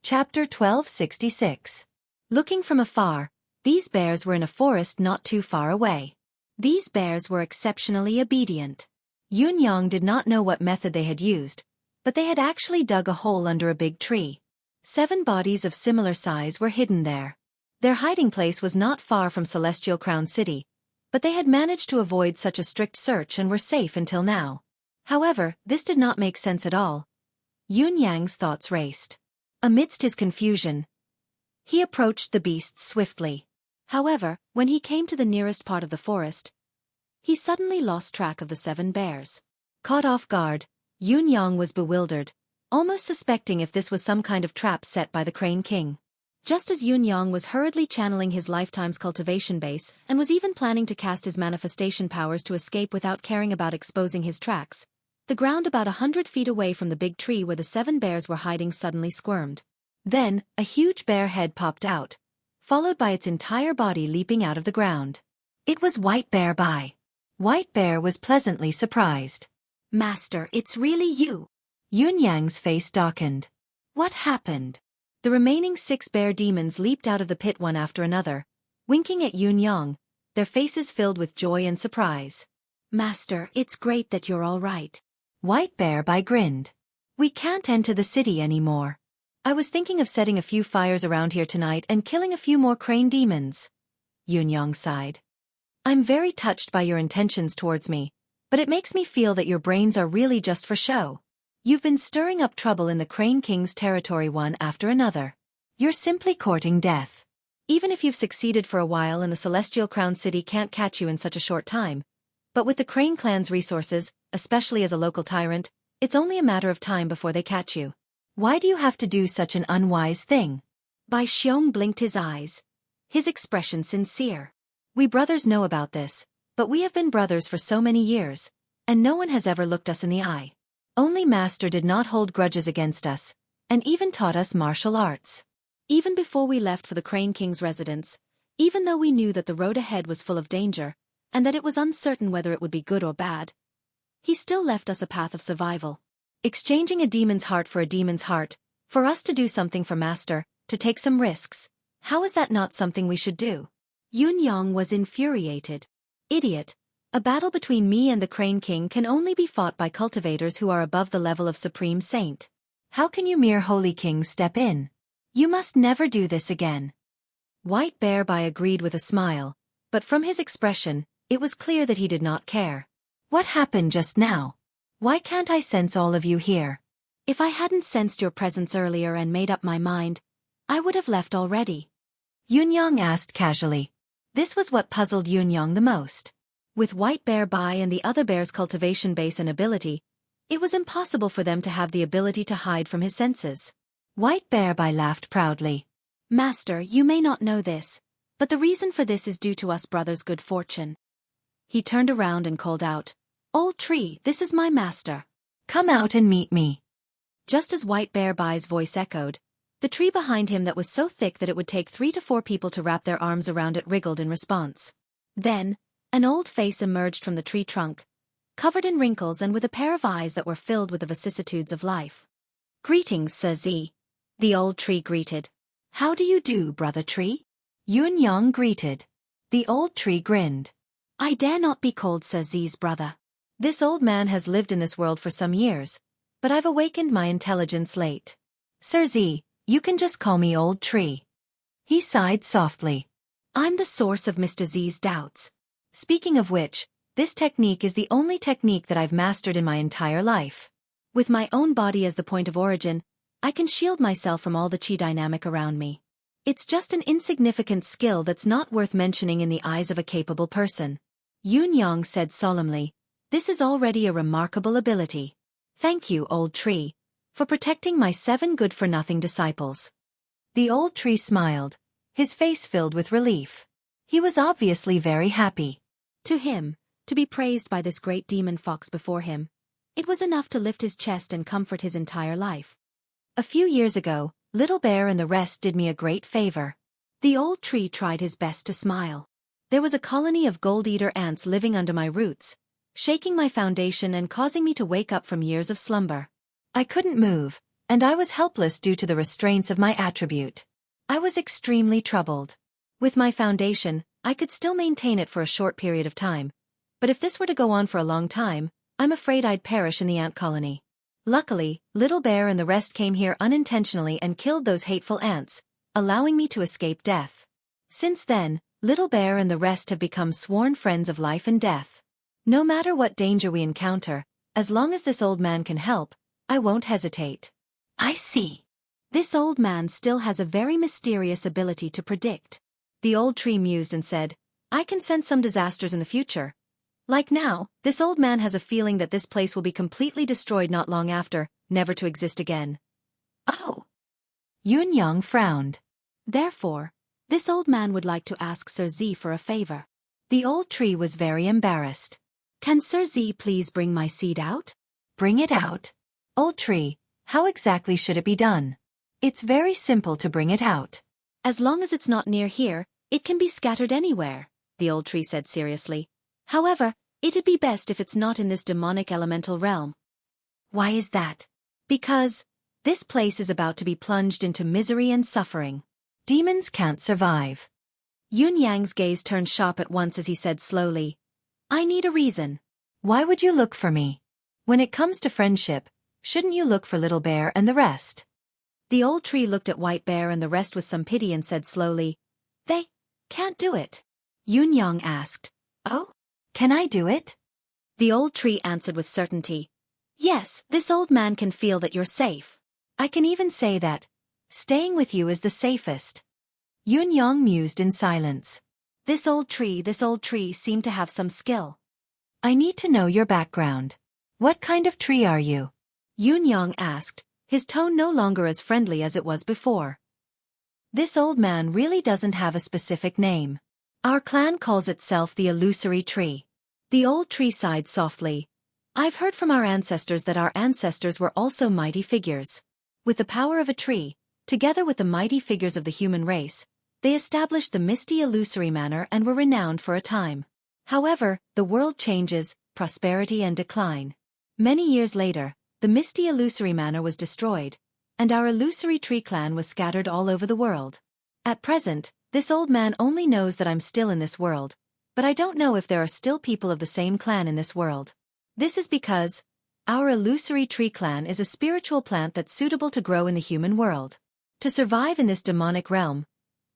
Chapter 1266. Looking from afar, these bears were in a forest not too far away. These bears were exceptionally obedient. Yunyang did not know what method they had used, but they had actually dug a hole under a big tree. 7 bodies of similar size were hidden there. Their hiding place was not far from Celestial Crown City, but they had managed to avoid such a strict search and were safe until now. However, this did not make sense at all. Yunyang's thoughts raced. Amidst his confusion, he approached the beasts swiftly. However, when he came to the nearest part of the forest, he suddenly lost track of the 7 bears. Caught off guard, Yunyang was bewildered, almost suspecting if this was some kind of trap set by the Crane King. Just as Yunyang was hurriedly channeling his lifetime's cultivation base and was even planning to cast his manifestation powers to escape without caring about exposing his tracks, the ground about 100 feet away from the big tree where the 7 bears were hiding suddenly squirmed. Then, a huge bear head popped out, followed by its entire body leaping out of the ground. It was White Bear Bai. White Bear was pleasantly surprised. "Master, it's really you." Yunyang's face darkened. What happened? The remaining 6 bear demons leaped out of the pit one after another, winking at Yunyang, their faces filled with joy and surprise. "Master, it's great that you're all right." White Bear Bai grinned. "We can't enter the city anymore. I was thinking of setting a few fires around here tonight and killing a few more crane demons." Yunyang sighed. "I'm very touched by your intentions towards me, but it makes me feel that your brains are really just for show. You've been stirring up trouble in the Crane King's territory one after another. You're simply courting death. Even if you've succeeded for a while and the Celestial Crown City can't catch you in such a short time, but with the Crane clan's resources, especially as a local tyrant, it's only a matter of time before they catch you. Why do you have to do such an unwise thing?" Bai Xiong blinked his eyes, his expression sincere. "We brothers know about this, but we have been brothers for so many years, and no one has ever looked us in the eye. Only Master did not hold grudges against us, and even taught us martial arts. Even before we left for the Crane King's residence, even though we knew that the road ahead was full of danger, and that it was uncertain whether it would be good or bad, he still left us a path of survival. Exchanging a demon's heart for a demon's heart, for us to do something for Master, to take some risks, how is that not something we should do?" Yunyang was infuriated. "Idiot, a battle between me and the Crane King can only be fought by cultivators who are above the level of Supreme Saint. How can you mere Holy Kings step in? You must never do this again." White Bear Bai agreed with a smile, but from his expression, it was clear that he did not care. "What happened just now? Why can't I sense all of you here?" "If I hadn't sensed your presence earlier and made up my mind, I would have left already," Yunyang asked casually. This was what puzzled Yunyang the most. With White Bear Bai and the other bears' cultivation base and ability, it was impossible for them to have the ability to hide from his senses. White Bear Bai laughed proudly. "Master, you may not know this, but the reason for this is due to us brothers' good fortune." He turned around and called out, "Old tree, this is my master. Come out and meet me." Just as White Bear Bai's voice echoed, the tree behind him that was so thick that it would take 3 to 4 people to wrap their arms around it wriggled in response. Then, an old face emerged from the tree trunk, covered in wrinkles and with a pair of eyes that were filled with the vicissitudes of life. "Greetings, Xueqi," the old tree greeted. "How do you do, brother tree?" Yunyang greeted. The old tree grinned. "I dare not be called Xueqi's brother. This old man has lived in this world for some years, but I've awakened my intelligence late. Xueqi, you can just call me Old Tree." He sighed softly. "I'm the source of Mr. Z's doubts. Speaking of which, this technique is the only technique that I've mastered in my entire life. With my own body as the point of origin, I can shield myself from all the chi dynamic around me. It's just an insignificant skill that's not worth mentioning in the eyes of a capable person." Yunyang said solemnly, "This is already a remarkable ability. Thank you, Old Tree, for protecting my 7 good-for-nothing disciples." The old tree smiled, his face filled with relief. He was obviously very happy. To him, to be praised by this great demon fox before him, it was enough to lift his chest and comfort his entire life. "A few years ago, Little Bear and the rest did me a great favor." The old tree tried his best to smile. "There was a colony of gold-eater ants living under my roots, shaking my foundation and causing me to wake up from years of slumber. I couldn't move, and I was helpless due to the restraints of my attribute. I was extremely troubled. With my foundation, I could still maintain it for a short period of time, but if this were to go on for a long time, I'm afraid I'd perish in the ant colony. Luckily, Little Bear and the rest came here unintentionally and killed those hateful ants, allowing me to escape death. Since then, Little Bear and the rest have become sworn friends of life and death. No matter what danger we encounter, as long as this old man can help, I won't hesitate. I see. This old man still has a very mysterious ability to predict. The old tree mused and said, I can sense some disasters in the future. Like now, this old man has a feeling that this place will be completely destroyed not long after, never to exist again. Oh. Yunyang frowned. Therefore, this old man would like to ask Sir Z for a favor. The old tree was very embarrassed. Can Sir Z please bring my seed out? Bring it out. Old tree, how exactly should it be done? It's very simple to bring it out. As long as it's not near here, it can be scattered anywhere, the old tree said seriously. However, it'd be best if it's not in this demonic elemental realm. Why is that? Because this place is about to be plunged into misery and suffering. Demons can't survive. Yun Yang's gaze turned sharp at once as he said slowly, I need a reason. Why would you look for me? When it comes to friendship, shouldn't you look for Little Bear and the rest? The old tree looked at White Bear and the rest with some pity and said slowly, They can't do it. Yun Yang asked, Oh? Can I do it? The old tree answered with certainty. Yes, this old man can feel that you're safe. I can even say that staying with you is the safest. Yun Yang mused in silence. This old tree seemed to have some skill. I need to know your background. What kind of tree are you? Yun Yang asked, his tone no longer as friendly as it was before. This old man really doesn't have a specific name. Our clan calls itself the Illusory Tree. The old tree sighed softly. I've heard from our ancestors that our ancestors were also mighty figures. With the power of a tree, together with the mighty figures of the human race, they established the misty illusory manor and were renowned for a time. However, the world changes, prosperity and decline. Many years later, the misty illusory manor was destroyed, and our Illusory Tree clan was scattered all over the world. At present, this old man only knows that I'm still in this world, but I don't know if there are still people of the same clan in this world. This is because our Illusory Tree clan is a spiritual plant that's suitable to grow in the human world. To survive in this demonic realm,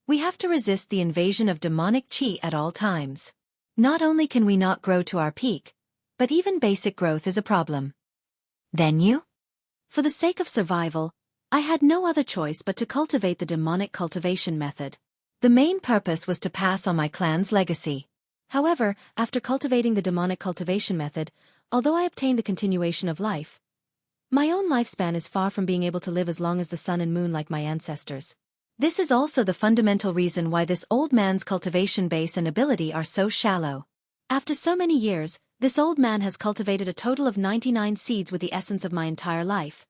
we have to resist the invasion of demonic chi at all times. Not only can we not grow to our peak, but even basic growth is a problem. Then you? For the sake of survival, I had no other choice but to cultivate the demonic cultivation method. The main purpose was to pass on my clan's legacy. However, after cultivating the demonic cultivation method, although I obtained the continuation of life, my own lifespan is far from being able to live as long as the sun and moon like my ancestors. This is also the fundamental reason why this old man's cultivation base and ability are so shallow. After so many years, this old man has cultivated a total of 99 seeds with the essence of my entire life.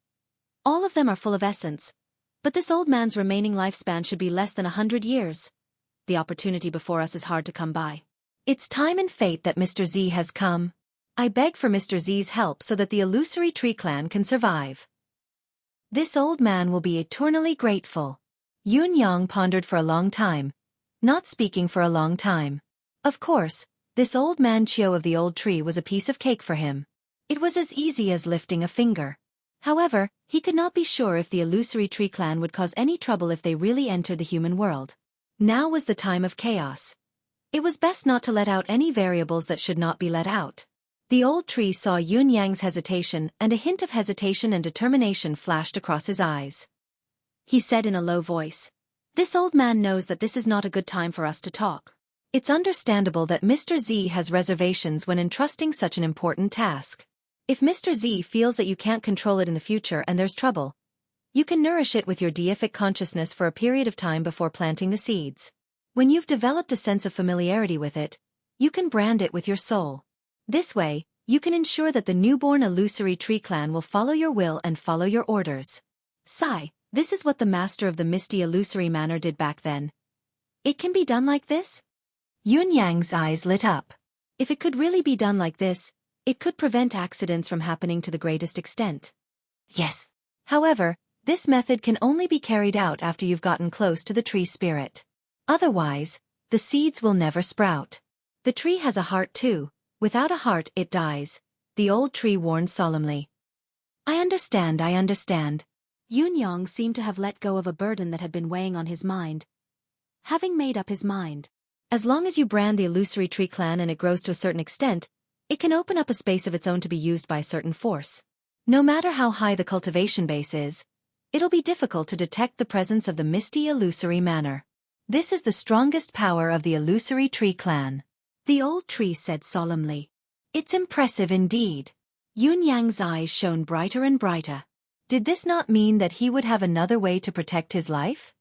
All of them are full of essence, but this old man's remaining lifespan should be less than 100 years. The opportunity before us is hard to come by. It's time and fate that Mr. Z has come. I beg for Mr. Z's help so that the Illusory Tree clan can survive. This old man will be eternally grateful. Yun Yang pondered for a long time, not speaking for a long time. Of course, this old man Chio of the old tree was a piece of cake for him. It was as easy as lifting a finger. However, he could not be sure if the Illusory Tree clan would cause any trouble if they really entered the human world. Now was the time of chaos. It was best not to let out any variables that should not be let out. The old tree saw Yun Yang's hesitation, and a hint of hesitation and determination flashed across his eyes. He said in a low voice, This old man knows that this is not a good time for us to talk. It's understandable that Mr. Z has reservations when entrusting such an important task. If Mr. Z feels that you can't control it in the future and there's trouble, you can nourish it with your deific consciousness for a period of time before planting the seeds. When you've developed a sense of familiarity with it, you can brand it with your soul. This way, you can ensure that the newborn Illusory Tree clan will follow your will and follow your orders. Sigh, this is what the master of the Misty Illusory Manor did back then. It can be done like this? Yun Yang's eyes lit up. If it could really be done like this, it could prevent accidents from happening to the greatest extent. Yes. However, This method can only be carried out after you've gotten close to the tree spirit. Otherwise, the seeds will never sprout. The tree has a heart too. Without a heart, it dies, the old tree warned solemnly. I understand. Yunyang seemed to have let go of a burden that had been weighing on his mind. Having made up his mind, as long as you brand the illusory tree clan and it grows to a certain extent, it can open up a space of its own to be used by a certain force. No matter how high the cultivation base is, it'll be difficult to detect the presence of the misty illusory manner. This is the strongest power of the illusory tree clan, the old tree said solemnly. It's impressive indeed. Yunyang's eyes shone brighter and brighter. Did this not mean that he would have another way to protect his life?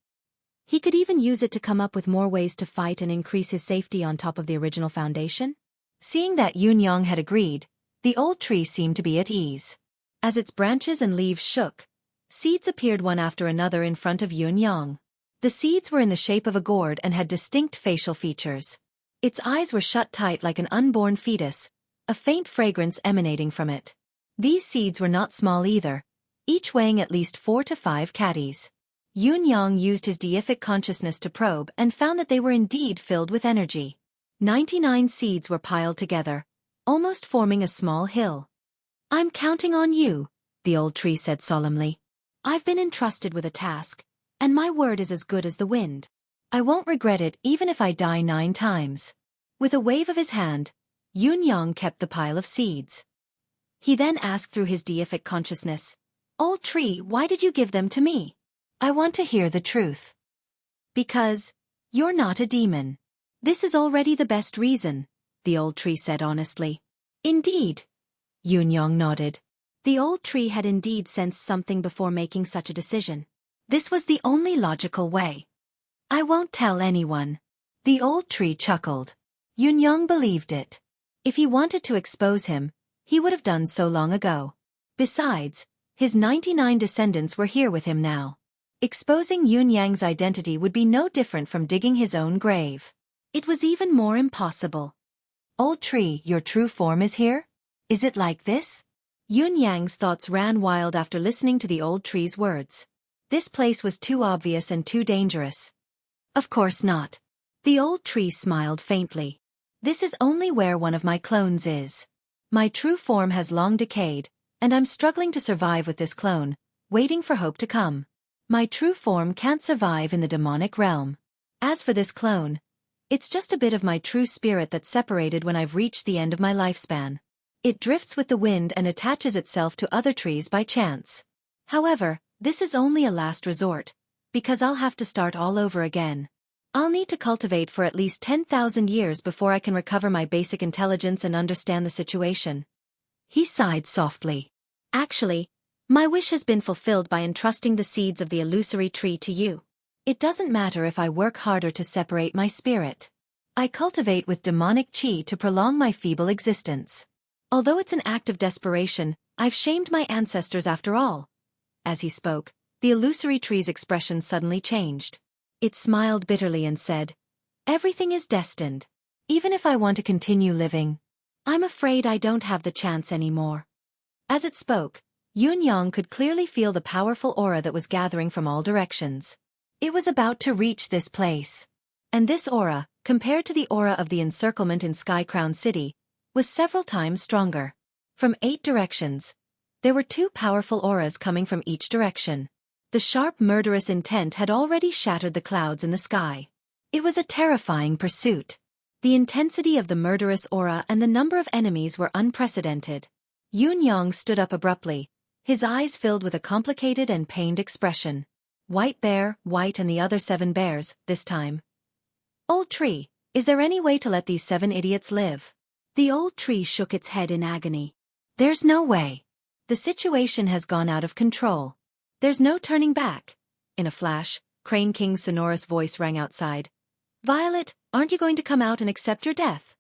He could even use it to come up with more ways to fight and increase his safety on top of the original foundation? Seeing that Yunyang had agreed, the old tree seemed to be at ease. As its branches and leaves shook, seeds appeared one after another in front of Yunyang. The seeds were in the shape of a gourd and had distinct facial features. Its eyes were shut tight like an unborn fetus, a faint fragrance emanating from it. These seeds were not small either, each weighing at least 4 to 5 catties. Yunyang used his deific consciousness to probe and found that they were indeed filled with energy. 99 seeds were piled together, almost forming a small hill. I'm counting on you, the old tree said solemnly. I've been entrusted with a task, and my word is as good as the wind. I won't regret it even if I die 9 times. With a wave of his hand, Yunyang kept the pile of seeds. He then asked through his deific consciousness, Old tree, why did you give them to me? I want to hear the truth. Because you're not a demon. This is already the best reason, the old tree said honestly. Indeed. Yunyang nodded. The old tree had indeed sensed something before making such a decision. This was the only logical way. I won't tell anyone. The old tree chuckled. Yunyang believed it. If he wanted to expose him, he would have done so long ago. Besides, his 99 descendants were here with him now. Exposing Yunyang's identity would be no different from digging his own grave. It was even more impossible. Old tree, your true form is here? Is it like this? Yunyang's thoughts ran wild after listening to the old tree's words. This place was too obvious and too dangerous. Of course not. The old tree smiled faintly. This is only where one of my clones is. My true form has long decayed, and I'm struggling to survive with this clone, waiting for hope to come. My true form can't survive in the demonic realm. As for this clone, it's just a bit of my true spirit that's separated when I've reached the end of my lifespan. It drifts with the wind and attaches itself to other trees by chance. However, this is only a last resort, because I'll have to start all over again. I'll need to cultivate for at least 10,000 years before I can recover my basic intelligence and understand the situation. He sighed softly. Actually, my wish has been fulfilled by entrusting the seeds of the illusory tree to you. It doesn't matter if I work harder to separate my spirit. I cultivate with demonic chi to prolong my feeble existence. Although it's an act of desperation, I've shamed my ancestors after all. As he spoke, the illusory tree's expression suddenly changed. It smiled bitterly and said, Everything is destined. Even if I want to continue living, I'm afraid I don't have the chance anymore. As it spoke, Yunyang could clearly feel the powerful aura that was gathering from all directions. It was about to reach this place. And this aura, compared to the aura of the encirclement in Sky Crown City, was several times stronger. From 8 directions, there were 2 powerful auras coming from each direction. The sharp murderous intent had already shattered the clouds in the sky. It was a terrifying pursuit. The intensity of the murderous aura and the number of enemies were unprecedented. Yunyang stood up abruptly, his eyes filled with a complicated and pained expression. White bear, white and the other 7 bears, this time. Old tree, is there any way to let these 7 idiots live? The old tree shook its head in agony. There's no way. The situation has gone out of control. There's no turning back. In a flash, Crane King's sonorous voice rang outside. Violet, aren't you going to come out and accept your death?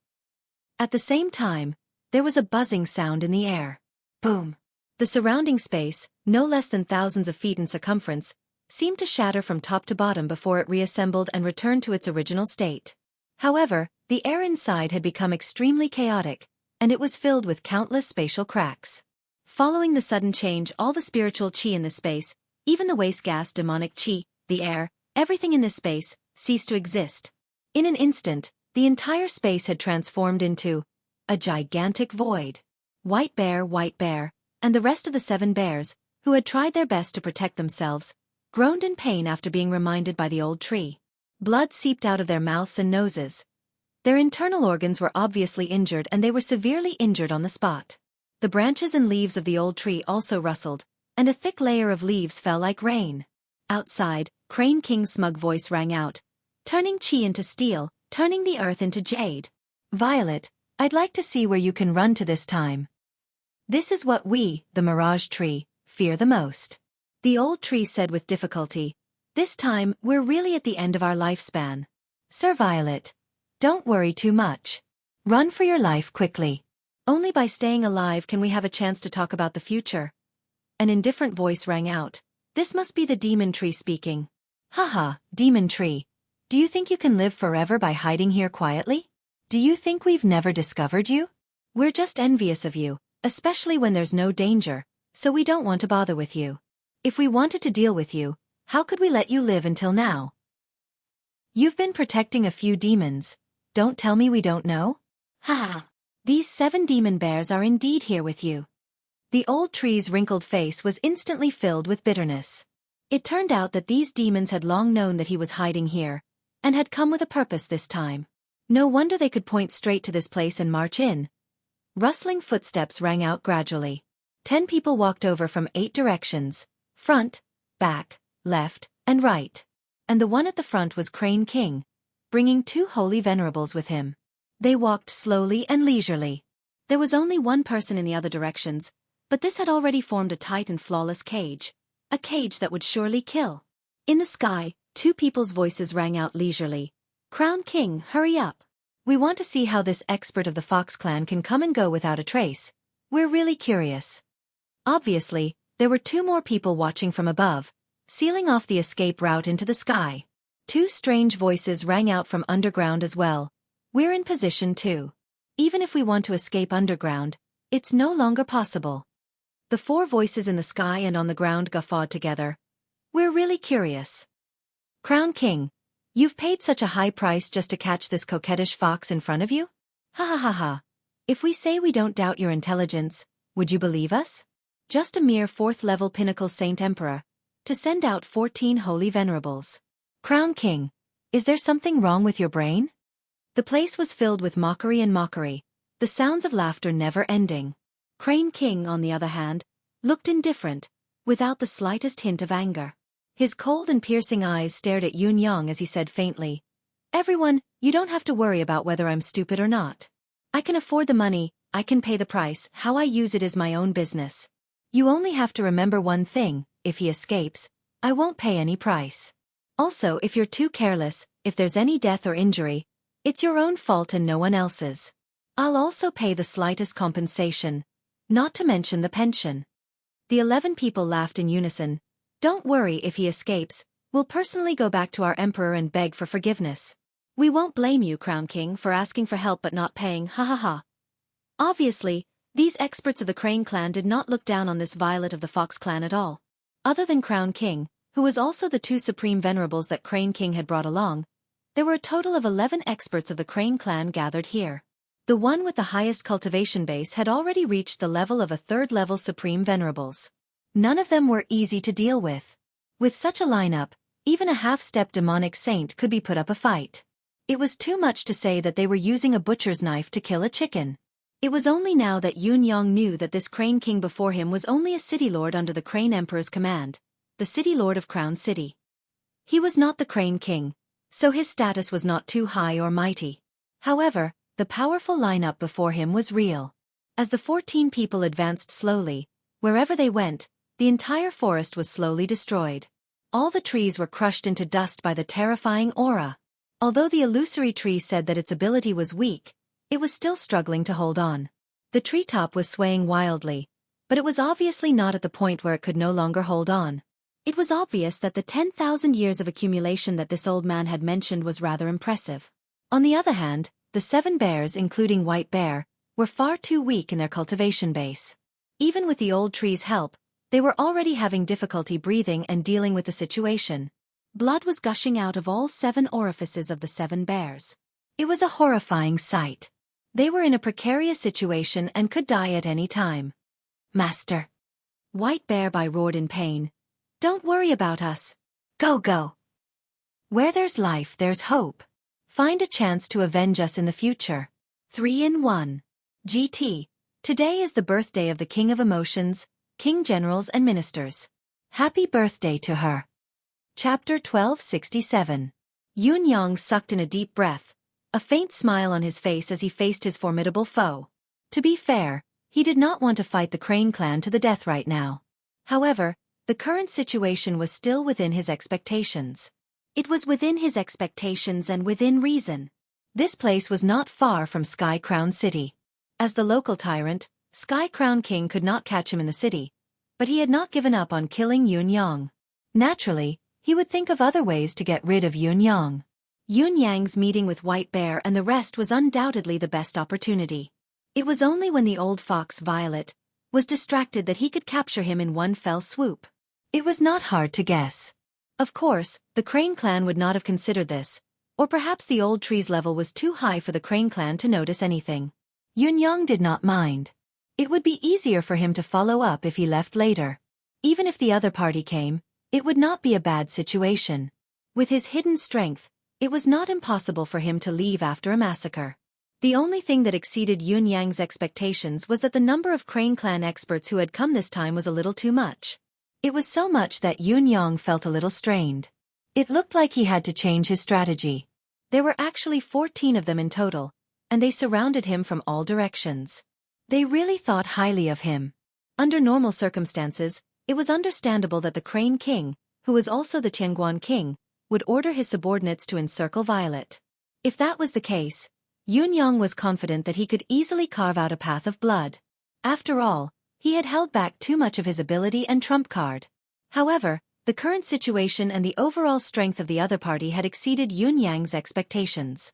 At the same time, there was a buzzing sound in the air. Boom. The surrounding space, no less than thousands of feet in circumference, seemed to shatter from top to bottom before it reassembled and returned to its original state. However, the air inside had become extremely chaotic, and it was filled with countless spatial cracks. Following the sudden change, all the spiritual chi in the space Even the waste gas, demonic chi, the air, everything in this space, ceased to exist. In an instant, the entire space had transformed into a gigantic void. White Bear, and the rest of the 7 bears, who had tried their best to protect themselves, groaned in pain after being reminded by the old tree. Blood seeped out of their mouths and noses. Their internal organs were obviously injured, and they were severely injured on the spot. The branches and leaves of the old tree also rustled, and a thick layer of leaves fell like rain. Outside, Crane King's smug voice rang out, turning chi into steel, turning the earth into jade. Violet, I'd like to see where you can run to this time. This is what we, the Mirage Tree, fear the most. The old tree said with difficulty, this time, we're really at the end of our lifespan. Sir Violet, don't worry too much. Run for your life quickly. Only by staying alive can we have a chance to talk about the future. An indifferent voice rang out. This must be the demon tree speaking. Haha, demon tree. Do you think you can live forever by hiding here quietly? Do you think we've never discovered you? We're just envious of you, especially when there's no danger, so we don't want to bother with you. If we wanted to deal with you, how could we let you live until now? You've been protecting a few demons. Don't tell me we don't know? Haha. These 7 demon bears are indeed here with you. The old tree's wrinkled face was instantly filled with bitterness. It turned out that these demons had long known that he was hiding here, and had come with a purpose this time. No wonder they could point straight to this place and march in. Rustling footsteps rang out gradually. 10 people walked over from 8 directions, front, back, left, and right. And the one at the front was Crane King, bringing 2 holy venerables with him. They walked slowly and leisurely. There was only one person in the other directions, but this had already formed a tight and flawless cage. A cage that would surely kill. In the sky, 2 people's voices rang out leisurely. Crown King, hurry up. We want to see how this expert of the Fox clan can come and go without a trace. We're really curious. Obviously, there were 2 more people watching from above, sealing off the escape route into the sky. 2 strange voices rang out from underground as well. We're in position too. Even if we want to escape underground, it's no longer possible. The 4 voices in the sky and on the ground guffawed together. We're really curious. Crown King, you've paid such a high price just to catch this coquettish fox in front of you? Ha ha ha ha. If we say we don't doubt your intelligence, would you believe us? Just a mere 4th-level pinnacle Saint Emperor, to send out 14 holy venerables. Crown King, is there something wrong with your brain? The place was filled with mockery and mockery, the sounds of laughter never ending. Crane King, on the other hand, looked indifferent, without the slightest hint of anger. His cold and piercing eyes stared at Yun Yang as he said faintly, Everyone, you don't have to worry about whether I'm stupid or not. I can afford the money, I can pay the price, how I use it is my own business. You only have to remember one thing, if he escapes, I won't pay any price. Also, if you're too careless, if there's any death or injury, it's your own fault and no one else's. I'll also pay the slightest compensation. Not to mention the pension. The 11 people laughed in unison. Don't worry if he escapes, we'll personally go back to our emperor and beg for forgiveness. We won't blame you, Crown King, for asking for help but not paying, ha ha ha. Obviously, these experts of the Crane clan did not look down on this Violet of the Fox clan at all. Other than Crown King, who was also the 2 supreme venerables that Crane King had brought along, there were a total of 11 experts of the Crane clan gathered here. The one with the highest cultivation base had already reached the level of a 3rd-level Supreme Venerables. None of them were easy to deal with. With such a lineup, even a half-step demonic saint could be put up a fight. It was too much to say that they were using a butcher's knife to kill a chicken. It was only now that Yun Yang knew that this Crane King before him was only a city lord under the Crane Emperor's command, the city lord of Crown City. He was not the Crane King, so his status was not too high or mighty. However, the powerful lineup before him was real. As the 14 people advanced slowly, wherever they went, the entire forest was slowly destroyed. All the trees were crushed into dust by the terrifying aura. Although the illusory tree said that its ability was weak, it was still struggling to hold on. The treetop was swaying wildly, but it was obviously not at the point where it could no longer hold on. It was obvious that the 10,000 years of accumulation that this old man had mentioned was rather impressive. On the other hand, the 7 bears, including White Bear, were far too weak in their cultivation base. Even with the old tree's help, They were already having difficulty breathing and dealing with the situation. Blood was gushing out of all 7 orifices of the 7 bears. It was a horrifying sight. They were in a precarious situation and could die at any time. "Master!" White Bear roared in pain. "Don't worry about us. Go, go. Where there's life, there's hope. Find a chance to avenge us in the future." 3 in 1. GT. Today is the birthday of the King of Emotions, King Generals and Ministers. Happy birthday to her. Chapter 1267. Yun Yang sucked in a deep breath, a faint smile on his face as he faced his formidable foe. To be fair, he did not want to fight the Crane clan to the death right now. However, the current situation was still within his expectations. It was within his expectations and within reason. This place was not far from Sky Crown City. As the local tyrant, Sky Crown King could not catch him in the city, but he had not given up on killing Yun Yang. Naturally, he would think of other ways to get rid of Yun Yang. Yun Yang's meeting with White Bear and the rest was undoubtedly the best opportunity. It was only when the old fox Violet was distracted that he could capture him in one fell swoop. It was not hard to guess. Of course, the Crane clan would not have considered this, or perhaps the old tree's level was too high for the Crane clan to notice anything. Yun Yang did not mind. It would be easier for him to follow up if he left later. Even if the other party came, it would not be a bad situation. With his hidden strength, it was not impossible for him to leave after a massacre. The only thing that exceeded Yun Yang's expectations was that the number of Crane clan experts who had come this time was a little too much. It was so much that Yun Yang felt a little strained. It looked like he had to change his strategy. There were actually 14 of them in total, and they surrounded him from all directions. They really thought highly of him. Under normal circumstances, it was understandable that the Crane King, who was also the Tianguan King, would order his subordinates to encircle Violet. If that was the case, Yun Yang was confident that he could easily carve out a path of blood. After all, he had held back too much of his ability and trump card. However, the current situation and the overall strength of the other party had exceeded Yun Yang's expectations.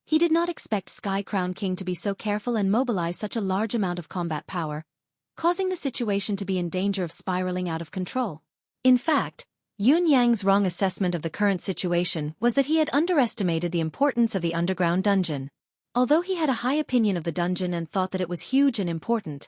He did not expect Sky Crown King to be so careful and mobilize such a large amount of combat power, causing the situation to be in danger of spiraling out of control. In fact, Yun Yang's wrong assessment of the current situation was that he had underestimated the importance of the underground dungeon. Although he had a high opinion of the dungeon and thought that it was huge and important,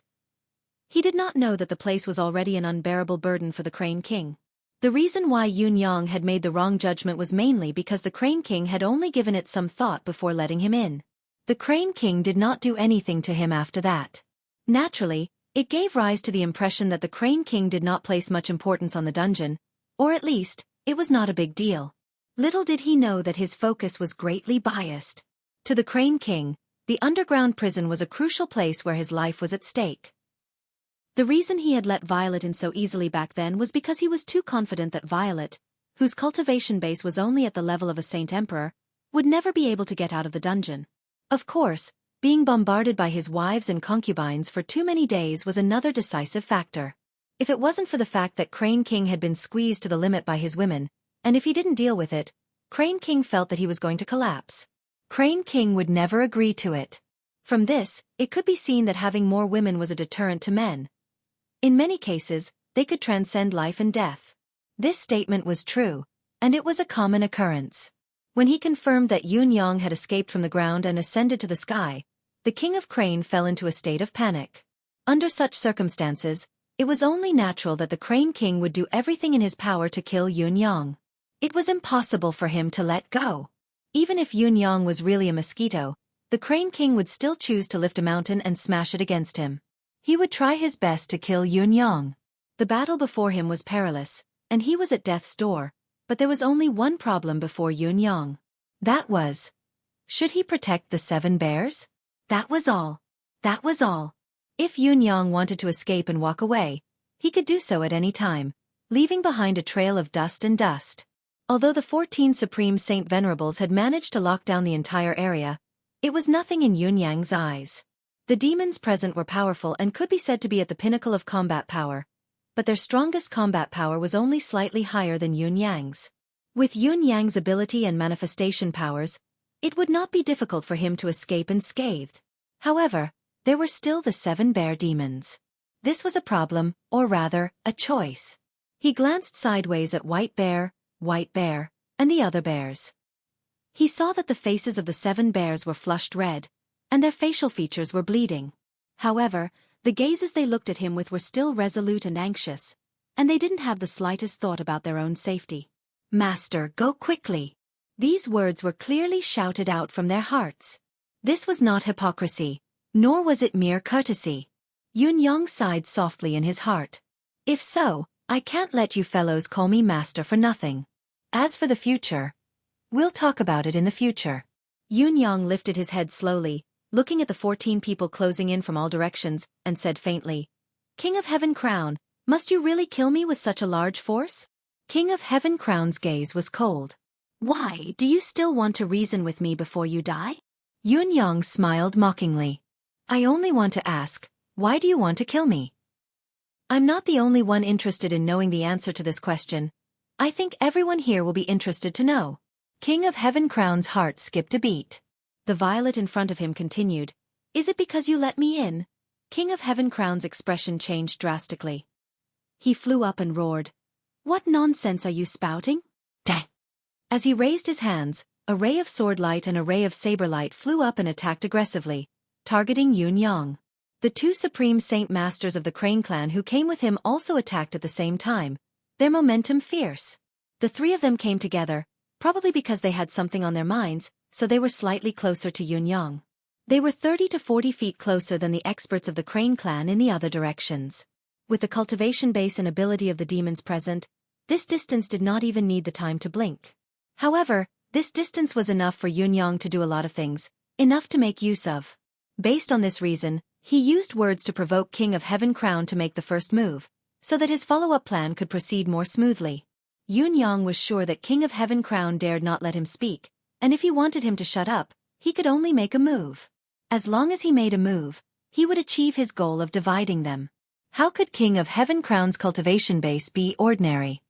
he did not know that the place was already an unbearable burden for the Crane King. The reason why Yun Yang had made the wrong judgment was mainly because the Crane King had only given it some thought before letting him in. The Crane King did not do anything to him after that. Naturally, it gave rise to the impression that the Crane King did not place much importance on the dungeon, or at least, it was not a big deal. Little did he know that his focus was greatly biased. To the Crane King, the underground prison was a crucial place where his life was at stake. The reason he had let Violet in so easily back then was because he was too confident that Violet, whose cultivation base was only at the level of a Saint Emperor, would never be able to get out of the dungeon. Of course, being bombarded by his wives and concubines for too many days was another decisive factor. If it wasn't for the fact that Crane King had been squeezed to the limit by his women, and if he didn't deal with it, Crane King felt that he was going to collapse. Crane King would never agree to it. From this, it could be seen that having more women was a deterrent to men. In many cases, they could transcend life and death. This statement was true, and it was a common occurrence. When he confirmed that Yun Yang had escaped from the ground and ascended to the sky, the King of Crane fell into a state of panic. Under such circumstances, it was only natural that the Crane King would do everything in his power to kill Yun Yang. It was impossible for him to let go. Even if Yun Yang was really a mosquito, the Crane King would still choose to lift a mountain and smash it against him. He would try his best to kill Yun Yang. The battle before him was perilous, and he was at death's door, but there was only one problem before Yun Yang. That was, should he protect the 7 bears? That was all. That was all. If Yun Yang wanted to escape and walk away, he could do so at any time, leaving behind a trail of dust and dust. Although the 14 Supreme Saint Venerables had managed to lock down the entire area, it was nothing in Yun Yang's eyes. The demons present were powerful and could be said to be at the pinnacle of combat power, but their strongest combat power was only slightly higher than Yun Yang's. With Yun Yang's ability and manifestation powers, it would not be difficult for him to escape unscathed. However, there were still the 7 bear demons. This was a problem, or rather, a choice. He glanced sideways at White Bear, and the other bears. He saw that the faces of the 7 bears were flushed red, and their facial features were bleeding. However, the gazes they looked at him with were still resolute and anxious, and they didn't have the slightest thought about their own safety. "Master, go quickly." These words were clearly shouted out from their hearts. This was not hypocrisy, nor was it mere courtesy. Yunyang sighed softly in his heart. "If so, I can't let you fellows call me master for nothing. As for the future, we'll talk about it in the future." Yunyang lifted his head slowly, looking at the 14 people closing in from all directions, and said faintly, "King of Heaven Crown, must you really kill me with such a large force?" King of Heaven Crown's gaze was cold. "Why, do you still want to reason with me before you die?" Yunyang smiled mockingly. "I only want to ask, why do you want to kill me?" I'm not the only one interested in knowing the answer to this question. I think everyone here will be interested to know. King of Heaven Crown's heart skipped a beat. The violet in front of him continued, "Is it because you let me in?" King of Heaven Crown's expression changed drastically. He flew up and roared, "What nonsense are you spouting? Dang!" As he raised his hands, a ray of sword light and a ray of saber light flew up and attacked aggressively, targeting Yunyang. The 2 supreme saint masters of the Crane clan who came with him also attacked at the same time, their momentum fierce. The 3 of them came together, probably because they had something on their minds, so they were slightly closer to Yunyang. They were 30 to 40 feet closer than the experts of the Crane clan in the other directions. With the cultivation base and ability of the demons present, this distance did not even need the time to blink. However, this distance was enough for Yunyang to do a lot of things, enough to make use of. Based on this reason, he used words to provoke King of Heaven Crown to make the first move, so that his follow-up plan could proceed more smoothly. Yunyang was sure that King of Heaven Crown dared not let him speak, and if he wanted him to shut up, he could only make a move. As long as he made a move, he would achieve his goal of dividing them. How could King of Heaven Crown's cultivation base be ordinary?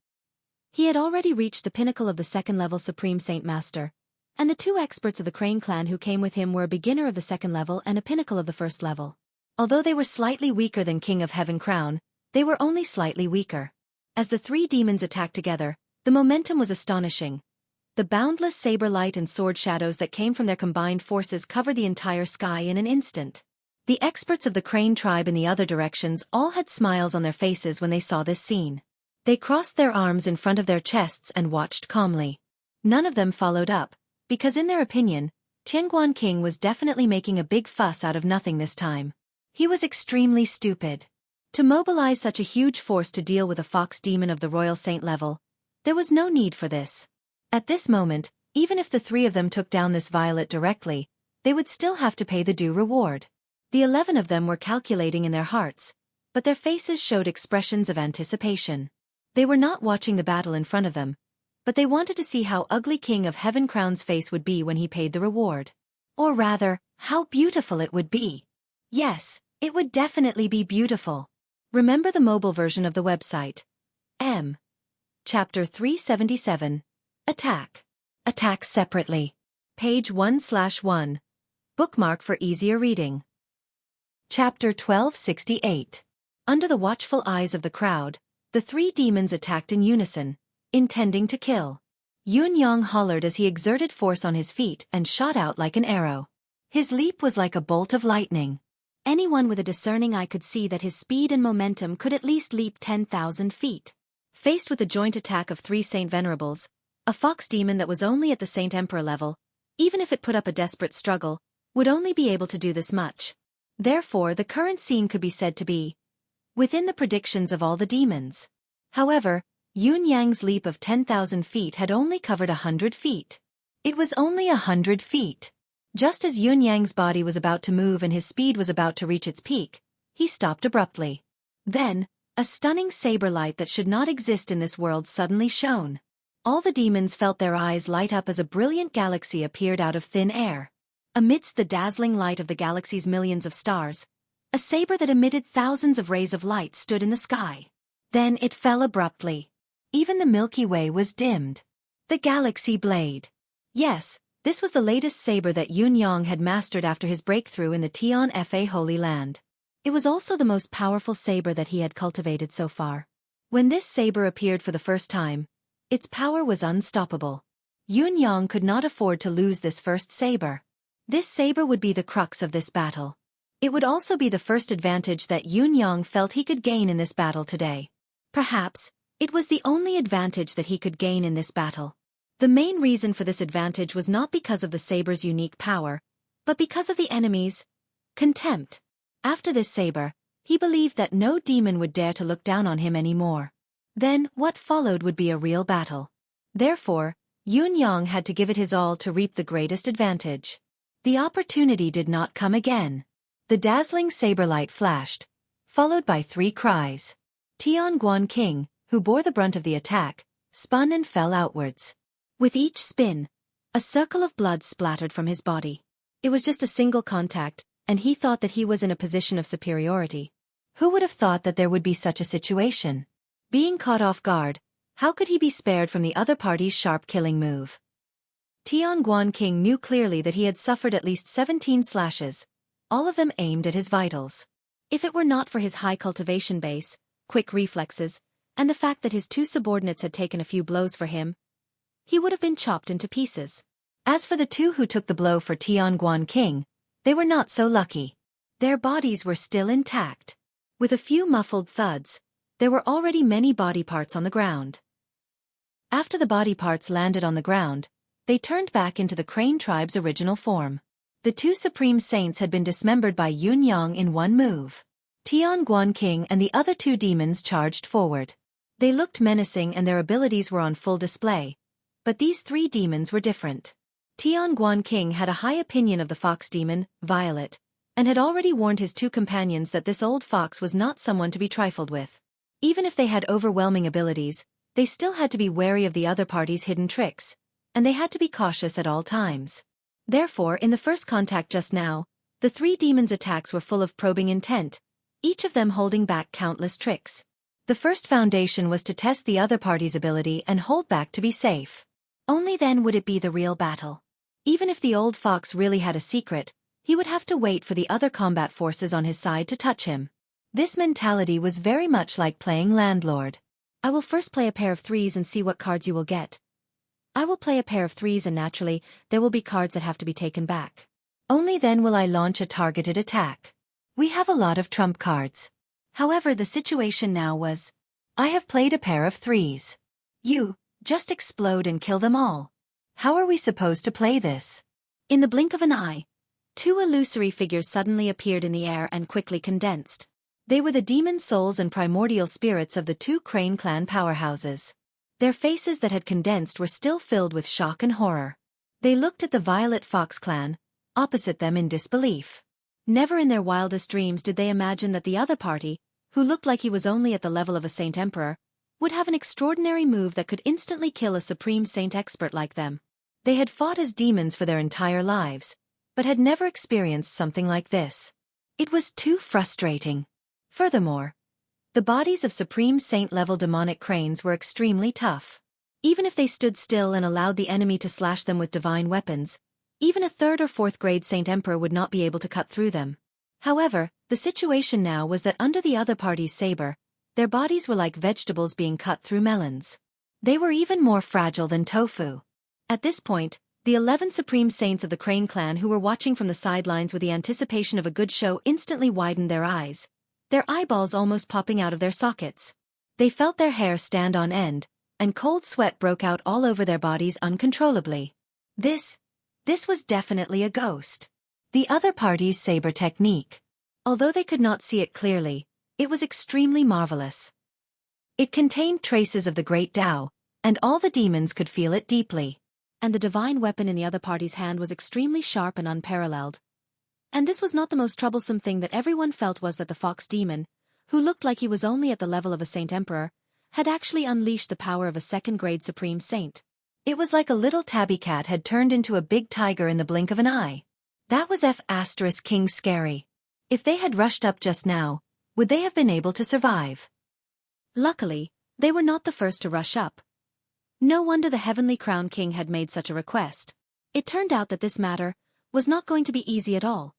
He had already reached the pinnacle of the 2nd-level Supreme Saint Master, and the 2 experts of the Crane clan who came with him were a beginner of the 2nd level and a pinnacle of the 1st level. Although they were slightly weaker than King of Heaven Crown, they were only slightly weaker. As the 3 demons attacked together, the momentum was astonishing. The boundless saber light and sword shadows that came from their combined forces covered the entire sky in an instant. The experts of the Crane tribe in the other directions all had smiles on their faces when they saw this scene. They crossed their arms in front of their chests and watched calmly. None of them followed up, because in their opinion, Tianguan King was definitely making a big fuss out of nothing this time. He was extremely stupid. To mobilize such a huge force to deal with a fox demon of the Royal Saint level, there was no need for this. At this moment, even if the 3 of them took down this violet directly, they would still have to pay the due reward. The 11 of them were calculating in their hearts, but their faces showed expressions of anticipation. They were not watching the battle in front of them, but they wanted to see how ugly King of Heaven Crown's face would be when he paid the reward. Or rather, how beautiful it would be. Yes, it would definitely be beautiful. Remember the mobile version of the website. Chapter 377. Attack. Attack separately. Page 1/1. Bookmark for easier reading. Chapter 1268. Under the watchful eyes of the crowd, the 3 demons attacked in unison, intending to kill. Yunyang hollered as he exerted force on his feet and shot out like an arrow. His leap was like a bolt of lightning. Anyone with a discerning eye could see that his speed and momentum could at least leap 10,000 feet. Faced with the joint attack of 3 Saint Venerables, a fox demon that was only at the Saint Emperor level, even if it put up a desperate struggle, would only be able to do this much. Therefore, the current scene could be said to be within the predictions of all the demons. However, Yunyang's leap of 10,000 feet had only covered 100 feet. It was only 100 feet. Just as Yunyang's body was about to move and his speed was about to reach its peak, he stopped abruptly. Then, a stunning saber light that should not exist in this world suddenly shone. All the demons felt their eyes light up as a brilliant galaxy appeared out of thin air. Amidst the dazzling light of the galaxy's millions of stars, a saber that emitted thousands of rays of light stood in the sky. Then it fell abruptly. Even the Milky Way was dimmed. The Galaxy Blade. Yes, this was the latest saber that Yunyang had mastered after his breakthrough in the Tian Fa Holy Land. It was also the most powerful saber that he had cultivated so far. When this saber appeared for the first time, its power was unstoppable. Yunyang could not afford to lose this first saber. This saber would be the crux of this battle. It would also be the first advantage that Yunyang felt he could gain in this battle today. Perhaps, it was the only advantage that he could gain in this battle. The main reason for this advantage was not because of the saber's unique power, but because of the enemy's contempt. After this saber, he believed that no demon would dare to look down on him anymore. Then, what followed would be a real battle. Therefore, Yunyang had to give it his all to reap the greatest advantage. The opportunity did not come again. The dazzling saber light flashed, followed by 3 cries. Tianguan King, who bore the brunt of the attack, spun and fell outwards. With each spin, a circle of blood splattered from his body. It was just a single contact, and he thought that he was in a position of superiority. Who would have thought that there would be such a situation? Being caught off guard, how could he be spared from the other party's sharp killing move? Tianguan King knew clearly that he had suffered at least 17 slashes, all of them aimed at his vitals. If it were not for his high cultivation base, quick reflexes, and the fact that his 2 subordinates had taken a few blows for him, he would have been chopped into pieces. As for the 2 who took the blow for Tianguan King, they were not so lucky. Their bodies were still intact. With a few muffled thuds, there were already many body parts on the ground. After the body parts landed on the ground, they turned back into the Crane tribe's original form. The 2 supreme saints had been dismembered by Yunyang in one move. Tianguan King and the other 2 demons charged forward. They looked menacing and their abilities were on full display, but these 3 demons were different. Tianguan King had a high opinion of the fox demon, Violet, and had already warned his 2 companions that this old fox was not someone to be trifled with. Even if they had overwhelming abilities, they still had to be wary of the other party's hidden tricks, and they had to be cautious at all times. Therefore, in the first contact just now, the 3 demons' attacks were full of probing intent, each of them holding back countless tricks. The first foundation was to test the other party's ability and hold back to be safe. Only then would it be the real battle. Even if the old fox really had a secret, he would have to wait for the other combat forces on his side to touch him. This mentality was very much like playing landlord. I will first play a pair of 3s and see what cards you will get. I will play a pair of 3s and naturally, there will be cards that have to be taken back. Only then will I launch a targeted attack. We have a lot of trump cards. However, the situation now was, I have played a pair of 3s. You, just explode and kill them all. How are we supposed to play this? In the blink of an eye, 2 illusory figures suddenly appeared in the air and quickly condensed. They were the demon souls and primordial spirits of the 2 Crane clan powerhouses. Their faces that had condensed were still filled with shock and horror. They looked at the Violet Fox clan, opposite them in disbelief. Never in their wildest dreams did they imagine that the other party, who looked like he was only at the level of a Saint Emperor, would have an extraordinary move that could instantly kill a Supreme Saint expert like them. They had fought as demons for their entire lives, but had never experienced something like this. It was too frustrating. Furthermore, the bodies of Supreme Saint-level demonic cranes were extremely tough. Even if they stood still and allowed the enemy to slash them with divine weapons, even a 3rd or 4th grade Saint Emperor would not be able to cut through them. However, the situation now was that under the other party's saber, their bodies were like vegetables being cut through melons. They were even more fragile than tofu. At this point, the 11 Supreme Saints of the Crane clan who were watching from the sidelines with the anticipation of a good show instantly widened their eyes, their eyeballs almost popping out of their sockets. They felt their hair stand on end, and cold sweat broke out all over their bodies uncontrollably. This was definitely a ghost. The other party's saber technique. Although they could not see it clearly, it was extremely marvelous. It contained traces of the great Tao, and all the demons could feel it deeply. And the divine weapon in the other party's hand was extremely sharp and unparalleled. And this was not the most troublesome thing that everyone felt was that the fox demon, who looked like he was only at the level of a Saint Emperor, had actually unleashed the power of a 2nd-grade Supreme Saint. It was like a little tabby cat had turned into a big tiger in the blink of an eye. That was King scary. If they had rushed up just now, would they have been able to survive? Luckily, they were not the first to rush up. No wonder the Heavenly Crown King had made such a request. It turned out that this matter was not going to be easy at all.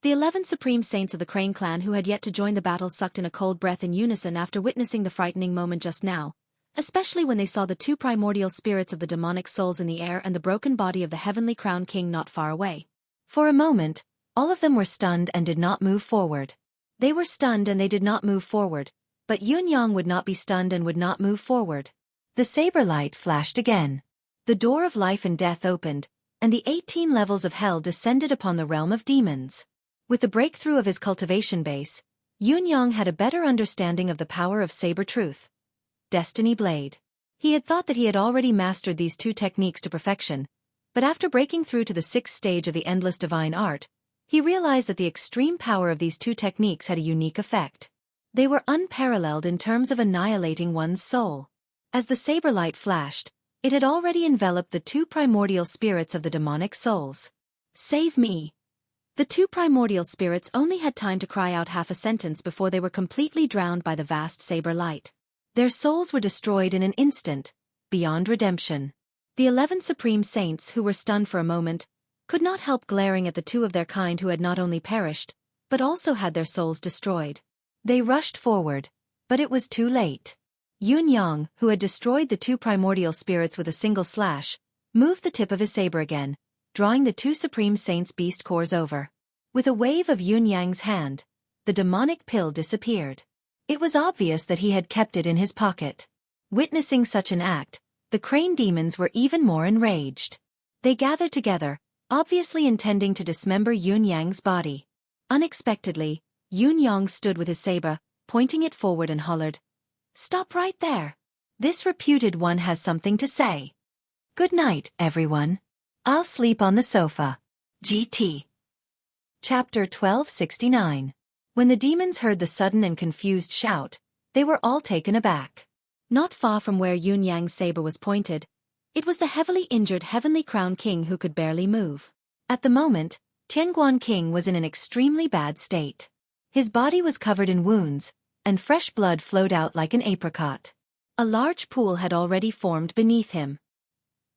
The 11 supreme saints of the Crane clan who had yet to join the battle sucked in a cold breath in unison after witnessing the frightening moment just now, especially when they saw the two primordial spirits of the demonic souls in the air and the broken body of the heavenly crowned king not far away. For a moment, all of them were stunned and did not move forward. They were stunned and they did not move forward, but Yunyang would not be stunned and would not move forward. The saber light flashed again. The door of life and death opened, and the 18 levels of hell descended upon the realm of demons. With the breakthrough of his cultivation base, Yunyang had a better understanding of the power of saber truth. Destiny Blade. He had thought that he had already mastered these two techniques to perfection, but after breaking through to the 6th stage of the endless divine art, he realized that the extreme power of these two techniques had a unique effect. They were unparalleled in terms of annihilating one's soul. As the saber light flashed, it had already enveloped the two primordial spirits of the demonic souls. Save me! The two primordial spirits only had time to cry out half a sentence before they were completely drowned by the vast saber light. Their souls were destroyed in an instant, beyond redemption. The 11 supreme saints, who were stunned for a moment, could not help glaring at the two of their kind who had not only perished, but also had their souls destroyed. They rushed forward, but it was too late. Yunyang, who had destroyed the two primordial spirits with a single slash, moved the tip of his saber again, drawing the two supreme saints' beast cores over. With a wave of Yunyang's hand, the demonic pill disappeared. It was obvious that he had kept it in his pocket. Witnessing such an act, the Crane demons were even more enraged. They gathered together, obviously intending to dismember Yunyang's body. Unexpectedly, Yunyang stood with his saber, pointing it forward and hollered, "Stop right there. This reputed one has something to say. Good night, everyone. I'll sleep on the sofa." GT. Chapter 1269. When the demons heard the sudden and confused shout, they were all taken aback. Not far from where Yunyang's saber was pointed, it was the heavily injured heavenly crown king who could barely move. At the moment, Tianguan King was in an extremely bad state. His body was covered in wounds, and fresh blood flowed out like an apricot. A large pool had already formed beneath him.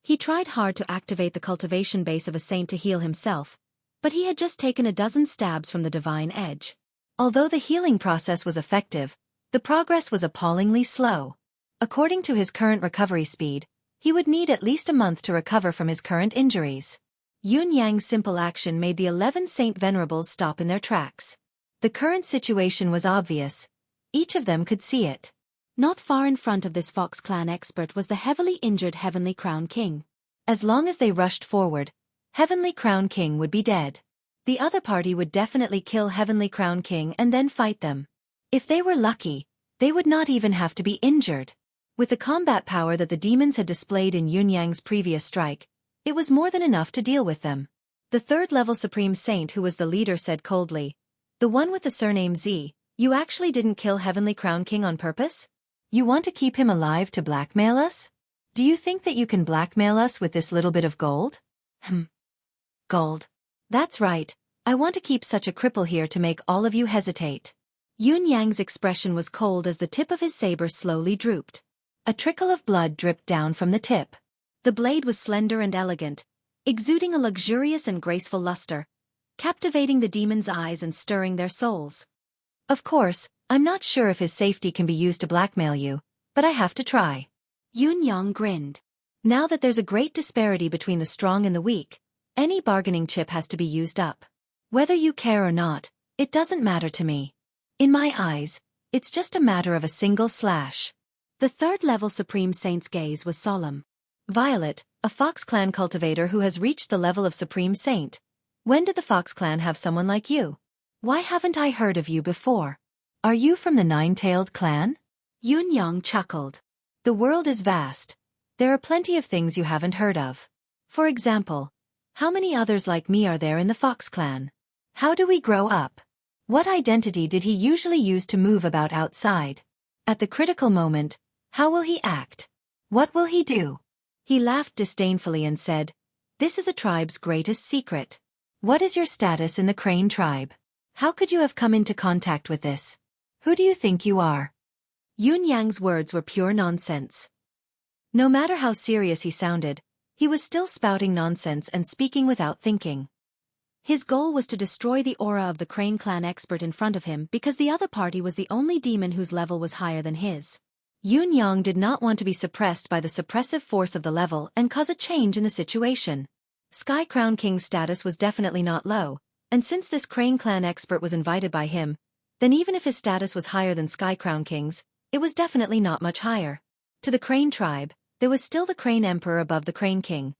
He tried hard to activate the cultivation base of a saint to heal himself, but he had just taken a dozen stabs from the divine edge. Although the healing process was effective, the progress was appallingly slow. According to his current recovery speed, he would need at least a month to recover from his current injuries. Yunyang's simple action made the 11 Saint Venerables stop in their tracks. The current situation was obvious. Each of them could see it. Not far in front of this Fox Clan expert was the heavily injured Heavenly Crown King. As long as they rushed forward, Heavenly Crown King would be dead. The other party would definitely kill Heavenly Crown King and then fight them. If they were lucky, they would not even have to be injured. With the combat power that the demons had displayed in Yunyang's previous strike, it was more than enough to deal with them. The third-level Supreme Saint who was the leader said coldly, "The one with the surname Z, you actually didn't kill Heavenly Crown King on purpose? You want to keep him alive to blackmail us? Do you think that you can blackmail us with this little bit of gold?" Gold. That's right, I want to keep such a cripple here to make all of you hesitate. Yunyang's expression was cold as the tip of his saber slowly drooped. A trickle of blood dripped down from the tip. The blade was slender and elegant, exuding a luxurious and graceful luster, captivating the demons' eyes and stirring their souls. Of course, I'm not sure if his safety can be used to blackmail you, but I have to try. Yunyang grinned. Now that there's a great disparity between the strong and the weak, any bargaining chip has to be used up. Whether you care or not, it doesn't matter to me. In my eyes, it's just a matter of a single slash. The third-level Supreme Saint's gaze was solemn. Violet, a Fox Clan cultivator who has reached the level of Supreme Saint. When did the Fox Clan have someone like you? Why haven't I heard of you before? Are you from the Nine-Tailed Clan? Yunyang chuckled. The world is vast. There are plenty of things you haven't heard of. For example, how many others like me are there in the Fox Clan? How do we grow up? What identity did he usually use to move about outside? At the critical moment, how will he act? What will he do? He laughed disdainfully and said, "This is a tribe's greatest secret. What is your status in the Crane tribe? How could you have come into contact with this? Who do you think you are?" Yunyang's words were pure nonsense. No matter how serious he sounded, he was still spouting nonsense and speaking without thinking. His goal was to destroy the aura of the Crane clan expert in front of him because the other party was the only demon whose level was higher than his. Yunyang did not want to be suppressed by the suppressive force of the level and cause a change in the situation. Sky Crown King's status was definitely not low, and since this Crane clan expert was invited by him, then even if his status was higher than Sky Crown King's, it was definitely not much higher. To the Crane tribe, there was still the Crane Emperor above the Crane King,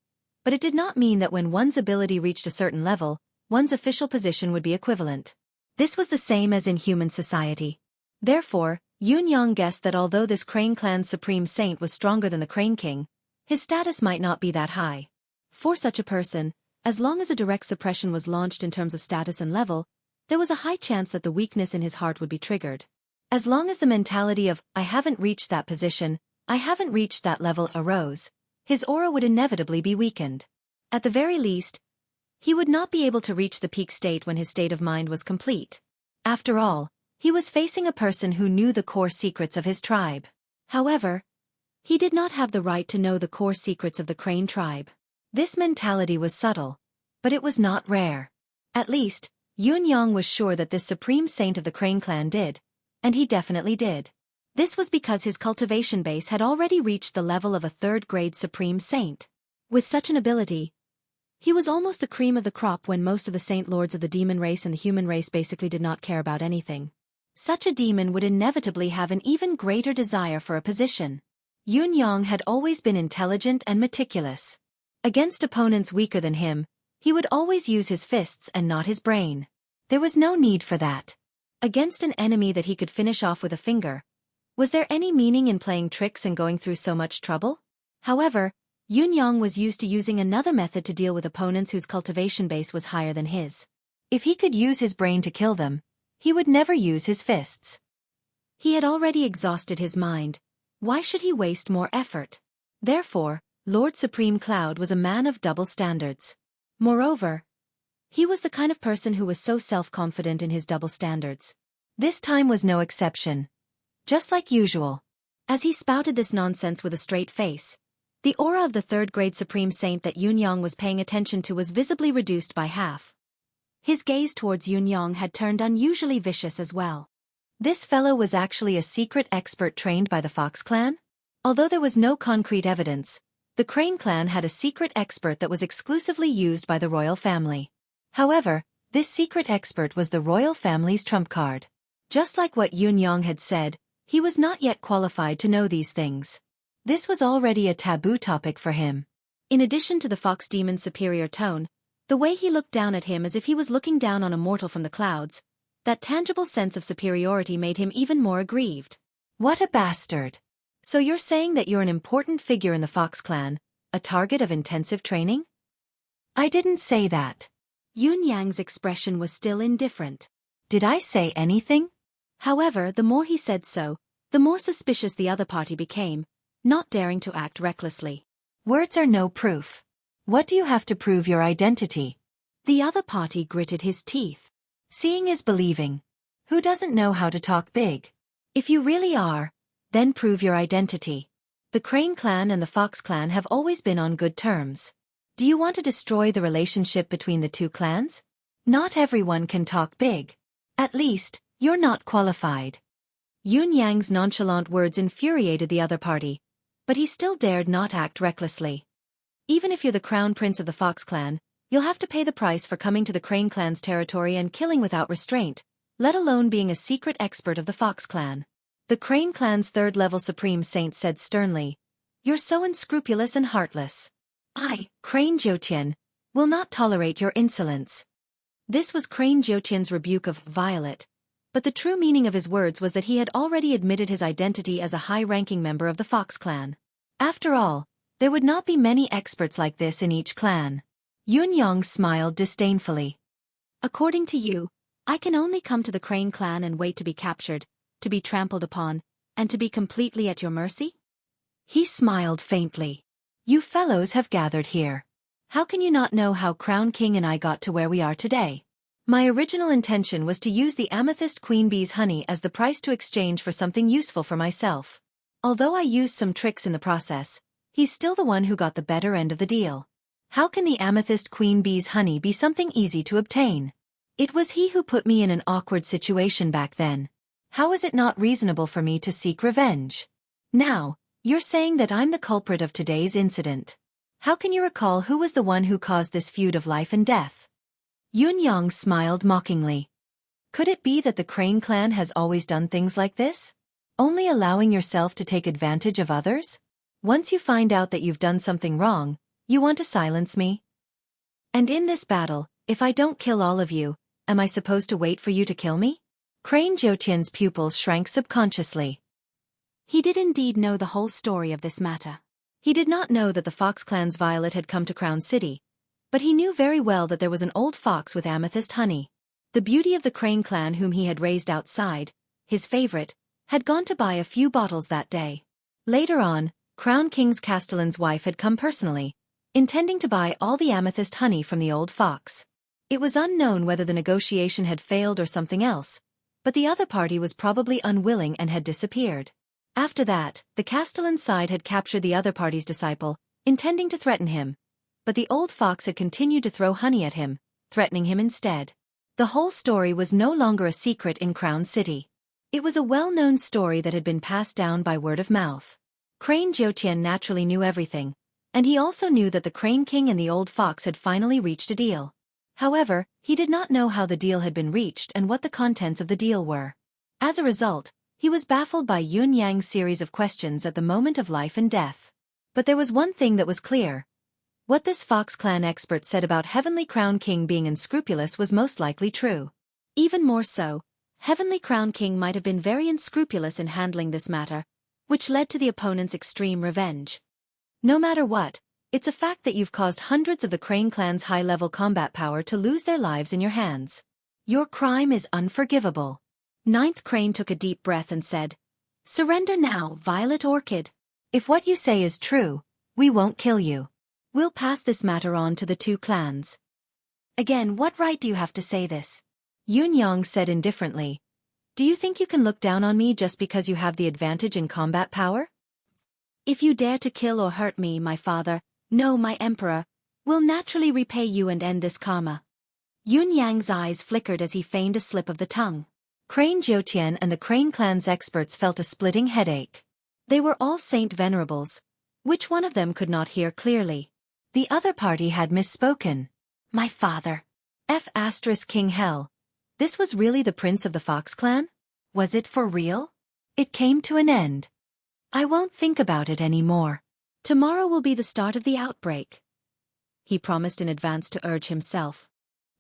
but it did not mean that when one's ability reached a certain level, one's official position would be equivalent. This was the same as in human society. Therefore, Yunyang guessed that although this Crane clan's supreme saint was stronger than the Crane King, his status might not be that high. For such a person, as long as a direct suppression was launched in terms of status and level, there was a high chance that the weakness in his heart would be triggered. As long as the mentality of, I haven't reached that position, I haven't reached that level arose, his aura would inevitably be weakened. At the very least, he would not be able to reach the peak state when his state of mind was complete. After all, he was facing a person who knew the core secrets of his tribe. However, he did not have the right to know the core secrets of the Crane tribe. This mentality was subtle, but it was not rare. At least, Yunyang was sure that this supreme saint of the Crane clan did, and he definitely did. This was because his cultivation base had already reached the level of a third-grade supreme saint. With such an ability, he was almost the cream of the crop when most of the saint lords of the demon race and the human race basically did not care about anything. Such a demon would inevitably have an even greater desire for a position. Yunyang had always been intelligent and meticulous. Against opponents weaker than him, he would always use his fists and not his brain. There was no need for that. Against an enemy that he could finish off with a finger, was there any meaning in playing tricks and going through so much trouble? However, Yunyang was used to using another method to deal with opponents whose cultivation base was higher than his. If he could use his brain to kill them, he would never use his fists. He had already exhausted his mind. Why should he waste more effort? Therefore, Lord Supreme Cloud was a man of double standards. Moreover, he was the kind of person who was so self-confident in his double standards. This time was no exception. Just like usual. As he spouted this nonsense with a straight face, the aura of the third-grade Supreme Saint that Yunyang was paying attention to was visibly reduced by half. His gaze towards Yunyang had turned unusually vicious as well. This fellow was actually a secret expert trained by the Fox clan? Although there was no concrete evidence, the Crane clan had a secret expert that was exclusively used by the royal family. However, this secret expert was the royal family's trump card. Just like what Yunyang had said, he was not yet qualified to know these things. This was already a taboo topic for him. In addition to the fox demon's superior tone, the way he looked down at him as if he was looking down on a mortal from the clouds, that tangible sense of superiority made him even more aggrieved. What a bastard! So you're saying that you're an important figure in the Fox clan, a target of intensive training? I didn't say that. Yunyang's expression was still indifferent. Did I say anything? However, the more he said so, the more suspicious the other party became, not daring to act recklessly. Words are no proof. What do you have to prove your identity? The other party gritted his teeth. Seeing is believing. Who doesn't know how to talk big? If you really are, then prove your identity. The Crane clan and the Fox clan have always been on good terms. Do you want to destroy the relationship between the two clans? Not everyone can talk big. At least, you're not qualified. Yunyang's nonchalant words infuriated the other party, but he still dared not act recklessly. Even if you're the crown prince of the Fox clan, you'll have to pay the price for coming to the Crane clan's territory and killing without restraint, let alone being a secret expert of the Fox clan. The Crane clan's third-level supreme saint said sternly, "You're so unscrupulous and heartless. I, Crane Jiutian, will not tolerate your insolence." This was Crane Jiutian's rebuke of Violet, but the true meaning of his words was that he had already admitted his identity as a high-ranking member of the Fox clan. After all, there would not be many experts like this in each clan. Yunyang smiled disdainfully. According to you, I can only come to the Crane clan and wait to be captured, to be trampled upon, and to be completely at your mercy? He smiled faintly. You fellows have gathered here. How can you not know how Crown King and I got to where we are today? My original intention was to use the amethyst queen bee's honey as the price to exchange for something useful for myself. Although I used some tricks in the process, he's still the one who got the better end of the deal. How can the amethyst queen bee's honey be something easy to obtain? It was he who put me in an awkward situation back then. How is it not reasonable for me to seek revenge? Now, you're saying that I'm the culprit of today's incident. How can you recall who was the one who caused this feud of life and death? Yunyang smiled mockingly. Could it be that the Crane clan has always done things like this? Only allowing yourself to take advantage of others? Once you find out that you've done something wrong, you want to silence me? And in this battle, if I don't kill all of you, am I supposed to wait for you to kill me? Crane Jiutian's pupils shrank subconsciously. He did indeed know the whole story of this matter. He did not know that the Fox clan's violet had come to Crown City, but he knew very well that there was an old fox with amethyst honey. The beauty of the Crane clan whom he had raised outside, his favorite, had gone to buy a few bottles that day. Later on, Crown King's Castellan's wife had come personally, intending to buy all the amethyst honey from the old fox. It was unknown whether the negotiation had failed or something else, but the other party was probably unwilling and had disappeared. After that, the Castellan side had captured the other party's disciple, intending to threaten him, but the old fox had continued to throw honey at him, threatening him instead. The whole story was no longer a secret in Crown City. It was a well-known story that had been passed down by word of mouth. Crane Jiutian naturally knew everything, and he also knew that the Crane King and the old fox had finally reached a deal. However, he did not know how the deal had been reached and what the contents of the deal were. As a result, he was baffled by Yun Yang's series of questions at the moment of life and death. But there was one thing that was clear. What this Fox clan expert said about Heavenly Crown King being unscrupulous was most likely true. Even more so, Heavenly Crown King might have been very unscrupulous in handling this matter, which led to the opponent's extreme revenge. No matter what, it's a fact that you've caused hundreds of the Crane clan's high-level combat power to lose their lives in your hands. Your crime is unforgivable. Ninth Crane took a deep breath and said, "Surrender now, Violet Orchid. If what you say is true, we won't kill you. We'll pass this matter on to the two clans." Again, what right do you have to say this? Yun Yang said indifferently. Do you think you can look down on me just because you have the advantage in combat power? If you dare to kill or hurt me, my father, no, my emperor, will naturally repay you and end this karma. Yun Yang's eyes flickered as he feigned a slip of the tongue. Crane Jiutian and the Crane clan's experts felt a splitting headache. They were all saint venerables. Which one of them could not hear clearly? The other party had misspoken. My father. King Hell. This was really the prince of the Fox clan? Was it for real? It came to an end. I won't think about it anymore. Tomorrow will be the start of the outbreak. He promised in advance to urge himself.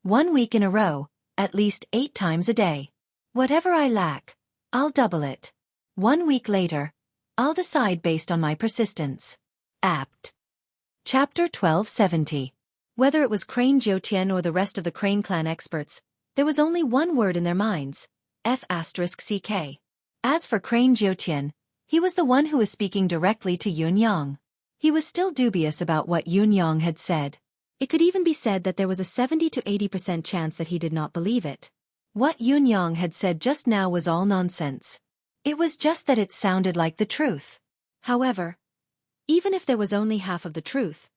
1 week in a row, at least 8 times a day. Whatever I lack, I'll double it. 1 week later, I'll decide based on my persistence. Apt. Chapter 1270. Whether it was Crane Jiutian or the rest of the Crane clan experts, there was only one word in their minds, F***CK. As for Crane Jiutian, he was the one who was speaking directly to Yun Yang. He was still dubious about what Yun Yang had said. It could even be said that there was a 70 to 80% chance that he did not believe it. What Yun Yang had said just now was all nonsense. It was just that it sounded like the truth. However, even if there was only half of the truth,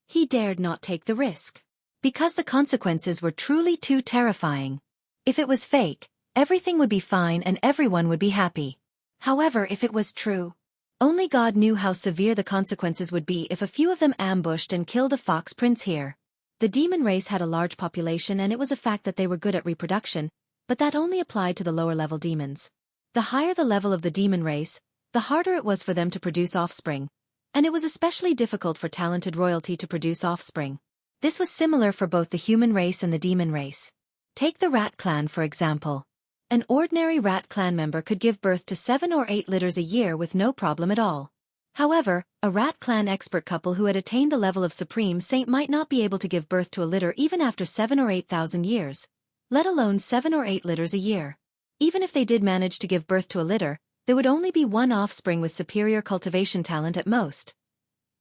he dared not take the risk. Because the consequences were truly too terrifying. If it was fake, everything would be fine and everyone would be happy. However, if it was true, only God knew how severe the consequences would be if a few of them ambushed and killed a fox prince here. The demon race had a large population and it was a fact that they were good at reproduction, but that only applied to the lower-level demons. The higher the level of the demon race, the harder it was for them to produce offspring, and it was especially difficult for talented royalty to produce offspring. This was similar for both the human race and the demon race. Take the rat clan for example. An ordinary rat clan member could give birth to 7 or 8 litters a year with no problem at all. However, a rat clan expert couple who had attained the level of Supreme Saint might not be able to give birth to a litter even after 7 or 8,000 years, let alone 7 or 8 litters a year. Even if they did manage to give birth to a litter, there would only be one offspring with superior cultivation talent at most.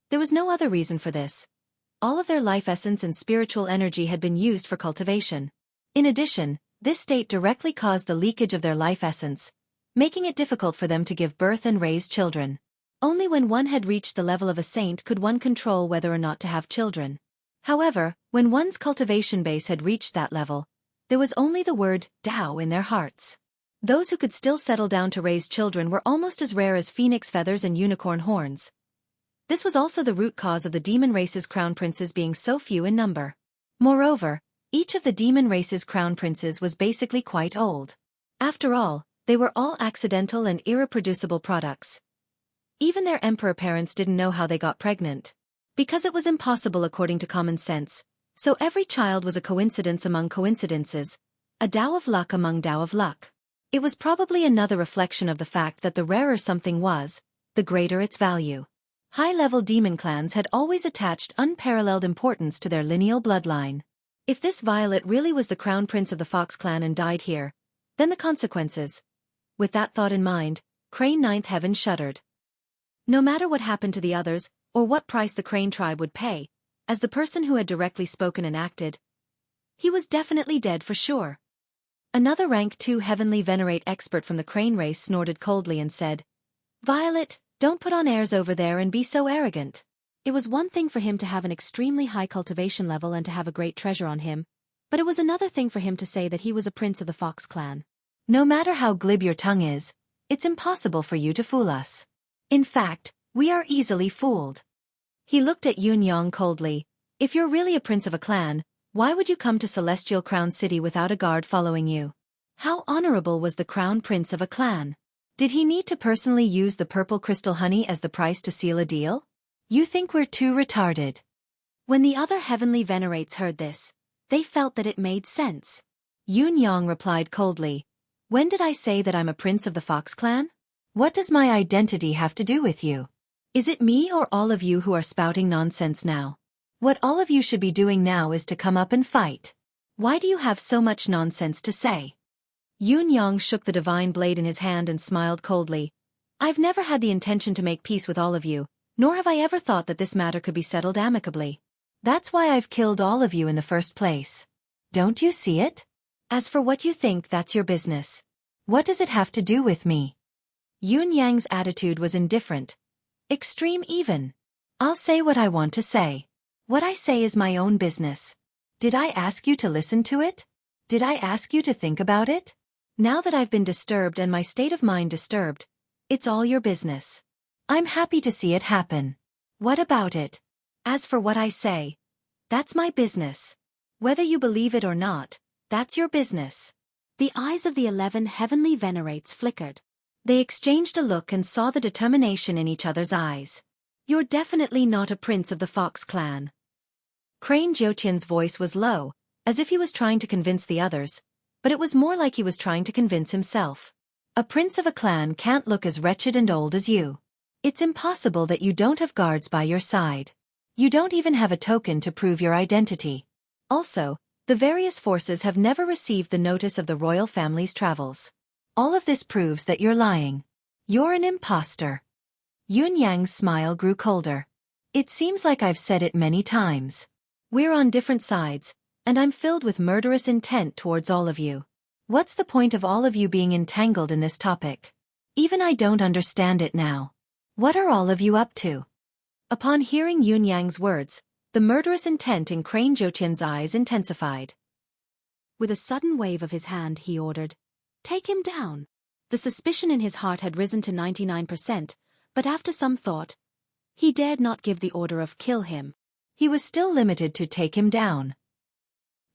There was no other reason for this. All of their life essence and spiritual energy had been used for cultivation. In addition, this state directly caused the leakage of their life essence, making it difficult for them to give birth and raise children. Only when one had reached the level of a saint could one control whether or not to have children. However, when one's cultivation base had reached that level, there was only the word Tao in their hearts. Those who could still settle down to raise children were almost as rare as phoenix feathers and unicorn horns. This was also the root cause of the demon race's crown princes being so few in number. Moreover, each of the demon race's crown princes was basically quite old. After all, they were all accidental and irreproducible products. Even their emperor parents didn't know how they got pregnant. Because it was impossible according to common sense, so every child was a coincidence among coincidences, a Tao of luck among Tao of luck. It was probably another reflection of the fact that the rarer something was, the greater its value. High-level demon clans had always attached unparalleled importance to their lineal bloodline. If this Violet really was the crown prince of the Fox clan and died here, then the consequences. With that thought in mind, Crane Ninth Heaven shuddered. No matter what happened to the others, or what price the Crane tribe would pay, as the person who had directly spoken and acted, he was definitely dead for sure. Another rank 2 heavenly venerate expert from the Crane race snorted coldly and said, "Violet, don't put on airs over there and be so arrogant." It was one thing for him to have an extremely high cultivation level and to have a great treasure on him, but it was another thing for him to say that he was a prince of the Fox clan. No matter how glib your tongue is, it's impossible for you to fool us. In fact, we are easily fooled. He looked at Yun Yang coldly. If you're really a prince of a clan, why would you come to Celestial Crown City without a guard following you? How honorable was the crown prince of a clan? Did he need to personally use the purple crystal honey as the price to seal a deal? You think we're too retarded. When the other heavenly venerates heard this, they felt that it made sense. Yun Yang replied coldly, "When did I say that I'm a prince of the Fox clan? What does my identity have to do with you? Is it me or all of you who are spouting nonsense now? What all of you should be doing now is to come up and fight. Why do you have so much nonsense to say?" Yun Yang shook the divine blade in his hand and smiled coldly. "I've never had the intention to make peace with all of you, nor have I ever thought that this matter could be settled amicably. That's why I've killed all of you in the first place. Don't you see it? As for what you think, that's your business. What does it have to do with me?" Yun Yang's attitude was indifferent. Extreme even. "I'll say what I want to say. What I say is my own business. Did I ask you to listen to it? Did I ask you to think about it? Now that I've been disturbed and my state of mind disturbed, it's all your business. I'm happy to see it happen. What about it? As for what I say, that's my business. Whether you believe it or not, that's your business." The eyes of the 11 heavenly venerates flickered. They exchanged a look and saw the determination in each other's eyes. "You're definitely not a prince of the Fox clan." Crane Jotian's voice was low, as if he was trying to convince the others, but it was more like he was trying to convince himself. "A prince of a clan can't look as wretched and old as you. It's impossible that you don't have guards by your side. You don't even have a token to prove your identity. Also, the various forces have never received the notice of the royal family's travels. All of this proves that you're lying. You're an imposter." Yun Yang's smile grew colder. "It seems like I've said it many times. We're on different sides, and I'm filled with murderous intent towards all of you. What's the point of all of you being entangled in this topic? Even I don't understand it now. What are all of you up to?" Upon hearing Yun Yang's words, the murderous intent in Crane Jotian's eyes intensified. With a sudden wave of his hand, he ordered, "Take him down." The suspicion in his heart had risen to 99%, but after some thought, he dared not give the order of kill him. He was still limited to take him down.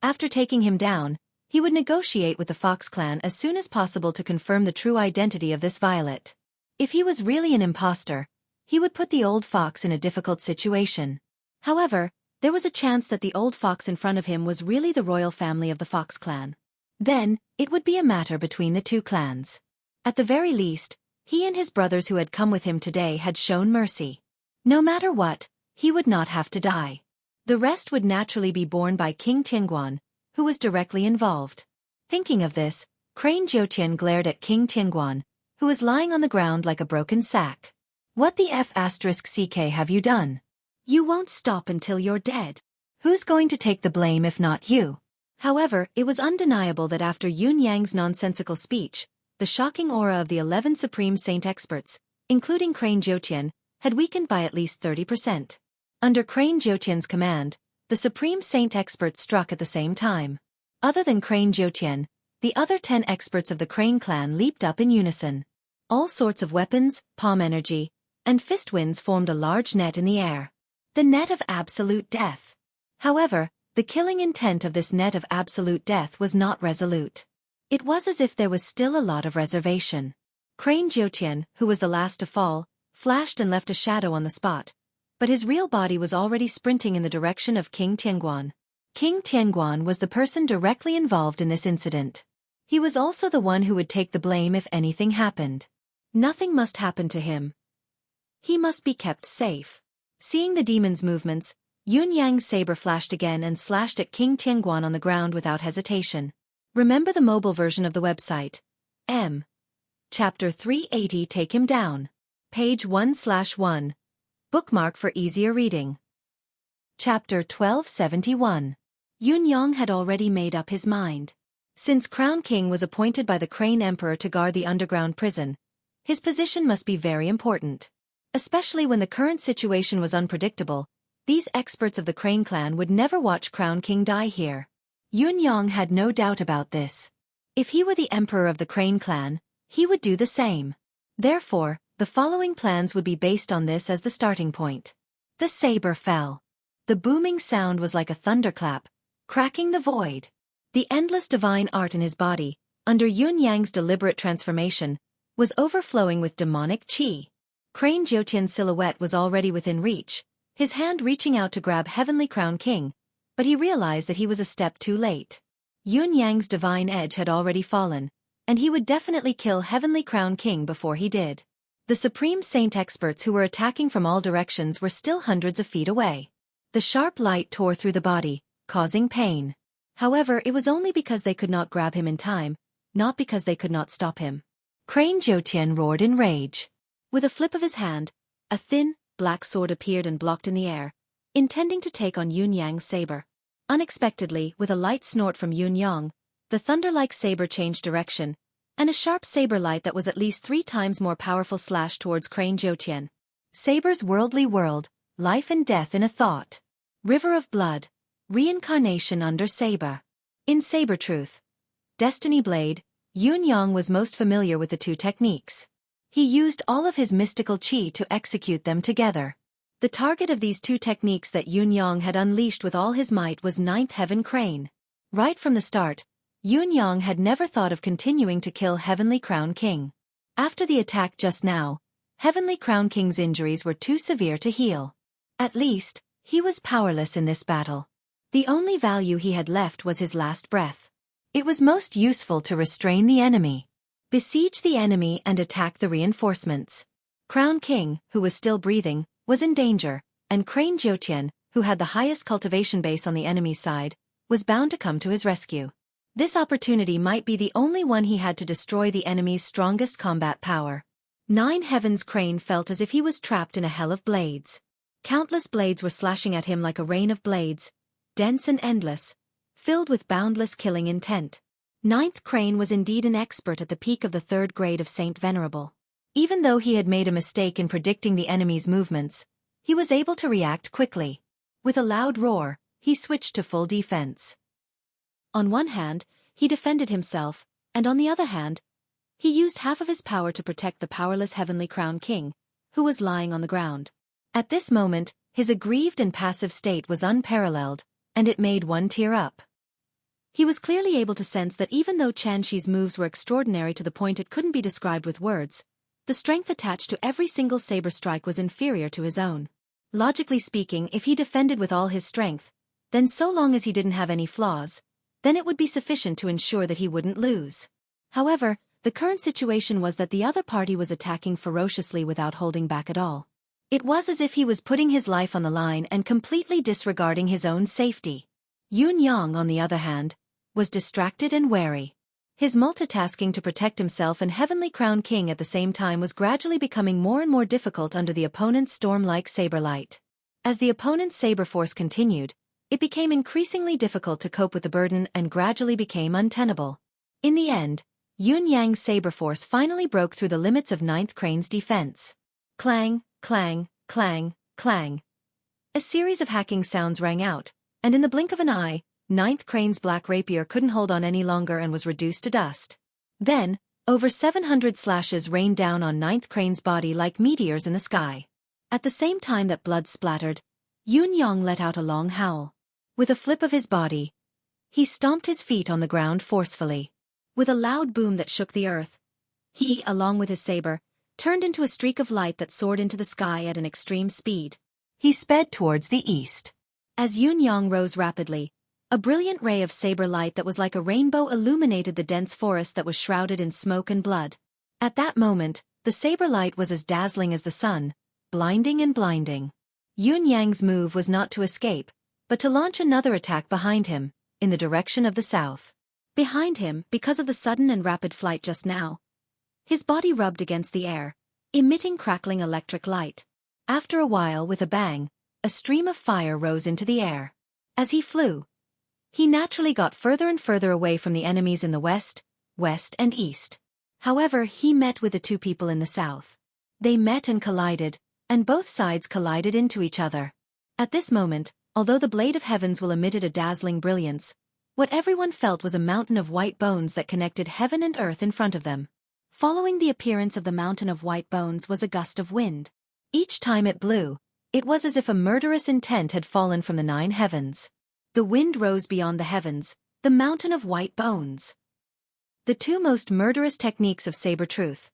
After taking him down, he would negotiate with the Fox clan as soon as possible to confirm the true identity of this Violet. If he was really an imposter, he would put the old fox in a difficult situation. However, there was a chance that the old fox in front of him was really the royal family of the Fox clan. Then, it would be a matter between the two clans. At the very least, he and his brothers who had come with him today had shown mercy. No matter what, he would not have to die. The rest would naturally be borne by King Tianguan, who was directly involved. Thinking of this, Crane Jotian glared at King Tianguan, who was lying on the ground like a broken sack. "What the F***ck have you done? You won't stop until you're dead. Who's going to take the blame if not you?" However, it was undeniable that after Yun Yang's nonsensical speech, the shocking aura of the 11 Supreme Saint experts, including Crane Jotian, had weakened by at least 30%. Under Crane Jotian's command, The Supreme Saint experts struck at the same time. Other than Crane Jiutian, the other 10 experts of the Crane clan leaped up in unison. All sorts of weapons, palm energy, and fist winds formed a large net in the air. The net of absolute death. However, the killing intent of this net of absolute death was not resolute. It was as if there was still a lot of reservation. Crane Jiutian, who was the last to fall, flashed and left a shadow on the spot, but his real body was already sprinting in the direction of King Tianguan. King Tianguan was the person directly involved in this incident. He was also the one who would take the blame if anything happened. Nothing must happen to him. He must be kept safe. Seeing the demon's movements, Yun Yang's saber flashed again and slashed at King Tianguan on the ground without hesitation. Remember the mobile version of the website. Chapter 380 Take Him Down. Page 1/1. Bookmark for easier reading. Chapter 1271. Yun Yang had already made up his mind. Since Crown King was appointed by the Crane Emperor to guard the underground prison, his position must be very important. Especially when the current situation was unpredictable, these experts of the Crane clan would never watch Crown King die here. Yun Yang had no doubt about this. If he were the emperor of the Crane clan, he would do the same. Therefore, the following plans would be based on this as the starting point. The saber fell. The booming sound was like a thunderclap, cracking the void. The endless divine art in his body, under Yun Yang's deliberate transformation, was overflowing with demonic qi. Crane Jiutian's silhouette was already within reach, his hand reaching out to grab Heavenly Crown King, but he realized that he was a step too late. Yun Yang's divine edge had already fallen, and he would definitely kill Heavenly Crown King before he did. The Supreme Saint experts who were attacking from all directions were still hundreds of feet away. The sharp light tore through the body, causing pain. However, it was only because they could not grab him in time, not because they could not stop him. Crane Jiutian roared in rage. With a flip of his hand, a thin, black sword appeared and blocked in the air, intending to take on Yun Yang's saber. Unexpectedly, with a light snort from Yun Yang, the thunder-like saber changed direction, and a sharp saber light that was at least 3 times more powerful slashed towards Crane Jiutian. Saber's worldly world, life and death in a thought. River of blood, reincarnation under saber. In saber truth, Destiny Blade, Yun Yang was most familiar with the 2 techniques. He used all of his mystical qi to execute them together. The target of these 2 techniques that Yun Yang had unleashed with all his might was 9th Heaven Crane. Right from the start, Yun Yang had never thought of continuing to kill Heavenly Crown King. After the attack just now, Heavenly Crown King's injuries were too severe to heal. At least, he was powerless in this battle. The only value he had left was his last breath. It was most useful to restrain the enemy, besiege the enemy and attack the reinforcements. Crown King, who was still breathing, was in danger, and Crane Jiutian, who had the highest cultivation base on the enemy's side, was bound to come to his rescue. This opportunity might be the only one he had to destroy the enemy's strongest combat power. 9 Heavens Crane felt as if he was trapped in a hell of blades. Countless blades were slashing at him like a rain of blades, dense and endless, filled with boundless killing intent. 9th Crane was indeed an expert at the peak of the 3rd grade of Saint Venerable. Even though he had made a mistake in predicting the enemy's movements, he was able to react quickly. With a loud roar, he switched to full defense. On one hand, he defended himself, and on the other hand, he used half of his power to protect the powerless Heavenly Crown King, who was lying on the ground. At this moment, his aggrieved and passive state was unparalleled, and it made one tear up. He was clearly able to sense that even though Chanshi's moves were extraordinary to the point it couldn't be described with words, the strength attached to every single saber strike was inferior to his own. Logically speaking, if he defended with all his strength, then so long as he didn't have any flaws, then it would be sufficient to ensure that he wouldn't lose. However, the current situation was that the other party was attacking ferociously without holding back at all. It was as if he was putting his life on the line and completely disregarding his own safety. Yun Yang, on the other hand, was distracted and wary. His multitasking to protect himself and Heavenly Crown King at the same time was gradually becoming more and more difficult under the opponent's storm-like saber light. As the opponent's saber force continued, it became increasingly difficult to cope with the burden and gradually became untenable. In the end, Yun Yang's saber force finally broke through the limits of 9th Crane's defense. Clang, clang, clang, clang. A series of hacking sounds rang out, And in the blink of an eye, Ninth Crane's black rapier couldn't hold on any longer and was reduced to dust. Then, over 700 slashes rained down on Ninth Crane's body like meteors in the sky. At the same time that blood splattered, Yun-Yang let out a long howl. With a flip of his body, he stomped his feet on the ground forcefully. With a loud boom that shook the earth, he, along with his saber, turned into a streak of light that soared into the sky at an extreme speed. He sped towards the east. As Yun-Yang rose rapidly, a brilliant ray of saber light that was like a rainbow illuminated the dense forest that was shrouded in smoke and blood. At that moment, the saber light was as dazzling as the sun, blinding and blinding. Yun-Yang's move was not to escape, but to launch another attack behind him, in the direction of the south. Behind him, because of the sudden and rapid flight just now, his body rubbed against the air, emitting crackling electric light. After a while, with a bang, a stream of fire rose into the air. As he flew, he naturally got further and further away from the enemies in the west, and east. However, he met with the two people in the south. They met and collided, and both sides collided into each other. At this moment, although the blade of heavens will emitted a dazzling brilliance, what everyone felt was a mountain of white bones that connected heaven and earth in front of them. Following the appearance of the mountain of white bones was a gust of wind. Each time it blew, it was as if a murderous intent had fallen from the 9 heavens. The wind rose beyond the heavens, the mountain of white bones. The two most murderous techniques of saber truth.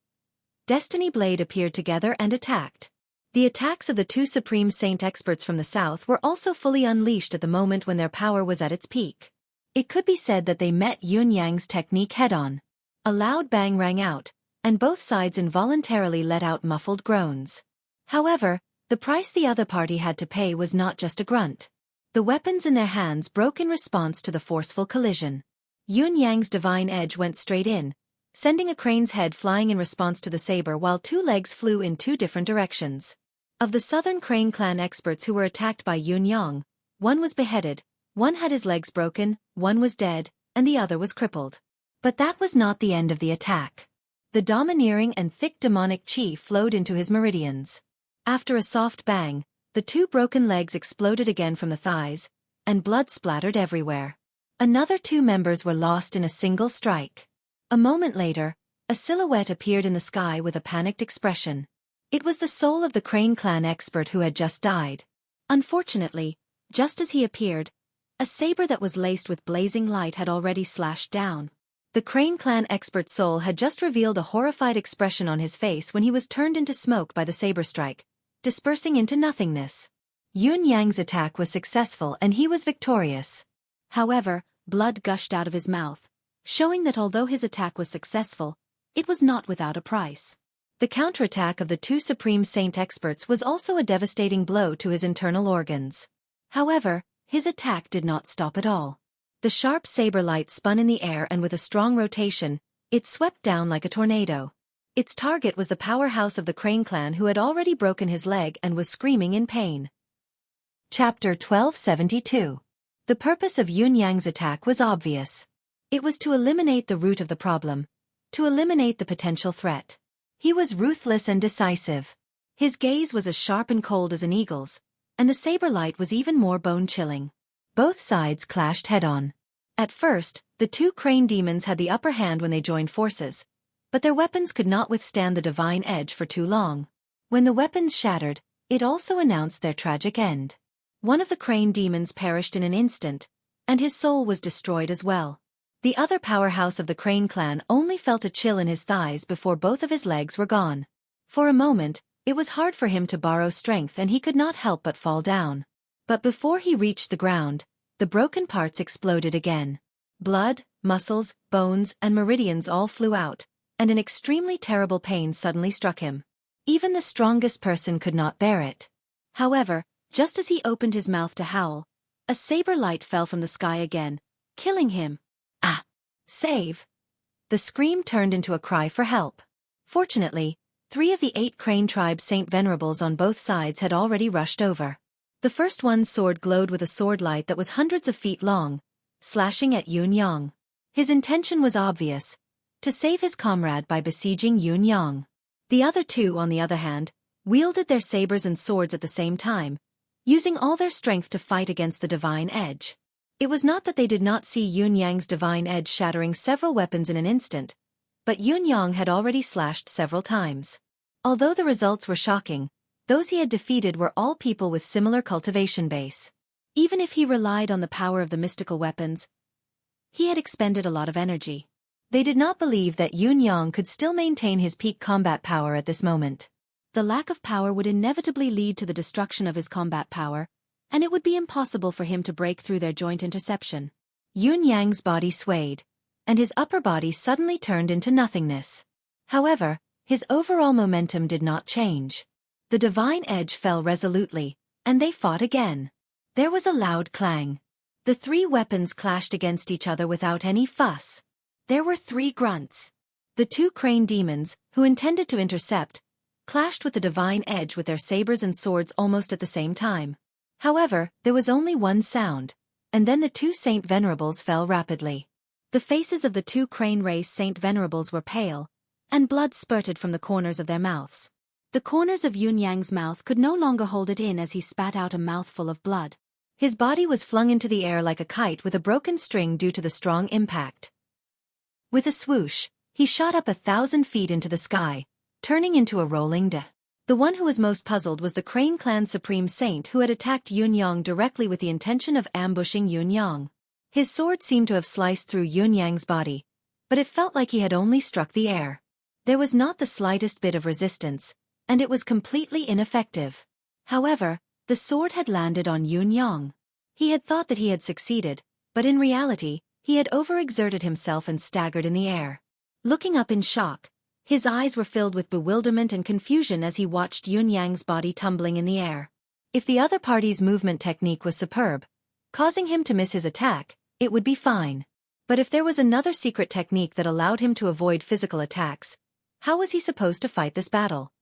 Destiny Blade appeared together and attacked. The attacks of the two Supreme Saint experts from the south were also fully unleashed at the moment when their power was at its peak. It could be said that they met Yun-Yang's technique head-on. A loud bang rang out, and both sides involuntarily let out muffled groans. However, the price the other party had to pay was not just a grunt. The weapons in their hands broke in response to the forceful collision. Yun-Yang's divine edge went straight in, sending a crane's head flying in response to the saber while 2 legs flew in 2 different directions. Of the Southern Crane clan experts who were attacked by Yun-Yang, one was beheaded, one had his legs broken, one was dead, and the other was crippled. But that was not the end of the attack. The domineering and thick demonic chi flowed into his meridians. After a soft bang, the 2 broken legs exploded again from the thighs, and blood splattered everywhere. Another 2 members were lost in a single strike. A moment later, a silhouette appeared in the sky with a panicked expression. It was the soul of the Crane clan expert who had just died. Unfortunately, just as he appeared, a saber that was laced with blazing light had already slashed down. The Crane clan expert's soul had just revealed a horrified expression on his face when he was turned into smoke by the saber strike, dispersing into nothingness. Yun-Yang's attack was successful and he was victorious. However, blood gushed out of his mouth, showing that although his attack was successful, it was not without a price. The counterattack of the 2 Supreme Saint experts was also a devastating blow to his internal organs. However, his attack did not stop at all. The sharp saber light spun in the air and with a strong rotation, it swept down like a tornado. Its target was the powerhouse of the Crane clan who had already broken his leg and was screaming in pain. Chapter 1272. The purpose of Yun-Yang's attack was obvious. It was to eliminate the root of the problem, to eliminate the potential threat. He was ruthless and decisive. His gaze was as sharp and cold as an eagle's, and the saber light was even more bone-chilling. Both sides clashed head-on. At first, the 2 Crane demons had the upper hand when they joined forces, but their weapons could not withstand the divine edge for too long. When the weapons shattered, it also announced their tragic end. One of the Crane demons perished in an instant, and his soul was destroyed as well. The other powerhouse of the Crane clan only felt a chill in his thighs before both of his legs were gone. For a moment, it was hard for him to borrow strength and he could not help but fall down. But before he reached the ground, the broken parts exploded again. Blood, muscles, bones, and meridians all flew out, and an extremely terrible pain suddenly struck him. Even the strongest person could not bear it. However, just as he opened his mouth to howl, a saber light fell from the sky again, killing him. Ah! Save! The scream turned into a cry for help. Fortunately, 3 of the 8 Crane tribe Saint Venerables on both sides had already rushed over. The first one's sword glowed with a sword light that was hundreds of feet long, slashing at Yun-Yang. His intention was obvious, to save his comrade by besieging Yun-Yang. The other 2, on the other hand, wielded their sabers and swords at the same time, using all their strength to fight against the divine edge. It was not that they did not see Yun Yang's divine edge shattering several weapons in an instant, but Yun Yang had already slashed several times. Although the results were shocking, those he had defeated were all people with similar cultivation base. Even if he relied on the power of the mystical weapons, he had expended a lot of energy. They did not believe that Yun Yang could still maintain his peak combat power at this moment. The lack of power would inevitably lead to the destruction of his combat power, and it would be impossible for him to break through their joint interception. Yun Yang's body swayed, and his upper body suddenly turned into nothingness. However, his overall momentum did not change. The divine edge fell resolutely, and they fought again. There was a loud clang. The three weapons clashed against each other without any fuss. There were three grunts. The two crane demons, who intended to intercept, clashed with the divine edge with their sabers and swords almost at the same time. However, there was only one sound, and then the two Saint Venerables fell rapidly. The faces of the two crane race Saint Venerables were pale, and blood spurted from the corners of their mouths. The corners of Yun Yang's mouth could no longer hold it in as he spat out a mouthful of blood. His body was flung into the air like a kite with a broken string due to the strong impact. With a swoosh, he shot up 1,000 feet into the sky, turning into a rolling de. The one who was most puzzled was the Crane Clan's Supreme Saint who had attacked Yun Yang directly with the intention of ambushing Yun Yang. His sword seemed to have sliced through Yun Yang's body, but it felt like he had only struck the air. There was not the slightest bit of resistance, and it was completely ineffective. However, the sword had landed on Yun Yang. He had thought that he had succeeded, but in reality, he had overexerted himself and staggered in the air. Looking up in shock, his eyes were filled with bewilderment and confusion as he watched Yun Yang's body tumbling in the air. If the other party's movement technique was superb, causing him to miss his attack, it would be fine. But if there was another secret technique that allowed him to avoid physical attacks, how was he supposed to fight this battle?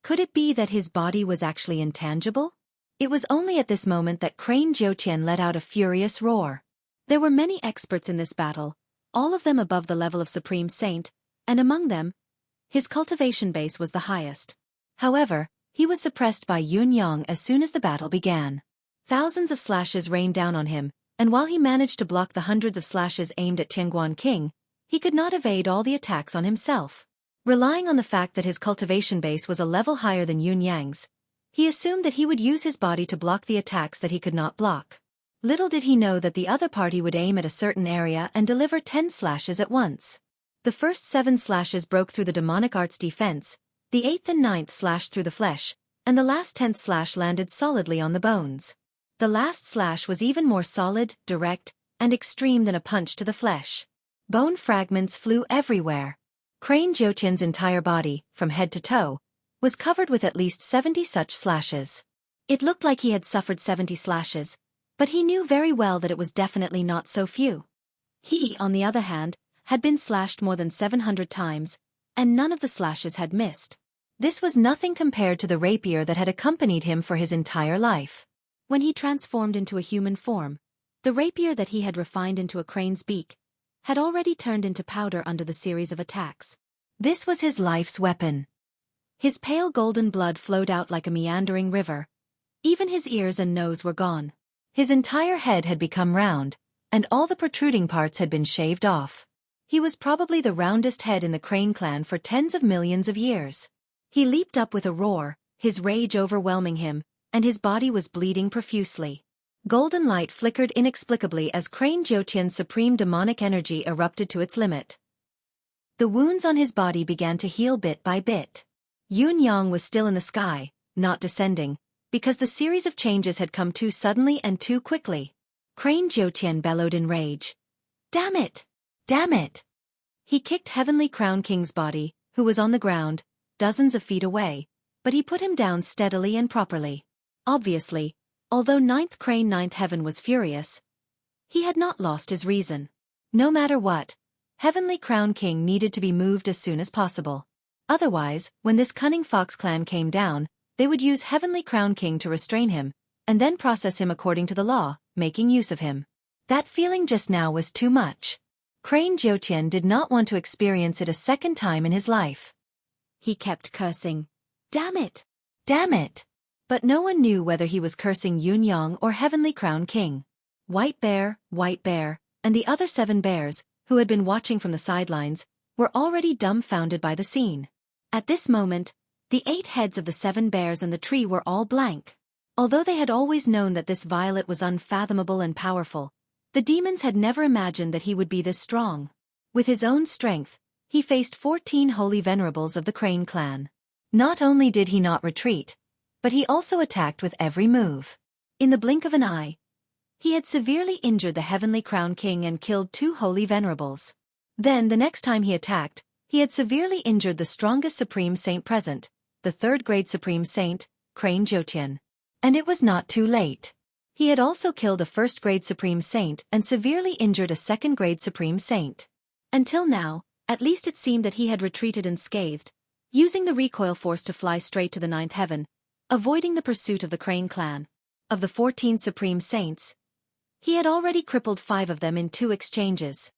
Could it be that his body was actually intangible? It was only at this moment that Crane Jiutian let out a furious roar. There were many experts in this battle, all of them above the level of Supreme Saint, and among them, his cultivation base was the highest. However, he was suppressed by Yun Yang as soon as the battle began. Thousands of slashes rained down on him, and while he managed to block the hundreds of slashes aimed at Tianguan King, he could not evade all the attacks on himself. Relying on the fact that his cultivation base was a level higher than Yun Yang's, he assumed that he would use his body to block the attacks that he could not block. Little did he know that the other party would aim at a certain area and deliver 10 slashes at once. The first 7 slashes broke through the demonic art's defense, the 8th and 9th slashed through the flesh, and the last 10th slash landed solidly on the bones. The last slash was even more solid, direct, and extreme than a punch to the flesh. Bone fragments flew everywhere. Crane Jiutian's entire body, from head to toe, was covered with at least 70 such slashes. It looked like he had suffered 70 slashes, but he knew very well that it was definitely not so few. He, on the other hand, had been slashed more than 700 times, and none of the slashes had missed. This was nothing compared to the rapier that had accompanied him for his entire life. When he transformed into a human form, the rapier that he had refined into a crane's beak had already turned into powder under the series of attacks. This was his life's weapon. His pale golden blood flowed out like a meandering river. Even his ears and nose were gone. His entire head had become round, and all the protruding parts had been shaved off. He was probably the roundest head in the Crane clan for tens of millions of years. He leaped up with a roar, his rage overwhelming him, and his body was bleeding profusely. Golden light flickered inexplicably as Crane Jiutian's supreme demonic energy erupted to its limit. The wounds on his body began to heal bit by bit. Yun Yang was still in the sky, not descending, because the series of changes had come too suddenly and too quickly. Crane Jiutian bellowed in rage. "Damn it! Damn it!" He kicked Heavenly Crown King's body, who was on the ground, dozens of feet away, but he put him down steadily and properly. Obviously, although Ninth Crane Ninth Heaven was furious, he had not lost his reason. No matter what, Heavenly Crown King needed to be moved as soon as possible. Otherwise, when this cunning Fox clan came down, they would use Heavenly Crown King to restrain him, and then process him according to the law, making use of him. That feeling just now was too much. Crane Jiutian did not want to experience it a second time in his life. He kept cursing, "Damn it! Damn it!" But no one knew whether he was cursing Yunyang or Heavenly Crown King. White Bear, and the other 7 bears, who had been watching from the sidelines, were already dumbfounded by the scene. At this moment, the 8 heads of the 7 bears and the tree were all blank. Although they had always known that this violet was unfathomable and powerful, the demons had never imagined that he would be this strong. With his own strength, he faced 14 holy venerables of the Crane clan. Not only did he not retreat, but he also attacked with every move. In the blink of an eye, he had severely injured the Heavenly Crown King and killed 2 holy venerables. Then, the next time he attacked, he had severely injured the strongest Supreme Saint present, the 3rd grade Supreme Saint, Crane Jotian. And it was not too late. He had also killed a 1st grade Supreme Saint and severely injured a 2nd grade Supreme Saint. Until now, at least it seemed that he had retreated unscathed, using the recoil force to fly straight to the 9th heaven, avoiding the pursuit of the Crane clan. Of the 14 Supreme Saints, he had already crippled 5 of them in 2 exchanges.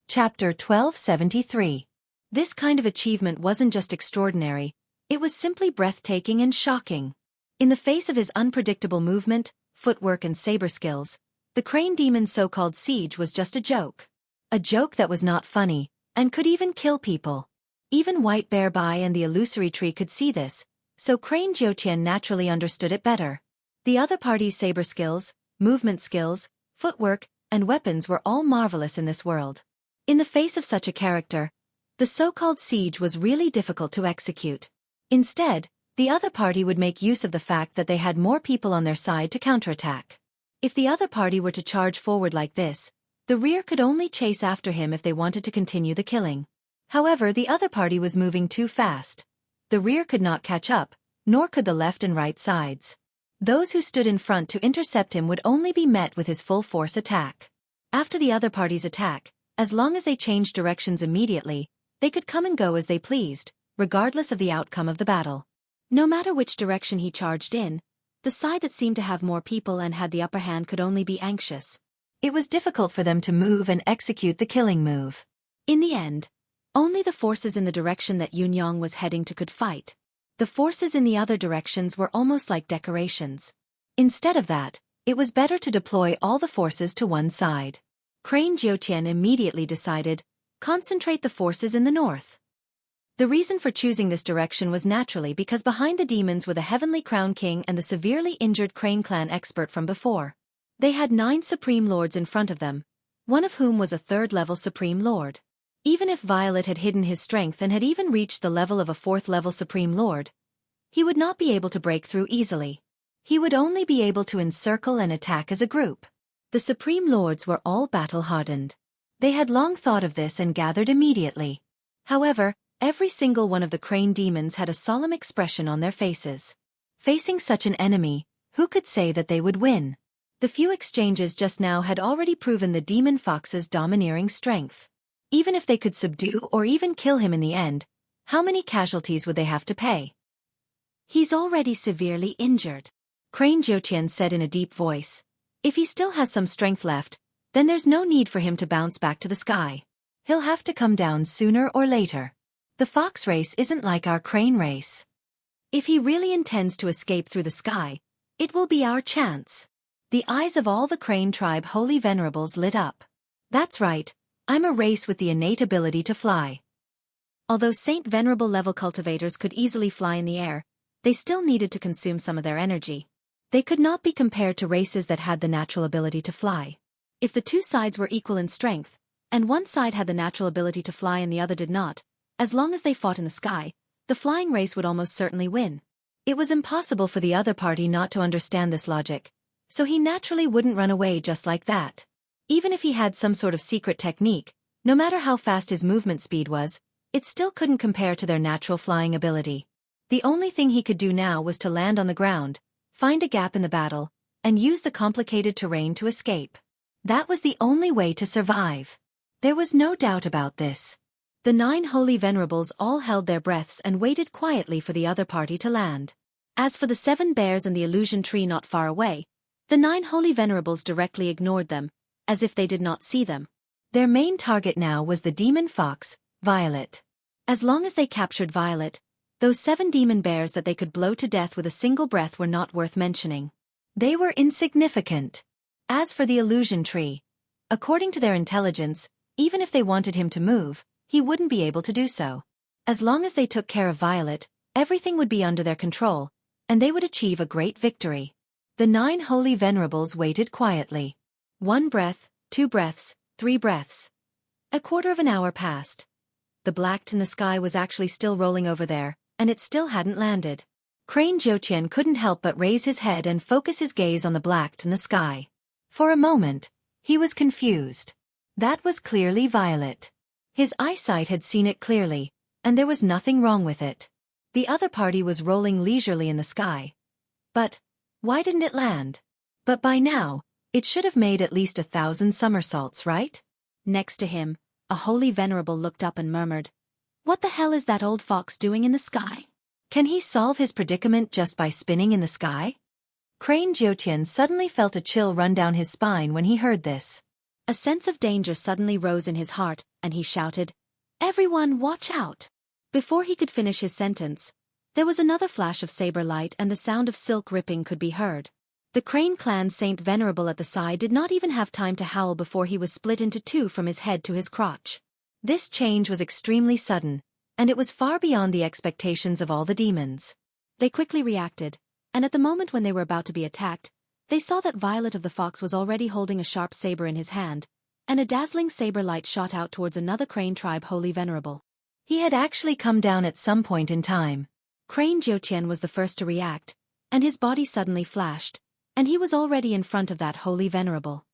Chapter 1273. This kind of achievement wasn't just extraordinary, it was simply breathtaking and shocking. In the face of his unpredictable movement, footwork and saber skills, the Crane Demon's so-called siege was just a joke. A joke that was not funny, and could even kill people. Even White Bear Bai and the illusory tree could see this, so Crane Jotian naturally understood it better. The other party's saber skills, movement skills, footwork, and weapons were all marvelous in this world. In the face of such a character, the so-called siege was really difficult to execute. Instead, the other party would make use of the fact that they had more people on their side to counterattack. If the other party were to charge forward like this, the rear could only chase after him if they wanted to continue the killing. However, the other party was moving too fast. The rear could not catch up, nor could the left and right sides. Those who stood in front to intercept him would only be met with his full force attack. After the other party's attack, as long as they changed directions immediately, they could come and go as they pleased, regardless of the outcome of the battle. No matter which direction he charged in, the side that seemed to have more people and had the upper hand could only be anxious. It was difficult for them to move and execute the killing move. In the end, only the forces in the direction that Yunyang was heading to could fight. The forces in the other directions were almost like decorations. Instead of that, it was better to deploy all the forces to one side. Crane Jotian immediately decided, concentrate the forces in the north. The reason for choosing this direction was naturally because behind the demons were the Heavenly Crown King and the severely injured Crane clan expert from before. They had 9 Supreme Lords in front of them, one of whom was a 3rd-level Supreme Lord. Even if Violet had hidden his strength and had even reached the level of a 4th-level Supreme Lord, he would not be able to break through easily. He would only be able to encircle and attack as a group. The Supreme Lords were all battle-hardened. They had long thought of this and gathered immediately. However, every single one of the Crane demons had a solemn expression on their faces. Facing such an enemy, who could say that they would win? The few exchanges just now had already proven the demon fox's domineering strength. Even if they could subdue or even kill him in the end, how many casualties would they have to pay? He's already severely injured, Crane Jotian said in a deep voice. If he still has some strength left, then there's no need for him to bounce back to the sky. He'll have to come down sooner or later. The fox race isn't like our crane race. If he really intends to escape through the sky, it will be our chance. The eyes of all the Crane tribe holy venerables lit up. That's right, I'm a race with the innate ability to fly. Although Saint Venerable level cultivators could easily fly in the air, they still needed to consume some of their energy. They could not be compared to races that had the natural ability to fly. If the two sides were equal in strength, and one side had the natural ability to fly and the other did not, as long as they fought in the sky, the flying race would almost certainly win. It was impossible for the other party not to understand this logic, so he naturally wouldn't run away just like that. Even if he had some sort of secret technique, no matter how fast his movement speed was, it still couldn't compare to their natural flying ability. The only thing he could do now was to land on the ground, find a gap in the battle, and use the complicated terrain to escape. That was the only way to survive. There was no doubt about this. The 9 holy venerables all held their breaths and waited quietly for the other party to land. As for the 7 bears and the illusion tree not far away, the 9 holy venerables directly ignored them, as if they did not see them. Their main target now was the demon fox, Violet. As long as they captured Violet, Those 7 demon bears that they could blow to death with a single breath were not worth mentioning. They were insignificant. As for the illusion tree, according to their intelligence, even if they wanted him to move, he wouldn't be able to do so. As long as they took care of Violet, everything would be under their control, and they would achieve a great victory. The 9 holy venerables waited quietly. 1 breath, 2 breaths, 3 breaths. A quarter of an hour passed. The black in the sky was actually still rolling over there, and it still hadn't landed. Crane Xueqi couldn't help but raise his head and focus his gaze on the black in the sky. For a moment, he was confused. That was clearly Violet. His eyesight had seen it clearly, and there was nothing wrong with it. The other party was rolling leisurely in the sky. But why didn't it land? But by now, it should have made at least 1,000 somersaults, right? Next to him, a holy venerable looked up and murmured, "What the hell is that old fox doing in the sky? Can he solve his predicament just by spinning in the sky?" Crane Xueqi suddenly felt a chill run down his spine when he heard this. A sense of danger suddenly rose in his heart, and he shouted, "Everyone, watch out!" Before he could finish his sentence, there was another flash of saber light and the sound of silk ripping could be heard. The Crane clan Saint Venerable at the side did not even have time to howl before he was split into 2 from his head to his crotch. This change was extremely sudden, and it was far beyond the expectations of all the demons. They quickly reacted, and at the moment when they were about to be attacked, they saw that Violet of the Fox was already holding a sharp saber in his hand, and a dazzling saber light shot out towards another Crane tribe holy venerable. He had actually come down at some point in time. Crane Xueqi was the first to react, and his body suddenly flashed, and he was already in front of that holy venerable.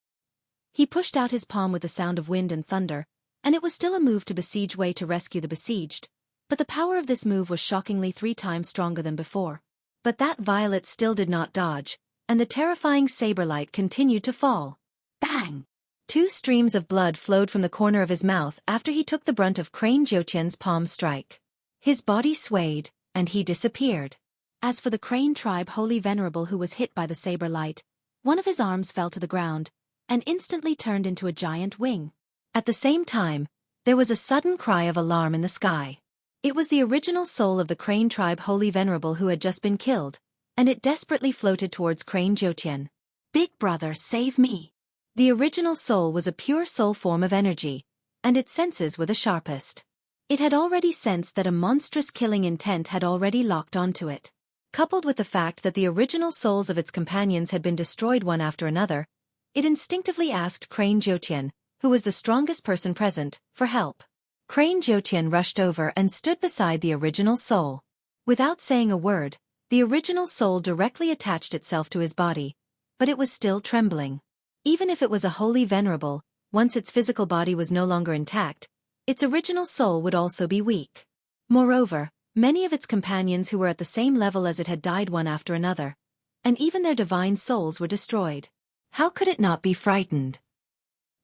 He pushed out his palm with the sound of wind and thunder, and it was still a move to besiege way to rescue the besieged, but the power of this move was shockingly 3 times stronger than before. But that Violet still did not dodge, and the terrifying saber light continued to fall. Bang! 2 streams of blood flowed from the corner of his mouth after he took the brunt of Crane Xueqi's palm strike. His body swayed, and he disappeared. As for the Crane tribe holy venerable who was hit by the saber light, one of his arms fell to the ground, and instantly turned into a giant wing. At the same time, there was a sudden cry of alarm in the sky. It was the original soul of the Crane tribe holy venerable who had just been killed, and it desperately floated towards Crane Xueqi. "Big brother, save me!" The original soul was a pure soul form of energy, and its senses were the sharpest. It had already sensed that a monstrous killing intent had already locked onto it. Coupled with the fact that the original souls of its companions had been destroyed one after another, it instinctively asked Crane Xueqi, who was the strongest person present, for help. Crane Xueqi rushed over and stood beside the original soul. Without saying a word, the original soul directly attached itself to his body, but it was still trembling. Even if it was a holy venerable, once its physical body was no longer intact, its original soul would also be weak. Moreover, many of its companions who were at the same level as it had died one after another, and even their divine souls were destroyed. How could it not be frightened?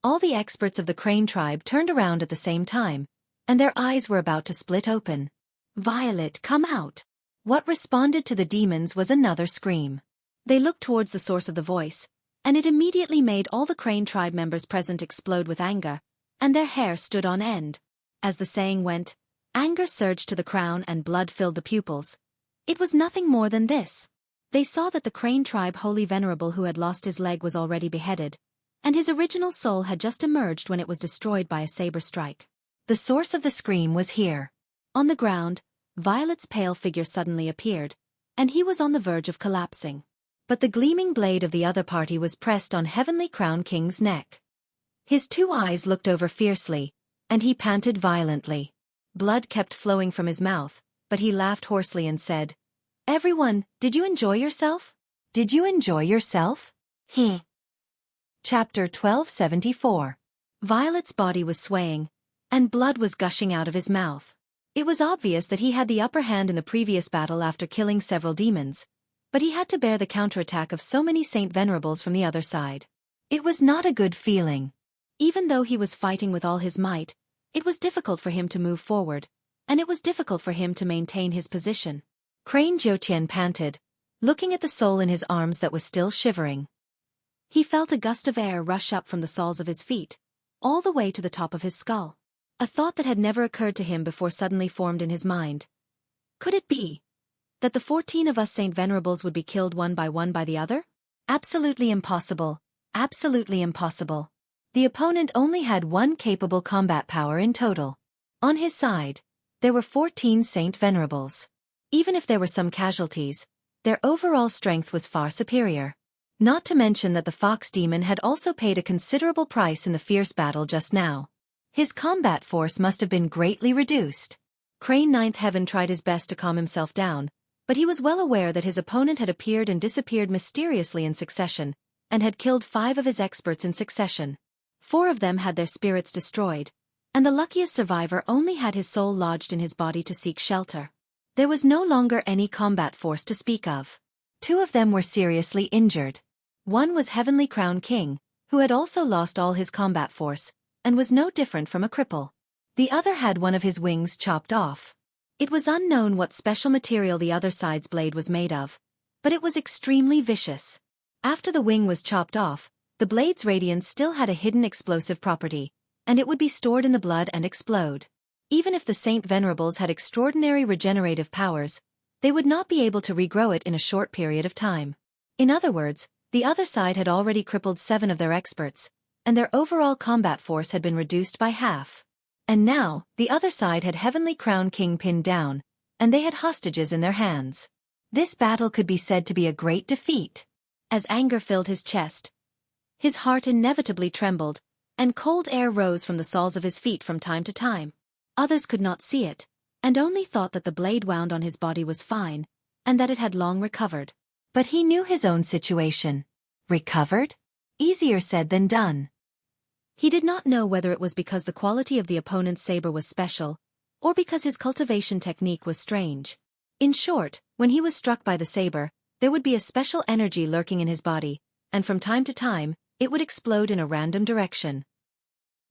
All the experts of the Crane tribe turned around at the same time, and their eyes were about to split open. "Violet, come out!" What responded to the demons was another scream. They looked towards the source of the voice, and it immediately made all the Crane tribe members present explode with anger, and their hair stood on end. As the saying went, anger surged to the crown and blood filled the pupils. It was nothing more than this. They saw that the Crane tribe holy venerable who had lost his leg was already beheaded, and his original soul had just emerged when it was destroyed by a saber strike. The source of the scream was here. On the ground, Violet's pale figure suddenly appeared, and he was on the verge of collapsing. But the gleaming blade of the other party was pressed on Heavenly Crown King's neck. His 2 eyes looked over fiercely, and he panted violently. Blood kept flowing from his mouth, but he laughed hoarsely and said, "Everyone, did you enjoy yourself? Did you enjoy yourself?" Chapter 1274. Violet's body was swaying, and blood was gushing out of his mouth. It was obvious that he had the upper hand in the previous battle after killing several demons, but he had to bear the counterattack of so many Saint Venerables from the other side. It was not a good feeling. Even though he was fighting with all his might, it was difficult for him to move forward, and it was difficult for him to maintain his position. Crane Xueqi panted, looking at the soul in his arms that was still shivering. He felt a gust of air rush up from the soles of his feet, all the way to the top of his skull. A thought that had never occurred to him before suddenly formed in his mind. Could it be that the 14 of us Saint Venerables would be killed one by the other? Absolutely impossible. Absolutely impossible. The opponent only had one capable combat power in total. On his side, there were 14 Saint Venerables. Even if there were some casualties, their overall strength was far superior. Not to mention that the fox demon had also paid a considerable price in the fierce battle just now. His combat force must have been greatly reduced. Crane Ninth Heaven tried his best to calm himself down, but he was well aware that his opponent had appeared and disappeared mysteriously in succession, and had killed 5 of his experts in succession. 4 of them had their spirits destroyed, and the luckiest survivor only had his soul lodged in his body to seek shelter. There was no longer any combat force to speak of. 2 of them were seriously injured. One was Heavenly Crown King, who had also lost all his combat force, and was no different from a cripple. The other had one of his wings chopped off. It was unknown what special material the other side's blade was made of, but it was extremely vicious. After the wing was chopped off, the blade's radiance still had a hidden explosive property, and it would be stored in the blood and explode. Even if the Saint Venerables had extraordinary regenerative powers, they would not be able to regrow it in a short period of time. In other words, the other side had already crippled 7 of their experts, and their overall combat force had been reduced by half. And now, the other side had Heavenly Crown King pinned down, and they had hostages in their hands. This battle could be said to be a great defeat. As anger filled his chest, his heart inevitably trembled, and cold air rose from the soles of his feet from time to time. Others could not see it, and only thought that the blade wound on his body was fine, and that it had long recovered. But he knew his own situation. Recovered? Easier said than done. He did not know whether it was because the quality of the opponent's saber was special, or because his cultivation technique was strange. In short, when he was struck by the saber, there would be a special energy lurking in his body, and from time to time, it would explode in a random direction.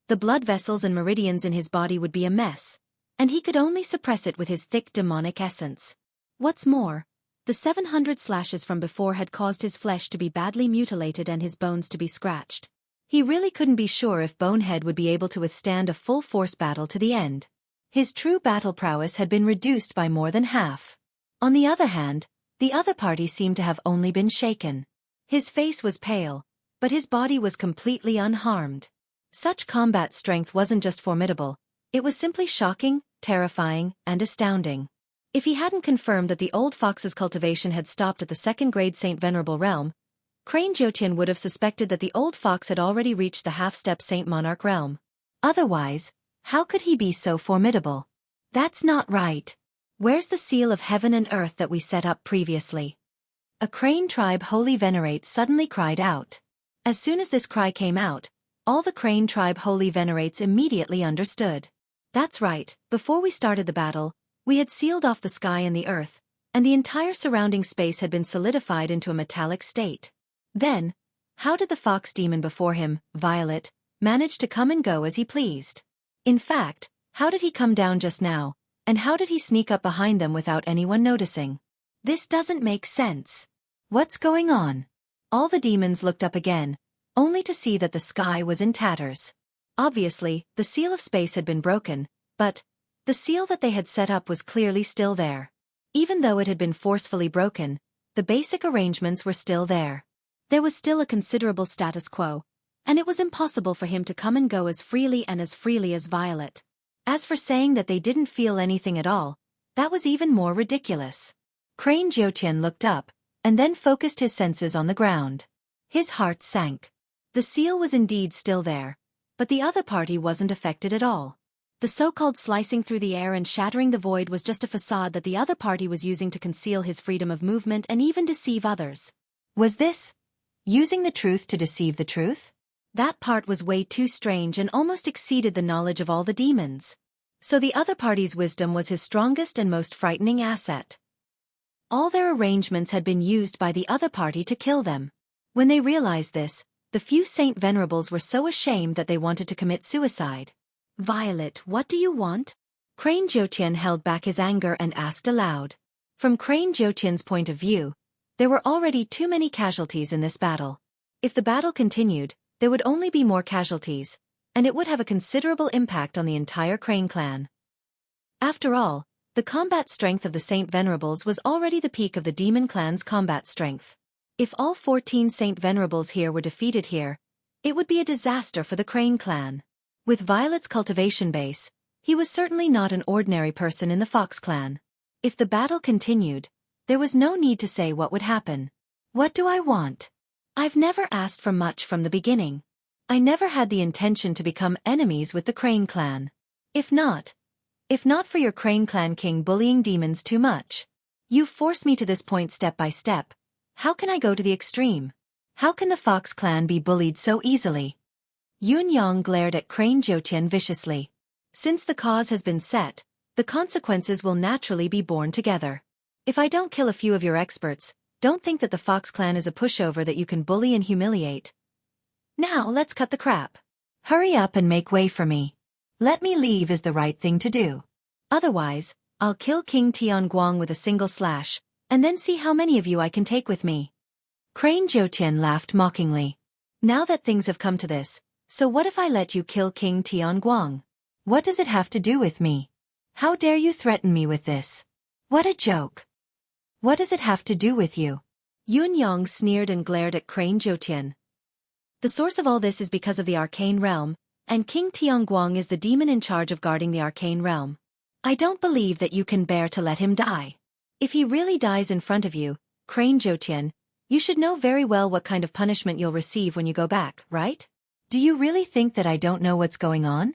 The blood vessels and meridians in his body would be a mess, and he could only suppress it with his thick demonic essence. What's more, the 700 slashes from before had caused his flesh to be badly mutilated and his bones to be scratched. He really couldn't be sure if Bonehead would be able to withstand a full-force battle to the end. His true battle prowess had been reduced by more than half. On the other hand, the other party seemed to have only been shaken. His face was pale, but his body was completely unharmed. Such combat strength wasn't just formidable, it was simply shocking, terrifying, and astounding. If he hadn't confirmed that the old fox's cultivation had stopped at the 2nd grade Saint Venerable realm, Crane Jotian would have suspected that the old fox had already reached the half-step Saint Monarch realm. Otherwise, how could he be so formidable? That's not right. Where's the seal of heaven and earth that we set up previously? A Crane tribe holy venerates suddenly cried out. As soon as this cry came out, all the Crane tribe holy venerates immediately understood. That's right, before we started the battle, we had sealed off the sky and the earth, and the entire surrounding space had been solidified into a metallic state. Then, how did the fox demon before him, Violet, manage to come and go as he pleased? In fact, how did he come down just now, and how did he sneak up behind them without anyone noticing? This doesn't make sense. What's going on? All the demons looked up again, only to see that the sky was in tatters. Obviously, the seal of space had been broken, but the seal that they had set up was clearly still there. Even though it had been forcefully broken, the basic arrangements were still there. There was still a considerable status quo, and it was impossible for him to come and go as freely as Violet. As for saying that they didn't feel anything at all, that was even more ridiculous. Crane Jotian looked up, and then focused his senses on the ground. His heart sank. The seal was indeed still there, but the other party wasn't affected at all. The so-called slicing through the air and shattering the void was just a facade that the other party was using to conceal his freedom of movement and even deceive others. Was this using the truth to deceive the truth? That part was way too strange and almost exceeded the knowledge of all the demons. So the other party's wisdom was his strongest and most frightening asset. All their arrangements had been used by the other party to kill them. When they realized this, the few Saint Venerables were so ashamed that they wanted to commit suicide. Violet, what do you want? Crane Jotian held back his anger and asked aloud. From Crane Jotian's point of view, there were already too many casualties in this battle. If the battle continued, there would only be more casualties, and it would have a considerable impact on the entire Crane clan. After all, The combat strength of the Saint Venerables was already the peak of the demon clan's combat strength. If all 14 Saint Venerables here were defeated here, it would be a disaster for the Crane clan. With Violet's cultivation base, he was certainly not an ordinary person in the Fox clan. If the battle continued, there was no need to say what would happen. What do I want? I've never asked for much from the beginning. I never had the intention to become enemies with the Crane clan. If not for your Crane clan king bullying demons too much. You've forced me to this point step by step. How can I go to the extreme? How can the Fox clan be bullied so easily? Yun Yang glared at Crane Jotian viciously. Since the cause has been set, the consequences will naturally be borne together. If I don't kill a few of your experts, don't think that the Fox clan is a pushover that you can bully and humiliate. Now let's cut the crap. Hurry up and make way for me. Let me leave is the right thing to do. Otherwise, I'll kill King Tianguang with a single slash, and then see how many of you I can take with me. Crane Jotian laughed mockingly. Now that things have come to this, so what if I let you kill King Tianguang? What does it have to do with me? How dare you threaten me with this? What a joke. What does it have to do with you? Yun Yang sneered and glared at Crane Jotian. The source of all this is because of the arcane realm, and King Tianguang is the demon in charge of guarding the arcane realm. I don't believe that you can bear to let him die. If he really dies in front of you, Crane Jotian, you should know very well what kind of punishment you'll receive when you go back, right? Do you really think that I don't know what's going on?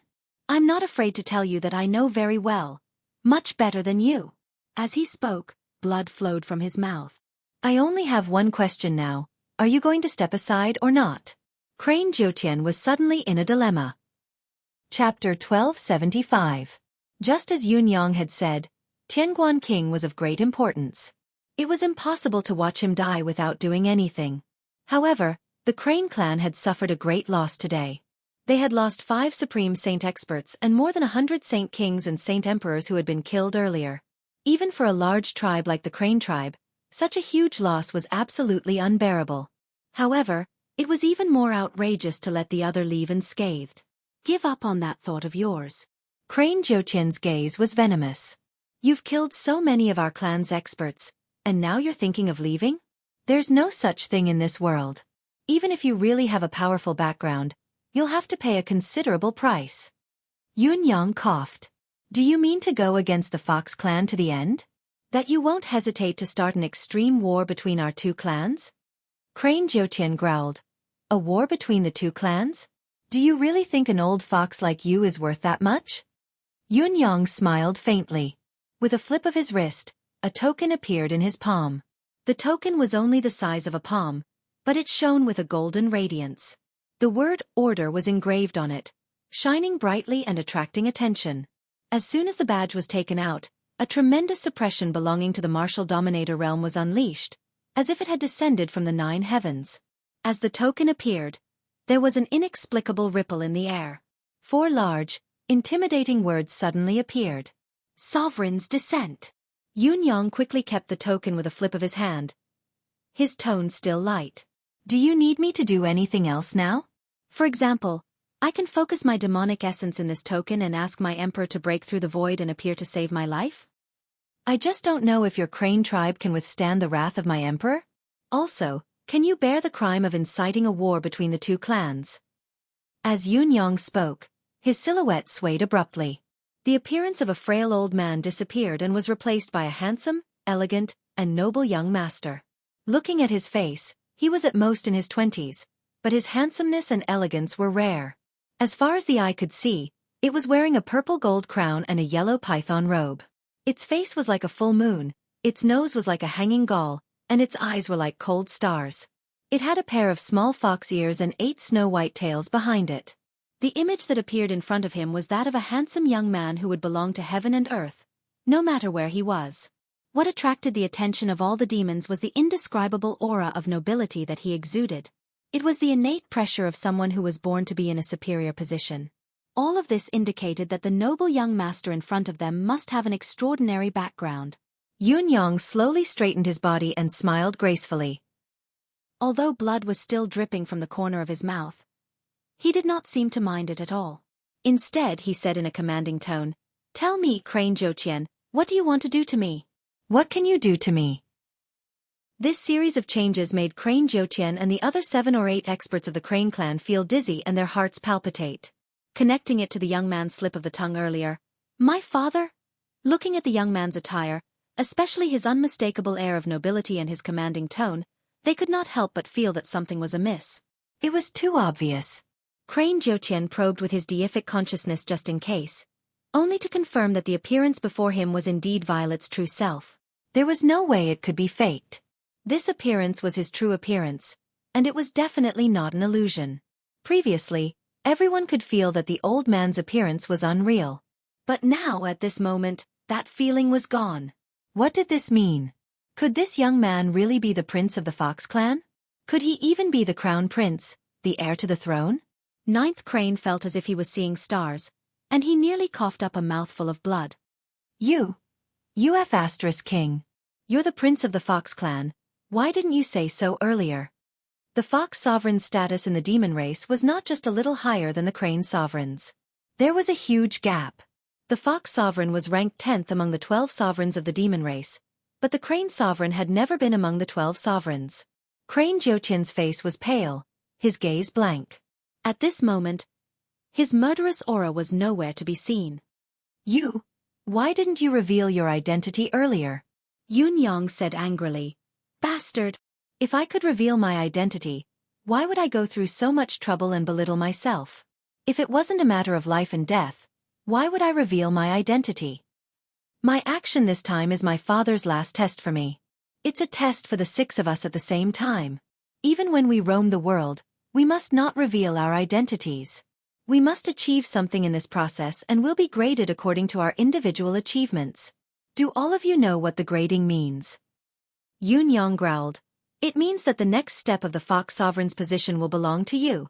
I'm not afraid to tell you that I know very well. Much better than you. As he spoke, blood flowed from his mouth. I only have one question now. Are you going to step aside or not? Crane Jotian was suddenly in a dilemma. Chapter 1275. Just as Yun Yang had said, Tianguan King was of great importance. It was impossible to watch him die without doing anything. However, the Crane clan had suffered a great loss today. They had lost 5 Supreme Saint experts and more than 100 Saint Kings and Saint Emperors who had been killed earlier. Even for a large tribe like the Crane tribe, such a huge loss was absolutely unbearable. However, it was even more outrageous to let the other leave unscathed. Give up on that thought of yours. Crane Jotian's gaze was venomous. You've killed so many of our clan's experts, and now you're thinking of leaving? There's no such thing in this world. Even if you really have a powerful background, you'll have to pay a considerable price. Yun Yang coughed. Do you mean to go against the Fox clan to the end? That you won't hesitate to start an extreme war between our two clans? Crane Jotian growled. A war between the two clans? Do you really think an old fox like you is worth that much? Yun Yang smiled faintly. With a flip of his wrist, a token appeared in his palm. The token was only the size of a palm, but it shone with a golden radiance. The word order was engraved on it, shining brightly and attracting attention. As soon as the badge was taken out, a tremendous suppression belonging to the martial dominator realm was unleashed, as if it had descended from the 9 heavens. As the token appeared, there was an inexplicable ripple in the air. 4 large, intimidating words suddenly appeared. Sovereign's descent. Yun Yang quickly kept the token with a flip of his hand, his tone still light. Do you need me to do anything else now? For example, I can focus my demonic essence in this token and ask my emperor to break through the void and appear to save my life? I just don't know if your Crane tribe can withstand the wrath of my emperor. Also, can you bear the crime of inciting a war between the two clans? As Yun Yang spoke, his silhouette swayed abruptly. The appearance of a frail old man disappeared and was replaced by a handsome, elegant, and noble young master. Looking at his face, he was at most in his 20s, but his handsomeness and elegance were rare. As far as the eye could see, it was wearing a purple gold crown and a yellow python robe. Its face was like a full moon, its nose was like a hanging gall, and its eyes were like cold stars. It had a pair of small fox ears and 8 snow-white tails behind it. The image that appeared in front of him was that of a handsome young man who would belong to heaven and earth, no matter where he was. What attracted the attention of all the demons was the indescribable aura of nobility that he exuded. It was the innate pressure of someone who was born to be in a superior position. All of this indicated that the noble young master in front of them must have an extraordinary background. Yun Yang slowly straightened his body and smiled gracefully. Although blood was still dripping from the corner of his mouth, he did not seem to mind it at all. Instead, he said in a commanding tone, "Tell me, Crane Jotian, What do you want to do to me? What can you do to me? This series of changes made Crane Jiutian and the other 7 or 8 experts of the Crane clan feel dizzy and their hearts palpitate. Connecting it to the young man's slip of the tongue earlier. My father? Looking at the young man's attire, especially his unmistakable air of nobility and his commanding tone, they could not help but feel that something was amiss. It was too obvious. Crane Jiutian probed with his deific consciousness just in case, only to confirm that the appearance before him was indeed Violet's true self. There was no way it could be faked. This appearance was his true appearance, and it was definitely not an illusion. Previously, everyone could feel that the old man's appearance was unreal. But now, at this moment, that feeling was gone. What did this mean? Could this young man really be the prince of the Fox clan? Could he even be the crown prince, the heir to the throne? Ninth Crane felt as if he was seeing stars, and he nearly coughed up a mouthful of blood. You F** king. You're the prince of the Fox clan. Why didn't you say so earlier? The Fox sovereign's status in the demon race was not just a little higher than the Crane sovereign's. There was a huge gap. The Fox sovereign was ranked 10th among the 12 sovereigns of the demon race, but the Crane sovereign had never been among the 12 sovereigns. Crane Jiutian's face was pale, his gaze blank. At this moment, his murderous aura was nowhere to be seen. Why didn't you reveal your identity earlier? Yun Yang said angrily. Bastard! If I could reveal my identity, why would I go through so much trouble and belittle myself? If it wasn't a matter of life and death, why would I reveal my identity? My action this time is my father's last test for me. It's a test for the 6 of us at the same time. Even when we roam the world, we must not reveal our identities. We must achieve something in this process and will be graded according to our individual achievements. Do all of you know what the grading means? Yun Yang growled. It means that the next step of the Fox Sovereign's position will belong to you.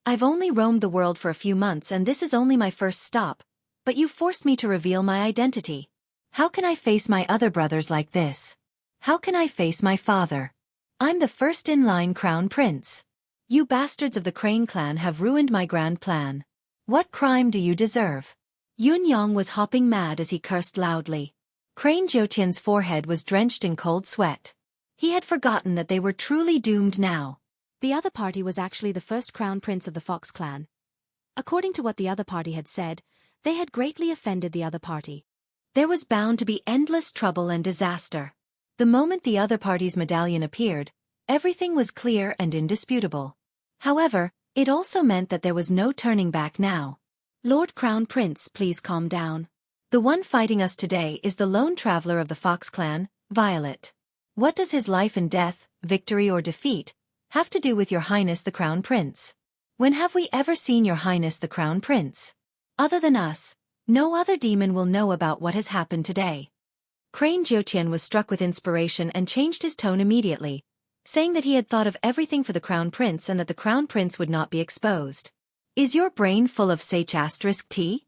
I've only roamed the world for a few months and this is only my first stop, but you forced me to reveal my identity. How can I face my other brothers like this? How can I face my father? I'm the first in line crown prince. You bastards of the Crane clan have ruined my grand plan. What crime do you deserve? Yun Yang was hopping mad as he cursed loudly. Crane Jiutian's forehead was drenched in cold sweat. He had forgotten that they were truly doomed now. The other party was actually the first crown prince of the Fox clan. According to what the other party had said, they had greatly offended the other party. There was bound to be endless trouble and disaster. The moment the other party's medallion appeared, everything was clear and indisputable. However, it also meant that there was no turning back now. Lord Crown Prince, please calm down. The one fighting us today is the lone traveler of the Fox clan, Violet. What does his life and death, victory or defeat, have to do with Your Highness the Crown Prince? When have we ever seen Your Highness the Crown Prince? Other than us, no other demon will know about what has happened today. Crane Jiutian was struck with inspiration and changed his tone immediately, saying that he had thought of everything for the Crown Prince and that the Crown Prince would not be exposed. Is your brain full of *T?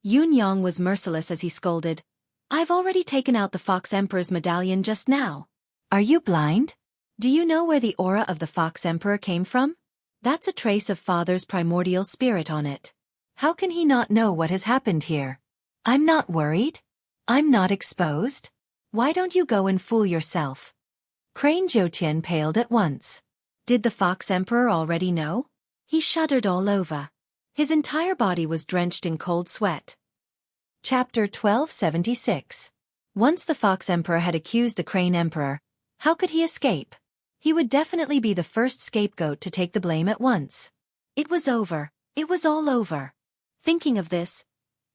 Yun Yang was merciless as he scolded. I've already taken out the Fox Emperor's medallion just now. Are you blind? Do you know where the aura of the Fox Emperor came from? That's a trace of Father's primordial spirit on it. How can he not know what has happened here? I'm not worried. I'm not exposed. Why don't you go and fool yourself? Crane Jiutian paled at once. Did the Fox Emperor already know? He shuddered all over. His entire body was drenched in cold sweat. Chapter 1276. Once the Fox Emperor had accused the Crane Emperor, how could he escape? He would definitely be the first scapegoat to take the blame at once. It was over. It was all over. Thinking of this,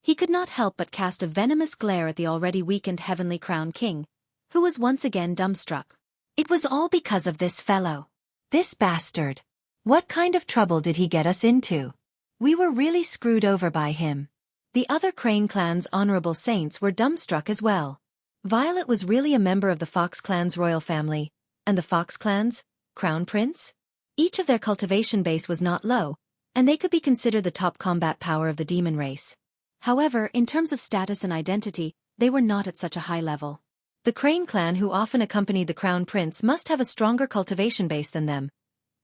he could not help but cast a venomous glare at the already weakened Heavenly Crown King, who was once again dumbstruck. It was all because of this fellow. This bastard. What kind of trouble did he get us into? We were really screwed over by him. The other Crane clan's honorable saints were dumbstruck as well. Violet was really a member of the Fox clan's royal family, and the Fox clan's crown prince? Each of their cultivation base was not low, and they could be considered the top combat power of the demon race. However, in terms of status and identity, they were not at such a high level. The Crane clan who often accompanied the crown prince must have a stronger cultivation base than them,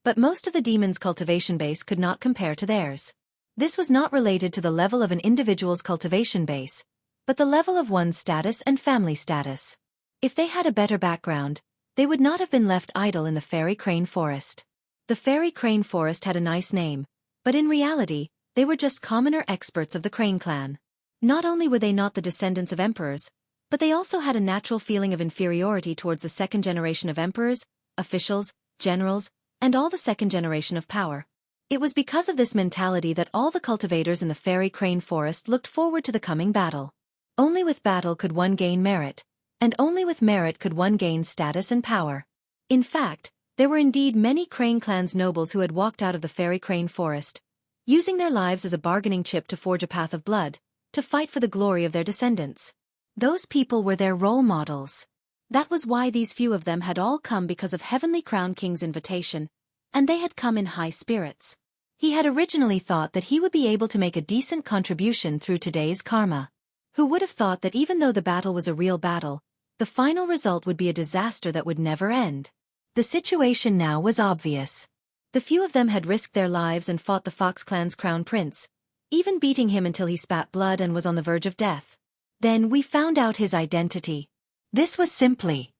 but most of the demons' cultivation base could not compare to theirs. This was not related to the level of an individual's cultivation base, but the level of one's status and family status. If they had a better background, they would not have been left idle in the fairy crane forest. The fairy crane forest had a nice name, but in reality, they were just commoner experts of the crane clan. Not only were they not the descendants of emperors, but they also had a natural feeling of inferiority towards the second generation of emperors, officials, generals, and all the second generation of power. It was because of this mentality that all the cultivators in the fairy crane forest looked forward to the coming battle. Only with battle could one gain merit, and only with merit could one gain status and power. In fact, there were indeed many crane clan's nobles who had walked out of the fairy crane forest, using their lives as a bargaining chip to forge a path of blood, to fight for the glory of their descendants. Those people were their role models. That was why these few of them had all come because of Heavenly Crown King's invitation, and they had come in high spirits. He had originally thought that he would be able to make a decent contribution through today's karma. Who would have thought that even though the battle was a real battle, the final result would be a disaster that would never end? The situation now was obvious. The few of them had risked their lives and fought the Fox clan's crown prince, even beating him until he spat blood and was on the verge of death. Then we found out his identity. This was simply.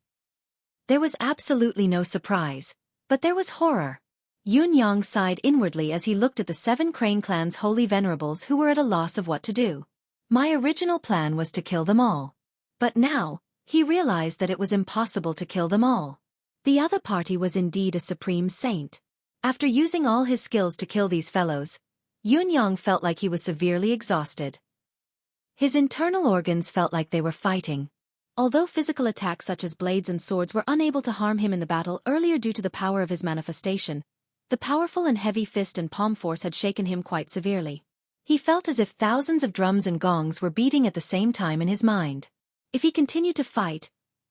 There was absolutely no surprise, but there was horror. Yun Yang sighed inwardly as he looked at the 7 Crane clan's holy venerables who were at a loss of what to do. My original plan was to kill them all. But now, he realized that it was impossible to kill them all. The other party was indeed a supreme saint. After using all his skills to kill these fellows, Yun Yang felt like he was severely exhausted. His internal organs felt like they were fighting. Although physical attacks such as blades and swords were unable to harm him in the battle earlier due to the power of his manifestation, the powerful and heavy fist and palm force had shaken him quite severely. He felt as if thousands of drums and gongs were beating at the same time in his mind. If he continued to fight,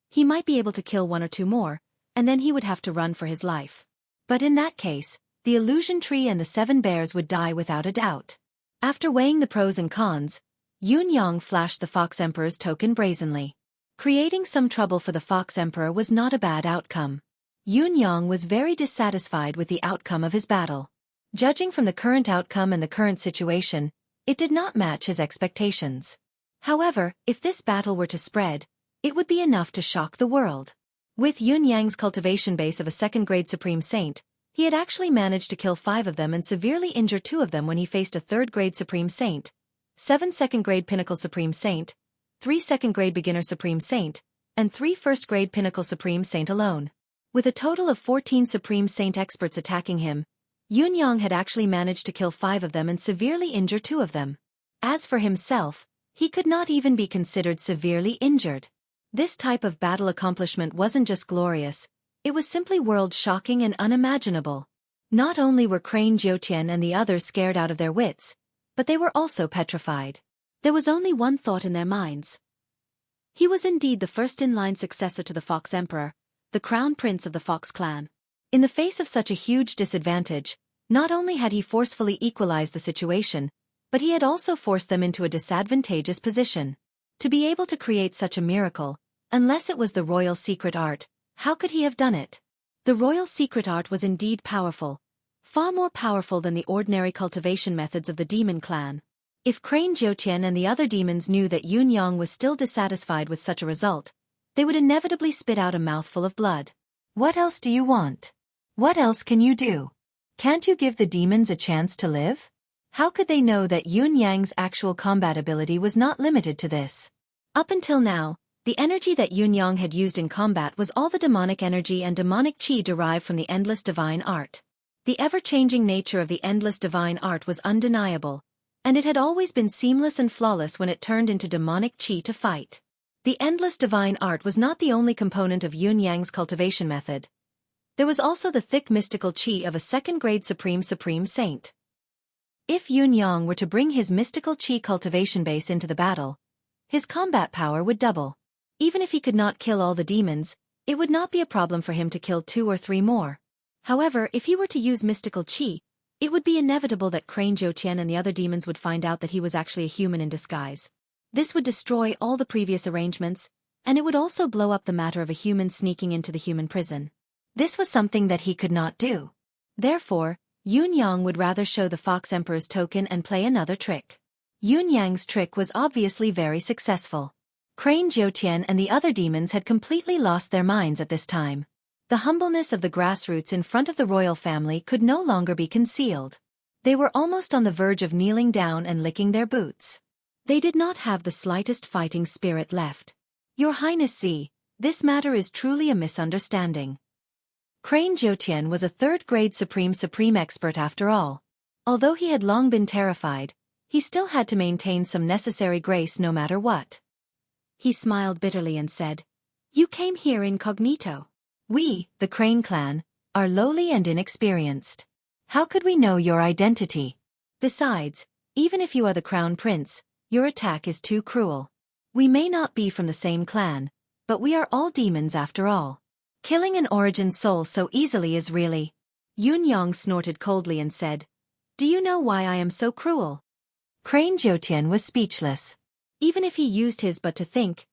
he might be able to kill 1 or 2 more, and then he would have to run for his life. But in that case, the illusion tree and the 7 bears would die without a doubt. After weighing the pros and cons, Yun Yang flashed the Fox Emperor's token brazenly. Creating some trouble for the Fox Emperor was not a bad outcome. Yun Yang was very dissatisfied with the outcome of his battle. Judging from the current outcome and the current situation, it did not match his expectations. However, if this battle were to spread, it would be enough to shock the world. With Yun Yang's cultivation base of a 2nd-grade Supreme Saint, he had actually managed to kill 5 of them and severely injure 2 of them when he faced a 3rd-grade Supreme Saint, 7 2nd-grade Pinnacle Supreme Saint, 3 2nd-grade Beginner Supreme Saint, and 3 1st-grade Pinnacle Supreme Saint alone. With a total of 14 Supreme Saint experts attacking him, Yun Yang had actually managed to kill 5 of them and severely injure 2 of them. As for himself, he could not even be considered severely injured. This type of battle accomplishment wasn't just glorious, it was simply world-shocking and unimaginable. Not only were Crane Jiutian and the others scared out of their wits, but they were also petrified. There was only one thought in their minds. He was indeed the first-in-line successor to the Fox Emperor, the Crown Prince of the Fox clan. In the face of such a huge disadvantage, not only had he forcefully equalized the situation, but he had also forced them into a disadvantageous position. To be able to create such a miracle, unless it was the royal secret art, how could he have done it? The royal secret art was indeed powerful, far more powerful than the ordinary cultivation methods of the demon clan. If Crane Jiutian and the other demons knew that Yun Yang was still dissatisfied with such a result, they would inevitably spit out a mouthful of blood. What else do you want? What else can you do? Can't you give the demons a chance to live? How could they know that Yun Yang's actual combat ability was not limited to this? Up until now, the energy that Yun Yang had used in combat was all the demonic energy and demonic chi derived from the endless divine art. The ever-changing nature of the endless divine art was undeniable, and it had always been seamless and flawless when it turned into demonic chi to fight. The endless divine art was not the only component of Yun Yang's cultivation method. There was also the thick mystical chi of a 2nd-grade Supreme Saint. If Yun Yang were to bring his mystical chi cultivation base into the battle, his combat power would double. Even if he could not kill all the demons, it would not be a problem for him to kill 2 or 3 more. However, if he were to use mystical chi, it would be inevitable that Crane Jiutian and the other demons would find out that he was actually a human in disguise. This would destroy all the previous arrangements, and it would also blow up the matter of a human sneaking into the human prison. This was something that he could not do. Therefore, Yun Yang would rather show the Fox Emperor's token and play another trick. Yun Yang's trick was obviously very successful. Crane Jiutian and the other demons had completely lost their minds at this time. The humbleness of the grassroots in front of the royal family could no longer be concealed. They were almost on the verge of kneeling down and licking their boots. They did not have the slightest fighting spirit left. Your Highness Z, this matter is truly a misunderstanding. Crane Jiutian was a third-grade supreme expert after all. Although he had long been terrified, he still had to maintain some necessary grace no matter what. He smiled bitterly and said, "You came here incognito. We, the Crane clan, are lowly and inexperienced. How could we know your identity? Besides, even if you are the crown prince, your attack is too cruel. We may not be from the same clan, but we are all demons after all. Killing an origin soul so easily is really..." Yun Yang snorted coldly and said, "Do you know why I am so cruel?" Crane Jiutian was speechless. Even if he used his but to think,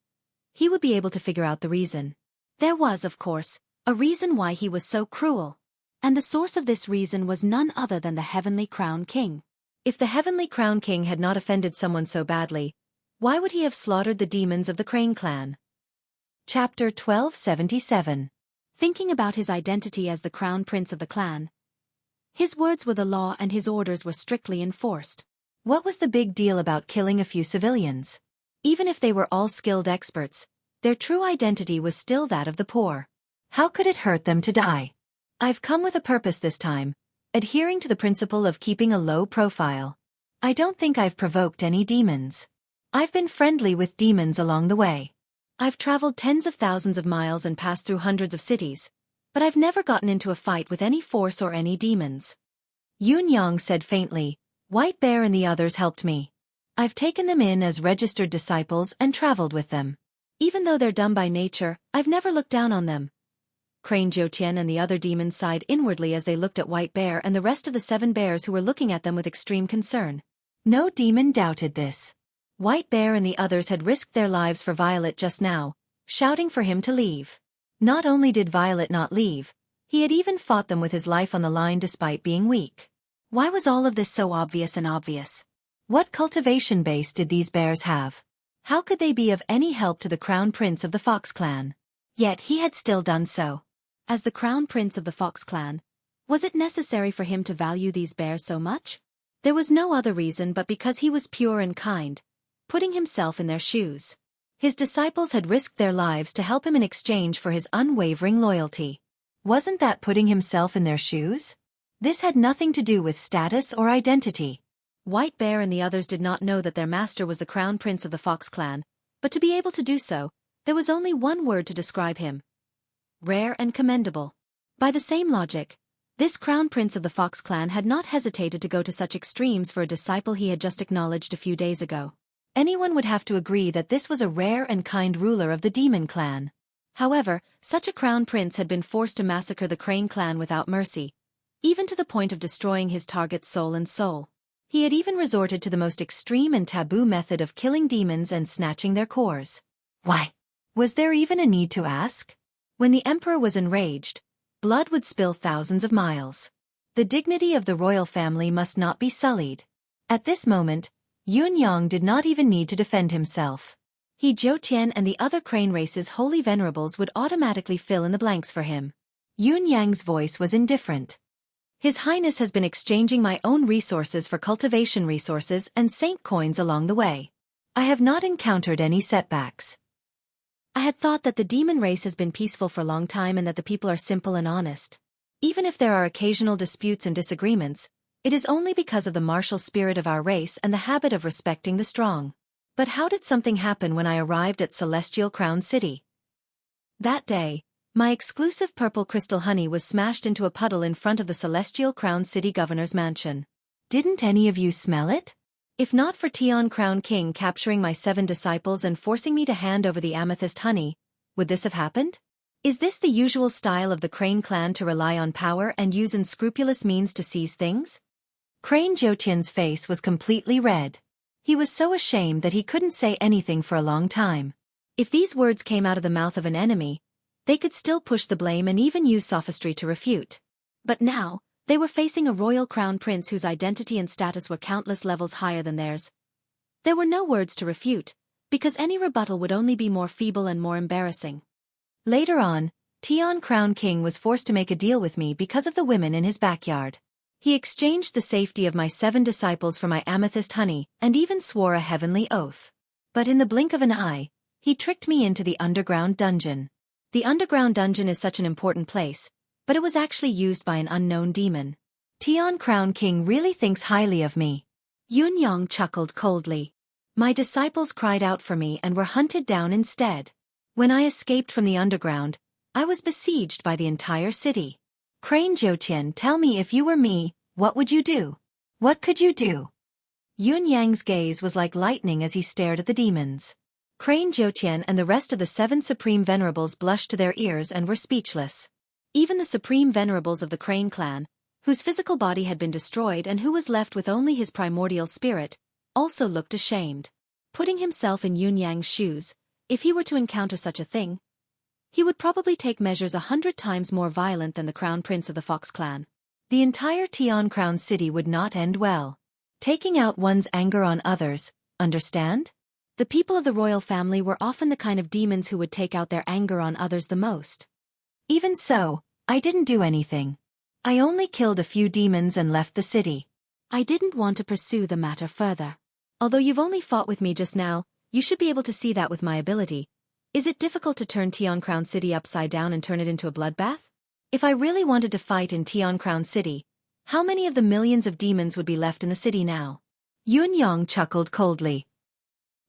he would be able to figure out the reason. There was, of course, a reason why he was so cruel. And the source of this reason was none other than the Heavenly Crown King. If the Heavenly Crown King had not offended someone so badly, why would he have slaughtered the demons of the Crane clan? Chapter 1277. Thinking about his identity as the Crown Prince of the clan. His words were the law and his orders were strictly enforced. What was the big deal about killing a few civilians? Even if they were all skilled experts, their true identity was still that of the poor. How could it hurt them to die? I've come with a purpose this time, adhering to the principle of keeping a low profile. I don't think I've provoked any demons. I've been friendly with demons along the way. I've traveled tens of thousands of miles and passed through hundreds of cities, but I've never gotten into a fight with any force or any demons. Yun Yang said faintly, "White Bear and the others helped me. I've taken them in as registered disciples and traveled with them. Even though they're dumb by nature, I've never looked down on them." Crane Jiutian and the other demons sighed inwardly as they looked at White Bear and the rest of the 7 bears who were looking at them with extreme concern. No demon doubted this. White Bear and the others had risked their lives for Violet just now, shouting for him to leave. Not only did Violet not leave, he had even fought them with his life on the line despite being weak. Why was all of this so obvious and obvious? What cultivation base did these bears have? How could they be of any help to the Crown Prince of the Fox clan? Yet he had still done so. As the Crown Prince of the Fox clan, was it necessary for him to value these bears so much? There was no other reason but because he was pure and kind, putting himself in their shoes. His disciples had risked their lives to help him in exchange for his unwavering loyalty. Wasn't that putting himself in their shoes? This had nothing to do with status or identity. White Bear and the others did not know that their master was the Crown Prince of the Fox clan, but to be able to do so, there was only one word to describe him: rare and commendable. By the same logic, this Crown Prince of the Fox clan had not hesitated to go to such extremes for a disciple he had just acknowledged a few days ago. Anyone would have to agree that this was a rare and kind ruler of the Demon clan. However, such a Crown Prince had been forced to massacre the Crane clan without mercy, even to the point of destroying his target's soul and soul. He had even resorted to the most extreme and taboo method of killing demons and snatching their cores. Why? Was there even a need to ask? When the emperor was enraged, blood would spill thousands of miles. The dignity of the royal family must not be sullied. At this moment, Yun Yang did not even need to defend himself. He Jiutian and the other Crane race's holy venerables would automatically fill in the blanks for him. Yun Yang's voice was indifferent. His Highness has been exchanging my own resources for cultivation resources and saint coins along the way. I have not encountered any setbacks. I had thought that the demon race has been peaceful for a long time and that the people are simple and honest. Even if there are occasional disputes and disagreements, it is only because of the martial spirit of our race and the habit of respecting the strong. But how did something happen when I arrived at Celestial Crown City? That day, my exclusive purple crystal honey was smashed into a puddle in front of the Celestial Crown City Governor's mansion. Didn't any of you smell it? If not for Tian Crown King capturing my 7 disciples and forcing me to hand over the amethyst honey, would this have happened? Is this the usual style of the Crane clan to rely on power and use unscrupulous means to seize things? Crane Jiutian's face was completely red. He was so ashamed that he couldn't say anything for a long time. If these words came out of the mouth of an enemy, they could still push the blame and even use sophistry to refute. But now, they were facing a royal crown prince whose identity and status were countless levels higher than theirs. There were no words to refute, because any rebuttal would only be more feeble and more embarrassing. Later on, Tian Crown King was forced to make a deal with me because of the women in his backyard. He exchanged the safety of my 7 disciples for my amethyst honey and even swore a heavenly oath. But in the blink of an eye, he tricked me into the underground dungeon. The underground dungeon is such an important place, but it was actually used by an unknown demon. Tian Crown King really thinks highly of me. Yunyang chuckled coldly. My disciples cried out for me and were hunted down instead. When I escaped from the underground, I was besieged by the entire city. Crane Zhouqian, tell me, if you were me, what would you do? What could you do? Yunyang's gaze was like lightning as he stared at the demons. Crane Zhouqian and the rest of the 7 Supreme Venerables blushed to their ears and were speechless. Even the Supreme Venerables of the Crane clan, whose physical body had been destroyed and who was left with only his primordial spirit, also looked ashamed. Putting himself in Yunyang's shoes, if he were to encounter such a thing, he would probably take measures 100 times more violent than the Crown Prince of the Fox clan. The entire Tian Crown City would not end well. Taking out one's anger on others, understand? The people of the royal family were often the kind of demons who would take out their anger on others the most. Even so, I didn't do anything. I only killed a few demons and left the city. I didn't want to pursue the matter further. Although you've only fought with me just now, you should be able to see that with my ability. Is it difficult to turn Tian Crown City upside down and turn it into a bloodbath? If I really wanted to fight in Tian Crown City, how many of the millions of demons would be left in the city now? Yunyang chuckled coldly.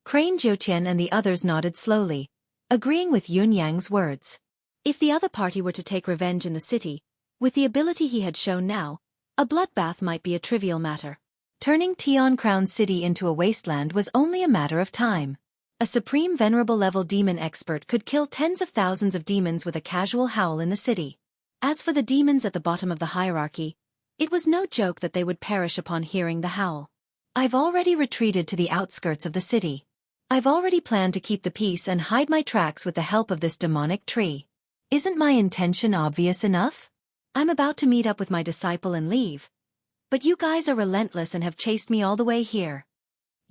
Crane Zhouqian and the others nodded slowly, agreeing with Yunyang's words. If the other party were to take revenge in the city, with the ability he had shown now, a bloodbath might be a trivial matter. Turning Tian Crown City into a wasteland was only a matter of time. A Supreme Venerable level demon expert could kill tens of thousands of demons with a casual howl in the city. As for the demons at the bottom of the hierarchy, it was no joke that they would perish upon hearing the howl. I've already retreated to the outskirts of the city. I've already planned to keep the peace and hide my tracks with the help of this demonic tree. Isn't my intention obvious enough? I'm about to meet up with my disciple and leave. But you guys are relentless and have chased me all the way here.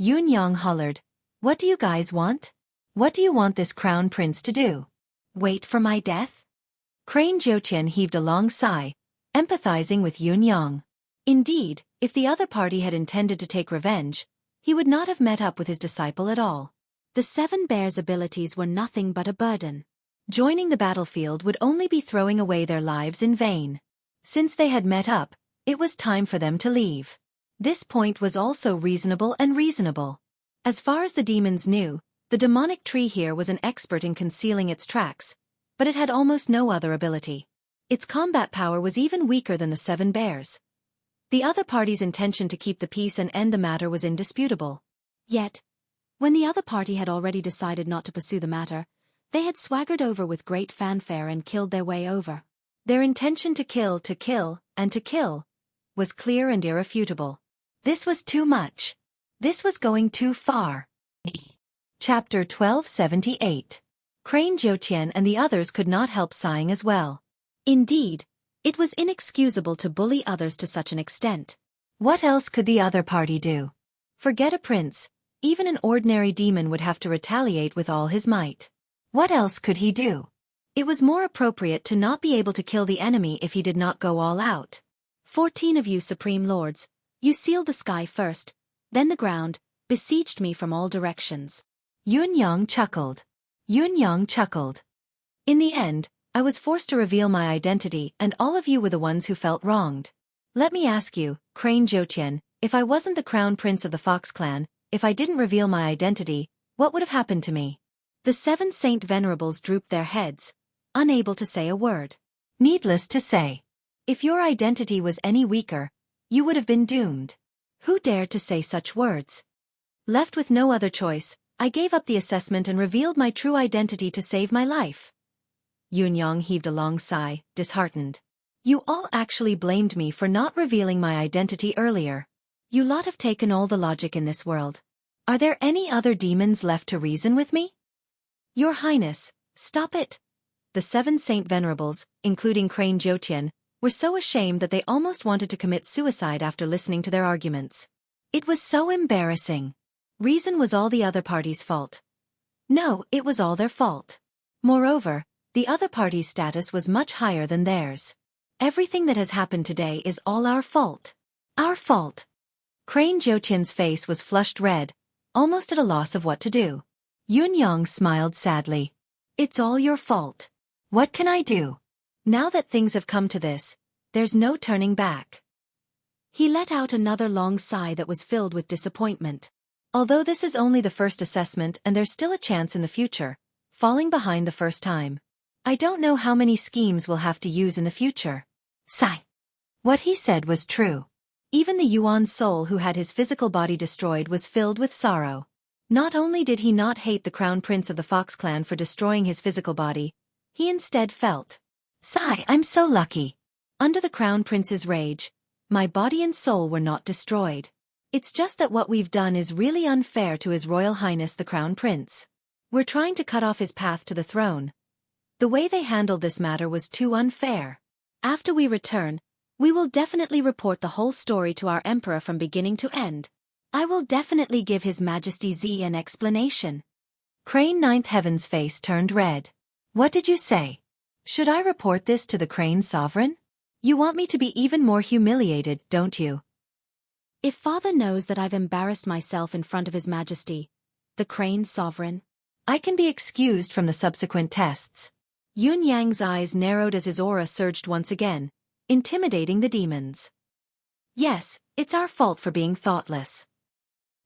Yunyang hollered. What do you guys want? What do you want this crown prince to do? Wait for my death? Crane Zhouqian heaved a long sigh, empathizing with Yunyang. Indeed, if the other party had intended to take revenge, he would not have met up with his disciple at all. The 7 bears' abilities were nothing but a burden. Joining the battlefield would only be throwing away their lives in vain. Since they had met up, it was time for them to leave. This point was also reasonable. As far as the demons knew, the demonic tree here was an expert in concealing its tracks, but it had almost no other ability. Its combat power was even weaker than the 7 bears. The other party's intention to keep the peace and end the matter was indisputable. Yet, when the other party had already decided not to pursue the matter, they had swaggered over with great fanfare and killed their way over. Their intention to kill, was clear and irrefutable. This was too much. This was going too far. Chapter 1278. Crane Zhouqian and the others could not help sighing as well. Indeed, it was inexcusable to bully others to such an extent. What else could the other party do? Forget a prince, even an ordinary demon would have to retaliate with all his might. What else could he do? It was more appropriate to not be able to kill the enemy if he did not go all out. 14 of you Supreme Lords, you sealed the sky first, then the ground, besieged me from all directions. Yunyang chuckled. In the end, I was forced to reveal my identity and all of you were the ones who felt wronged. Let me ask you, Crane Zhouqian, if I wasn't the crown prince of the Fox clan, if I didn't reveal my identity, what would have happened to me? The 7 Saint Venerables drooped their heads, unable to say a word. Needless to say, if your identity was any weaker, you would have been doomed. Who dared to say such words? Left with no other choice, I gave up the assessment and revealed my true identity to save my life. Yunyang heaved a long sigh, disheartened. You all actually blamed me for not revealing my identity earlier. You lot have taken all the logic in this world. Are there any other demons left to reason with me? Your Highness, stop it. The 7 Saint Venerables, including Crane Zhouqian, were so ashamed that they almost wanted to commit suicide after listening to their arguments. It was so embarrassing. Reason was all the other party's fault. No, it was all their fault. Moreover, the other party's status was much higher than theirs. Everything that has happened today is all our fault. Our fault. Crane Jotian's face was flushed red, almost at a loss of what to do. Yunyang smiled sadly. It's all your fault. What can I do? Now that things have come to this, there's no turning back. He let out another long sigh that was filled with disappointment. Although this is only the first assessment and there's still a chance in the future, falling behind the first time. I don't know how many schemes we'll have to use in the future. Sigh. What he said was true. Even the Yuan soul who had his physical body destroyed was filled with sorrow. Not only did he not hate the crown prince of the Fox clan for destroying his physical body, he instead felt, sigh, I'm so lucky. Under the crown prince's rage, my body and soul were not destroyed. It's just that what we've done is really unfair to His Royal Highness the Crown Prince. We're trying to cut off his path to the throne. The way they handled this matter was too unfair. After we return, we will definitely report the whole story to our emperor from beginning to end. I will definitely give His Majesty Z an explanation. Crane Ninth Heaven's face turned red. What did you say? Should I report this to the Crane Sovereign? You want me to be even more humiliated, don't you? If Father knows that I've embarrassed myself in front of His Majesty, the Crane Sovereign, I can be excused from the subsequent tests. Yun Yang's eyes narrowed as his aura surged once again, intimidating the demons. Yes, it's our fault for being thoughtless.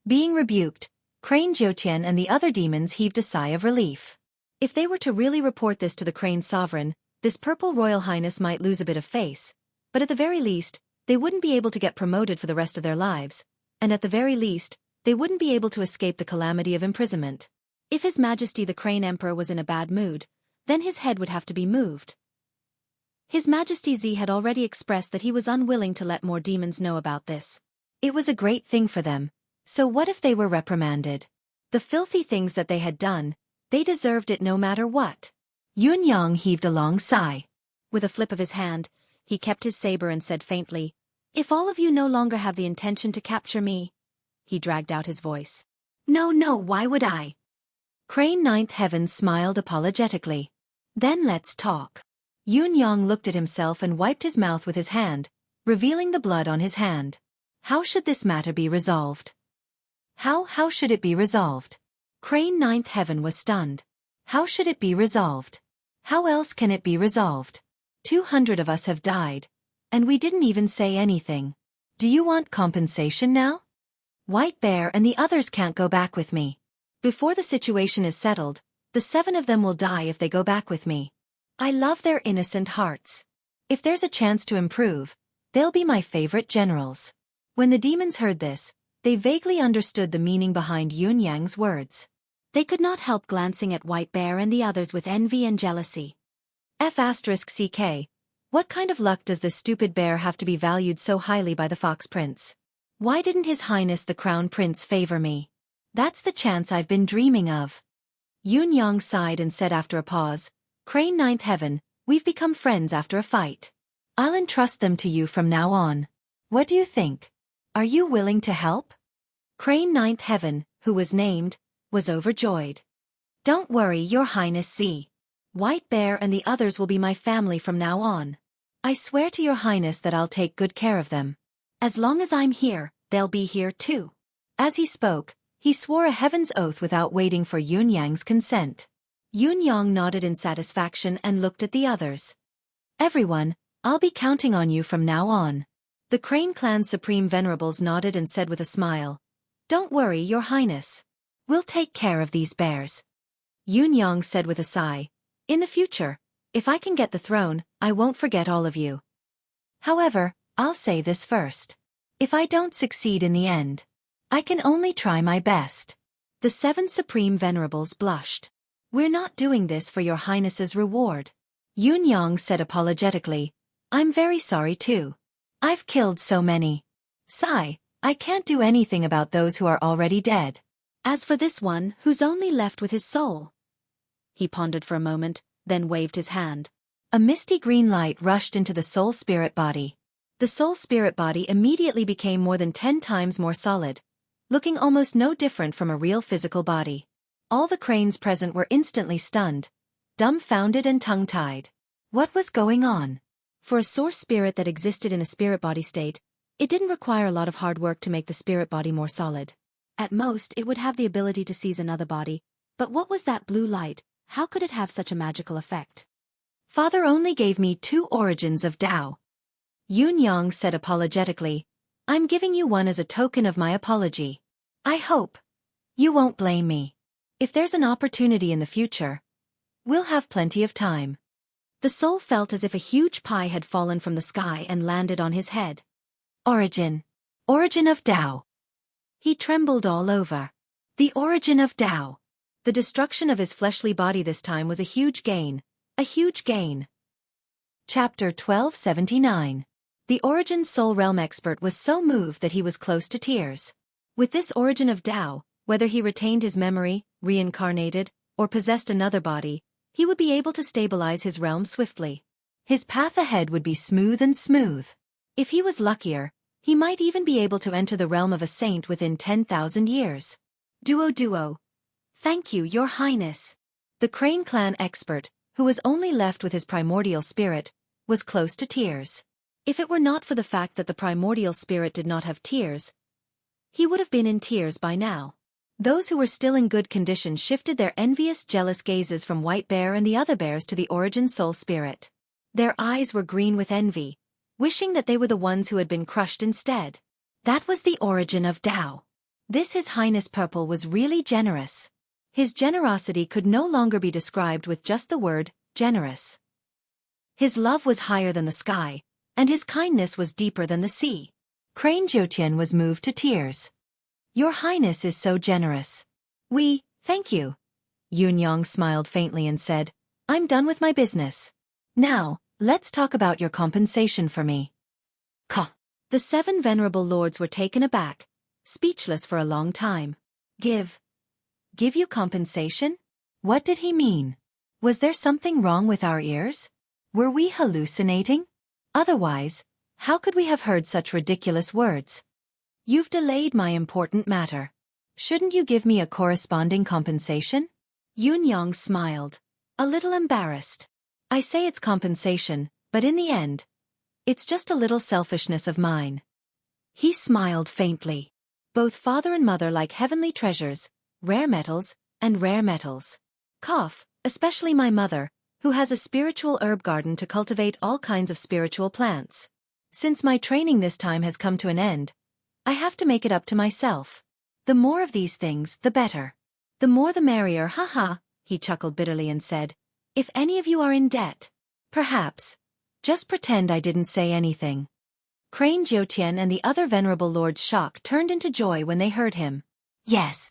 Being rebuked, Crane Jotian and the other demons heaved a sigh of relief. If they were to really report this to the Crane Sovereign, this purple Royal Highness might lose a bit of face, but at the very least, they wouldn't be able to get promoted for the rest of their lives, and at the very least, they wouldn't be able to escape the calamity of imprisonment. If His Majesty the Crane Emperor was in a bad mood, then his head would have to be moved. His Majesty Z had already expressed that he was unwilling to let more demons know about this. It was a great thing for them, so what if they were reprimanded? The filthy things that they had done, they deserved it no matter what. Yun Yang heaved a long sigh. With a flip of his hand, he kept his saber and said faintly, if all of you no longer have the intention to capture me. He dragged out his voice. No, why would I? Crane Ninth Heaven smiled apologetically. Then let's talk. Yun Yang looked at himself and wiped his mouth with his hand, revealing the blood on his hand. How should this matter be resolved? How should it be resolved? Crane Ninth Heaven was stunned. How should it be resolved? How else can it be resolved? 200 of us have died, and we didn't even say anything. Do you want compensation now? White Bear and the others can't go back with me. Before the situation is settled, the 7 of them will die if they go back with me. I love their innocent hearts. If there's a chance to improve, they'll be my favorite generals. When the demons heard this, they vaguely understood the meaning behind Yun Yang's words. They could not help glancing at White Bear and the others with envy and jealousy. F***CK. What kind of luck does this stupid bear have to be valued so highly by the Fox Prince? Why didn't His Highness the Crown Prince favor me? That's the chance I've been dreaming of. Yun Yang sighed and said after a pause, Crane Ninth Heaven, we've become friends after a fight. I'll entrust them to you from now on. What do you think? Are you willing to help? Crane Ninth Heaven, who was named, was overjoyed. Don't worry, Your Highness Z. White Bear and the others will be my family from now on. I swear to Your Highness that I'll take good care of them. As long as I'm here, they'll be here too. As he spoke, he swore a heaven's oath without waiting for Yun Yang's consent. Yun Yang nodded in satisfaction and looked at the others. Everyone, I'll be counting on you from now on. The Crane Clan's Supreme Venerables nodded and said with a smile, Don't worry, Your Highness. We'll take care of these bears. Yun Yang said with a sigh, In the future, if I can get the throne, I won't forget all of you. However, I'll say this first. If I don't succeed in the end, I can only try my best. The 7 Supreme Venerables blushed. We're not doing this for Your Highness's reward. Yun Yang said apologetically, I'm very sorry too. I've killed so many. Sigh, I can't do anything about those who are already dead. As for this one who's only left with his soul. He pondered for a moment, then waved his hand. A misty green light rushed into the soul spirit body. The soul spirit body immediately became more than 10 times more solid, looking almost no different from a real physical body. All the cranes present were instantly stunned, dumbfounded and tongue-tied. What was going on? For a source spirit that existed in a spirit body state, it didn't require a lot of hard work to make the spirit body more solid. At most, it would have the ability to seize another body, but what was that blue light? How could it have such a magical effect? Father only gave me 2 origins of Tao. Yunyang said apologetically, I'm giving you one as a token of my apology. I hope you won't blame me. If there's an opportunity in the future, we'll have plenty of time. The soul felt as if a huge pie had fallen from the sky and landed on his head. Origin. Origin of Tao. He trembled all over. The origin of Tao. The destruction of his fleshly body this time was a huge gain. A huge gain. Chapter 1279. The Origin Soul Realm expert was so moved that he was close to tears. With this origin of Tao, whether he retained his memory, reincarnated, or possessed another body, he would be able to stabilize his realm swiftly. His path ahead would be smooth and smooth. If he was luckier, he might even be able to enter the realm of a saint within 10,000 years. Duo. Thank you, Your Highness. The Crane Clan expert, who was only left with his primordial spirit, was close to tears. If it were not for the fact that the primordial spirit did not have tears, he would have been in tears by now. Those who were still in good condition shifted their envious, jealous gazes from White Bear and the other bears to the Origin Soul Spirit. Their eyes were green with envy, wishing that they were the ones who had been crushed instead. That was the origin of Tao. This His Highness Purple was really generous. His generosity could no longer be described with just the word, generous. His love was higher than the sky, and his kindness was deeper than the sea. Crane Jiutian was moved to tears. Your Highness is so generous. Thank you. Yunyang smiled faintly and said, I'm done with my business. Now, let's talk about your compensation for me. The 7 venerable lords were taken aback, speechless for a long time. Give you compensation? What did he mean? Was there something wrong with our ears? Were we hallucinating? Otherwise, how could we have heard such ridiculous words? You've delayed my important matter. Shouldn't you give me a corresponding compensation? Yunyang smiled, a little embarrassed. I say it's compensation, but in the end, it's just a little selfishness of mine. He smiled faintly. Both father and mother like heavenly treasures, rare metals, and rare metals. Especially my mother, who has a spiritual herb garden to cultivate all kinds of spiritual plants. Since my training this time has come to an end, I have to make it up to myself. The more of these things, the better. The more the merrier, haha, he chuckled bitterly and said, if any of you are in debt, perhaps, just pretend I didn't say anything. Crane Jiutian and the other venerable lords' shock turned into joy when they heard him. Yes.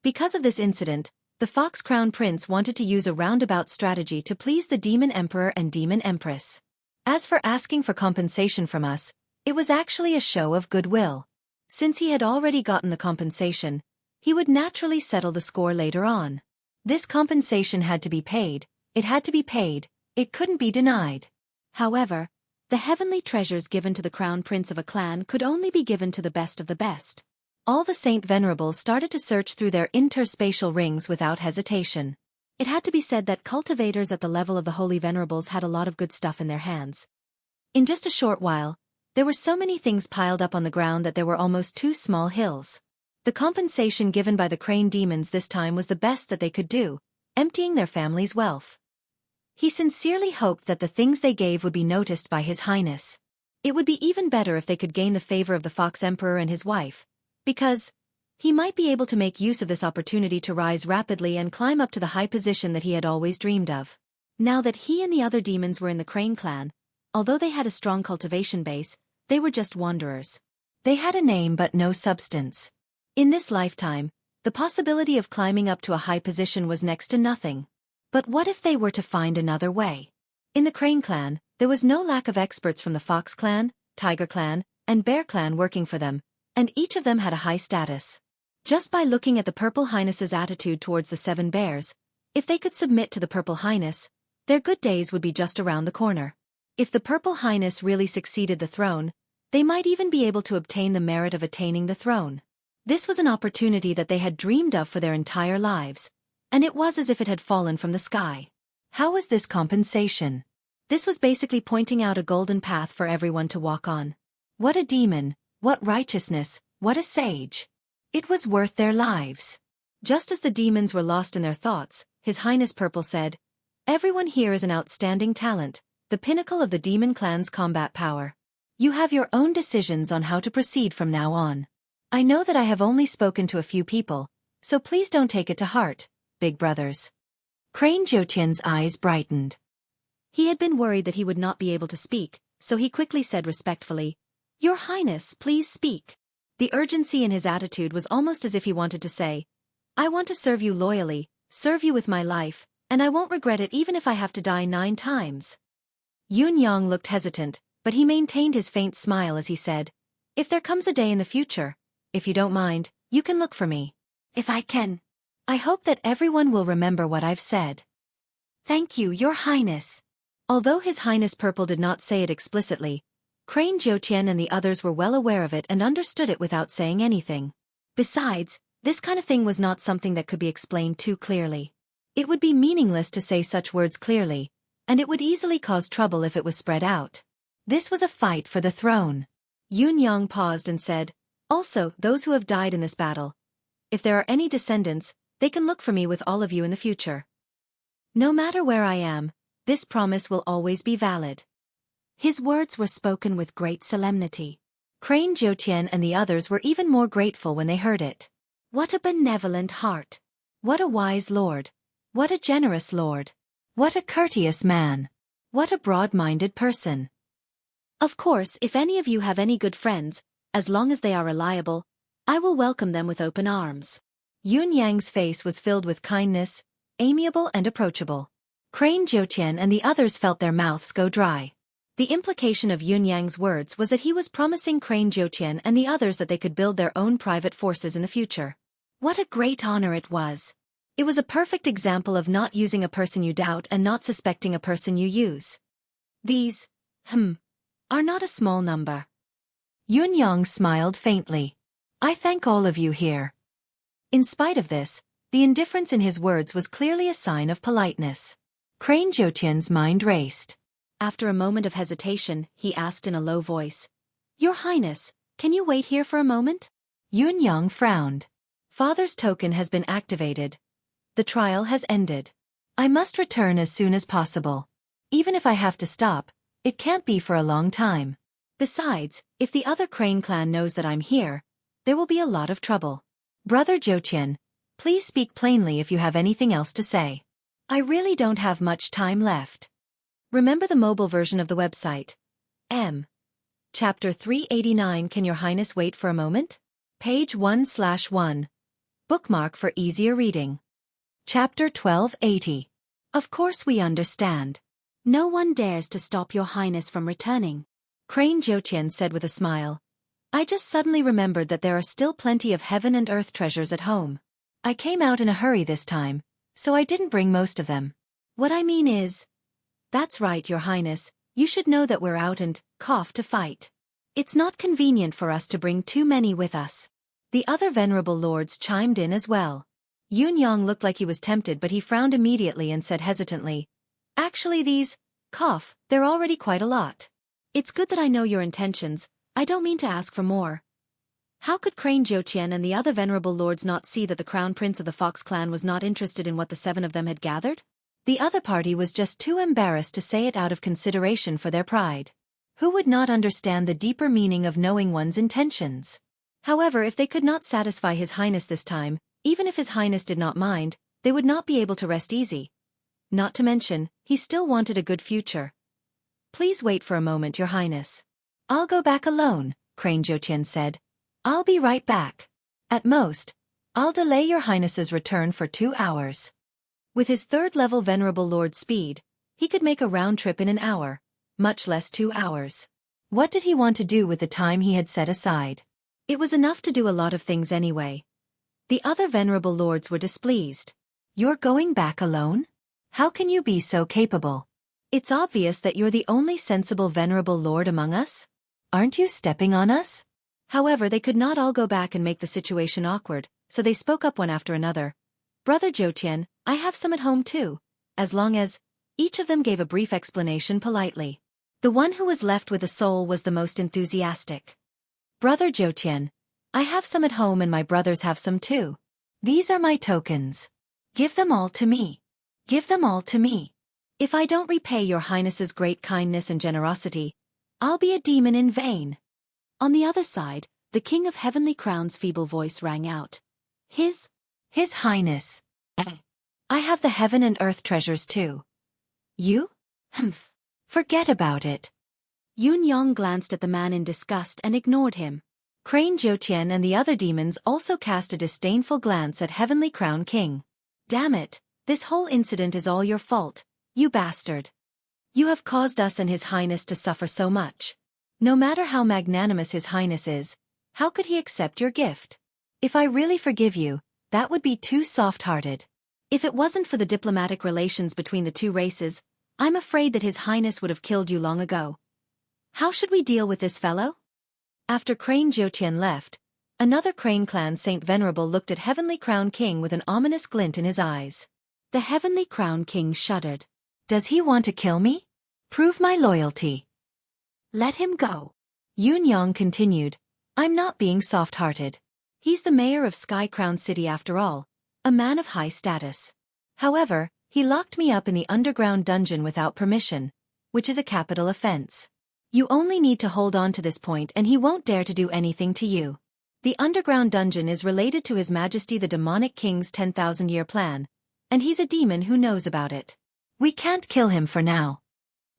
Because of this incident, the Fox Crown Prince wanted to use a roundabout strategy to please the Demon Emperor and Demon Empress. As for asking for compensation from us, it was actually a show of goodwill. Since he had already gotten the compensation, he would naturally settle the score later on. This compensation had to be paid, it couldn't be denied. However, the heavenly treasures given to the Crown Prince of a clan could only be given to the best of the best. All the Saint Venerables started to search through their interspatial rings without hesitation. It had to be said that cultivators at the level of the Holy Venerables had a lot of good stuff in their hands. In just a short while, there were so many things piled up on the ground that there were almost 2 small hills. The compensation given by the Crane Demons this time was the best that they could do, emptying their family's wealth. He sincerely hoped that the things they gave would be noticed by His Highness. It would be even better if they could gain the favor of the Fox Emperor and his wife, because he might be able to make use of this opportunity to rise rapidly and climb up to the high position that he had always dreamed of. Now that he and the other demons were in the Crane clan, although they had a strong cultivation base, they were just wanderers. They had a name but no substance. In this lifetime, the possibility of climbing up to a high position was next to nothing. But what if they were to find another way? In the Crane clan, there was no lack of experts from the Fox clan, Tiger clan, and Bear clan working for them, and each of them had a high status. Just by looking at the Purple Highness's attitude towards the 7 bears, if they could submit to the Purple Highness, their good days would be just around the corner. If the Purple Highness really succeeded the throne, They might even be able to obtain the merit of attaining the throne. This was an opportunity that they had dreamed of for their entire lives, and it was as if it had fallen from the sky. How was this compensation? This was basically pointing out a golden path for everyone to walk on. What a demon, what righteousness, what a sage. It was worth their lives. Just as the demons were lost in their thoughts, His Highness Purple said, "Everyone here is an outstanding talent, the pinnacle of the demon clan's combat power. You have your own decisions on how to proceed from now on. I know that I have only spoken to a few people, so please don't take it to heart, big brothers." Crane Xueqi's eyes brightened. He had been worried that he would not be able to speak, so he quickly said respectfully, "Your Highness, please speak." The urgency in his attitude was almost as if he wanted to say, "I want to serve you loyally, serve you with my life, and I won't regret it even if I have to die 9 times. Yunyang looked hesitant, but he maintained his faint smile as he said, "If there comes a day in the future, if you don't mind, you can look for me. If I can. I hope that everyone will remember what I've said." "Thank you, Your Highness." Although His Highness Purple did not say it explicitly, Crane Xueqi and the others were well aware of it and understood it without saying anything. Besides, this kind of thing was not something that could be explained too clearly. It would be meaningless to say such words clearly, and it would easily cause trouble if it was spread out. This was a fight for the throne. Yunyang paused and said, "Also, those who have died in this battle. If there are any descendants, they can look for me with all of you in the future. No matter where I am, this promise will always be valid." His words were spoken with great solemnity. Crane Xueqi and the others were even more grateful when they heard it. What a benevolent heart! What a wise lord! What a generous lord! What a courteous man! What a broad-minded person! Of course, if any of you have any good friends, as long as they are reliable, I will welcome them with open arms. Yunyang's face was filled with kindness, amiable and approachable. Crane Xueqi and the others felt their mouths go dry. The implication of Yunyang's words was that he was promising Crane Xueqi and the others that they could build their own private forces in the future. What a great honor it was! It was a perfect example of not using a person you doubt and not suspecting a person you use. These, are not a small number. Yunyang smiled faintly. "I thank all of you here." In spite of this, the indifference in his words was clearly a sign of politeness. Crane Xueqi's mind raced. After a moment of hesitation, he asked in a low voice, "Your Highness, can you wait here for a moment?" Yunyang frowned. "Father's token has been activated. The trial has ended. I must return as soon as possible. Even if I have to stop, it can't be for a long time. Besides, if the other Crane clan knows that I'm here, there will be a lot of trouble. Brother Xueqi, please speak plainly if you have anything else to say. I really don't have much time left." Remember the mobile version of the website. Chapter 389. Can Your Highness wait for a moment? Page 1/1. Bookmark for easier reading. Chapter 1280. Of course we understand. No one dares to stop Your Highness from returning. Crane Xueqi said with a smile. "I just suddenly remembered that there are still plenty of heaven and earth treasures at home. I came out in a hurry this time, so I didn't bring most of them. What I mean is..." "That's right, Your Highness, you should know that we're out and, to fight. It's not convenient for us to bring too many with us." The other venerable lords chimed in as well. Yunyang looked like he was tempted, but he frowned immediately and said hesitantly, "Actually these, they're already quite a lot. It's good that I know your intentions, I don't mean to ask for more." How could Crane Xueqi and the other venerable lords not see that the crown prince of the Fox clan was not interested in what the 7 of them had gathered? The other party was just too embarrassed to say it out of consideration for their pride. Who would not understand the deeper meaning of knowing one's intentions? However, if they could not satisfy His Highness this time, even if His Highness did not mind, they would not be able to rest easy. Not to mention, he still wanted a good future. "Please wait for a moment, Your Highness." "I'll go back alone," Crane Xueqi said. "I'll be right back. At most, I'll delay Your Highness's return for 2 hours. With his 3rd-level Venerable Lord speed, he could make a round trip in an hour, much less 2 hours. What did he want to do with the time he had set aside? It was enough to do a lot of things anyway. The other Venerable Lords were displeased. "You're going back alone? How can you be so capable? It's obvious that you're the only sensible Venerable Lord among us." Aren't you stepping on us? However, they could not all go back and make the situation awkward, so they spoke up one after another. Brother Zhoutian, I have some at home too, as long as... Each of them gave a brief explanation politely. The one who was left with a soul was the most enthusiastic. Brother Zhoutian, I have some at home and my brothers have some too. These are my tokens. Give them all to me. Give them all to me. If I don't repay your highness's great kindness and generosity, I'll be a demon in vain. On the other side, the king of heavenly crown's feeble voice rang out. His highness. I have the heaven and earth treasures too. You? Humph. Forget about it. Yun Yang glanced at the man in disgust and ignored him. Crane Zhoutian and the other demons also cast a disdainful glance at Heavenly Crown King. Damn it, this whole incident is all your fault, you bastard. You have caused us and His Highness to suffer so much. No matter how magnanimous His Highness is, how could he accept your gift? If I really forgive you, that would be too soft-hearted. If it wasn't for the diplomatic relations between the two races, I'm afraid that His Highness would have killed you long ago. How should we deal with this fellow? After Crane Zhoutian left, another Crane clan Saint Venerable looked at Heavenly Crown King with an ominous glint in his eyes. The Heavenly Crown King shuddered. Does he want to kill me? Prove my loyalty. Let him go. Yun Yang continued. I'm not being soft-hearted. He's the mayor of Sky Crown City after all, a man of high status. However, he locked me up in the underground dungeon without permission, which is a capital offense. You only need to hold on to this point and he won't dare to do anything to you. The underground dungeon is related to His Majesty the Demonic King's 10,000-year plan, and he's a demon who knows about it. We can't kill him for now.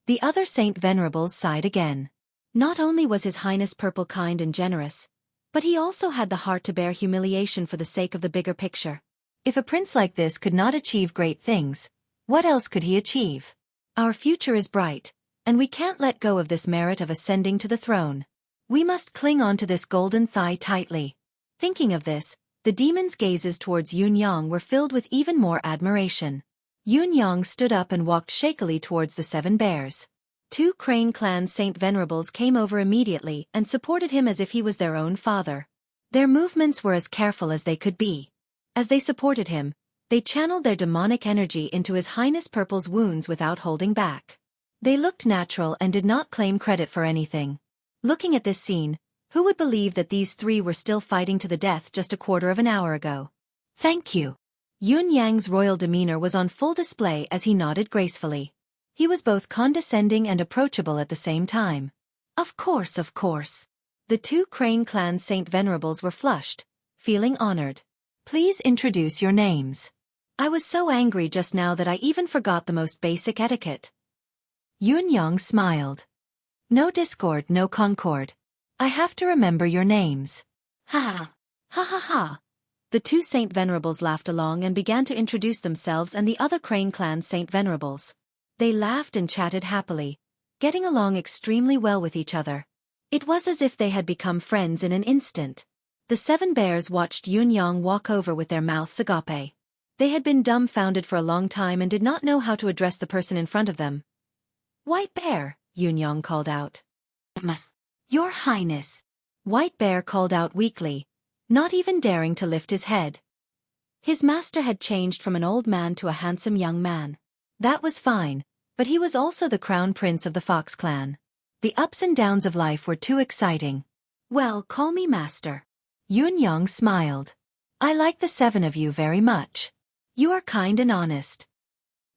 The other Saint Venerables sighed again. Not only was His Highness Purple kind and generous, but he also had the heart to bear humiliation for the sake of the bigger picture. If a prince like this could not achieve great things, what else could he achieve? Our future is bright, and we can't let go of this merit of ascending to the throne. We must cling on to this golden thigh tightly. Thinking of this, the demon's gazes towards Yun Yang were filled with even more admiration. Yun Yang stood up and walked shakily towards the 7 bears. 2 Crane clan Saint Venerables came over immediately and supported him as if he was their own father. Their movements were as careful as they could be. As they supported him, they channeled their demonic energy into His Highness Purple's wounds without holding back. They looked natural and did not claim credit for anything. Looking at this scene, who would believe that these 3 were still fighting to the death just a quarter of an hour ago? Thank you. Yun Yang's royal demeanor was on full display as he nodded gracefully. He was both condescending and approachable at the same time. Of course, of course. The 2 Crane clan Saint Venerables were flushed, feeling honored. Please introduce your names. I was so angry just now that I even forgot the most basic etiquette. Yun Yang smiled. No discord, no concord. I have to remember your names. Ha ha. Ha ha ha. The 2 Saint Venerables laughed along and began to introduce themselves and the other Crane clan Saint Venerables. They laughed and chatted happily, getting along extremely well with each other. It was as if they had become friends in an instant. The 7 bears watched Yun Yang walk over with their mouths agape. They had been dumbfounded for a long time and did not know how to address the person in front of them. White Bear, Yun Yang called out. Your Highness. White Bear called out weakly, not even daring to lift his head. His master had changed from an old man to a handsome young man. That was fine, but he was also the crown prince of the Fox clan. The ups and downs of life were too exciting. Well, call me master. Yun Yang smiled. I like the 7 of you very much. You are kind and honest.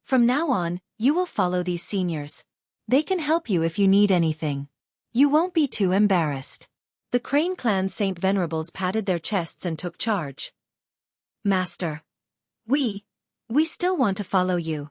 From now on, you will follow these seniors. They can help you if you need anything. You won't be too embarrassed. The Crane clan Saint Venerables patted their chests and took charge. Master. We still want to follow you.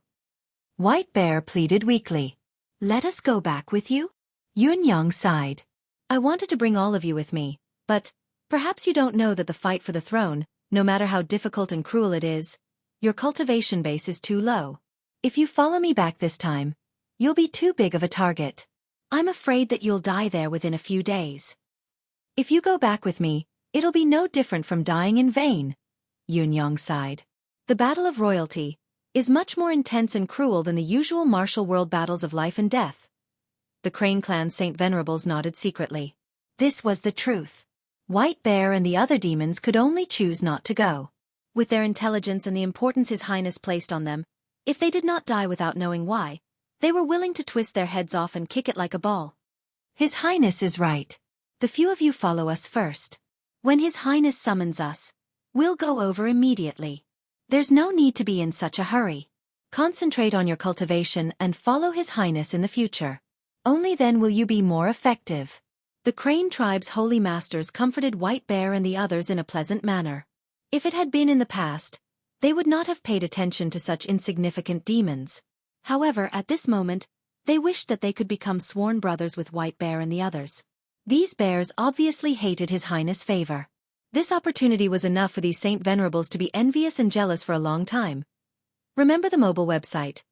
White Bear pleaded weakly. Let us go back with you? Yun Yang sighed. I wanted to bring all of you with me, but perhaps you don't know that the fight for the throne, no matter how difficult and cruel it is, your cultivation base is too low. If you follow me back this time, you'll be too big of a target. I'm afraid that you'll die there within a few days. If you go back with me, it'll be no different from dying in vain. Yun Yang sighed. The battle of royalty is much more intense and cruel than the usual martial world battles of life and death. the Crane clan's Saint Venerables nodded secretly. This was the truth. White Bear and the other demons could only choose not to go. With their intelligence and the importance His Highness placed on them, if they did not die without knowing why, they were willing to twist their heads off and kick it like a ball. His Highness is right. The few of you follow us first. When His Highness summons us, we'll go over immediately. There's no need to be in such a hurry. Concentrate on your cultivation and follow His Highness in the future. Only then will you be more effective. The Crane tribe's holy masters comforted White Bear and the others in a pleasant manner. If it had been in the past, they would not have paid attention to such insignificant demons. However, at this moment, they wished that they could become sworn brothers with White Bear and the others. These bears obviously hated His Highness' favor. This opportunity was enough for these Saint Venerables to be envious and jealous for a long time. Remember the mobile website.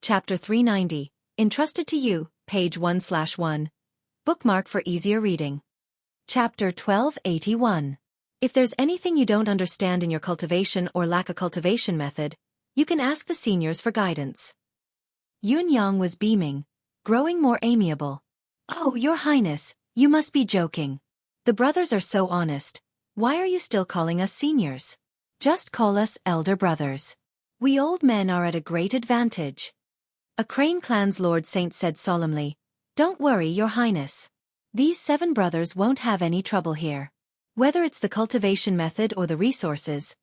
Chapter 390, entrusted to you, page 1/1. Bookmark for easier reading. Chapter 1281. If there's anything you don't understand in your cultivation or lack a cultivation method, you can ask the seniors for guidance. Yunyang was beaming, growing more amiable. Oh, Your Highness, you must be joking. The brothers are so honest. Why are you still calling us seniors? Just call us elder brothers. We old men are at a great advantage. A Crane clan's Lord Saint said solemnly, Don't worry, Your Highness. These 7 brothers won't have any trouble here. Whether it's the cultivation method or the resources,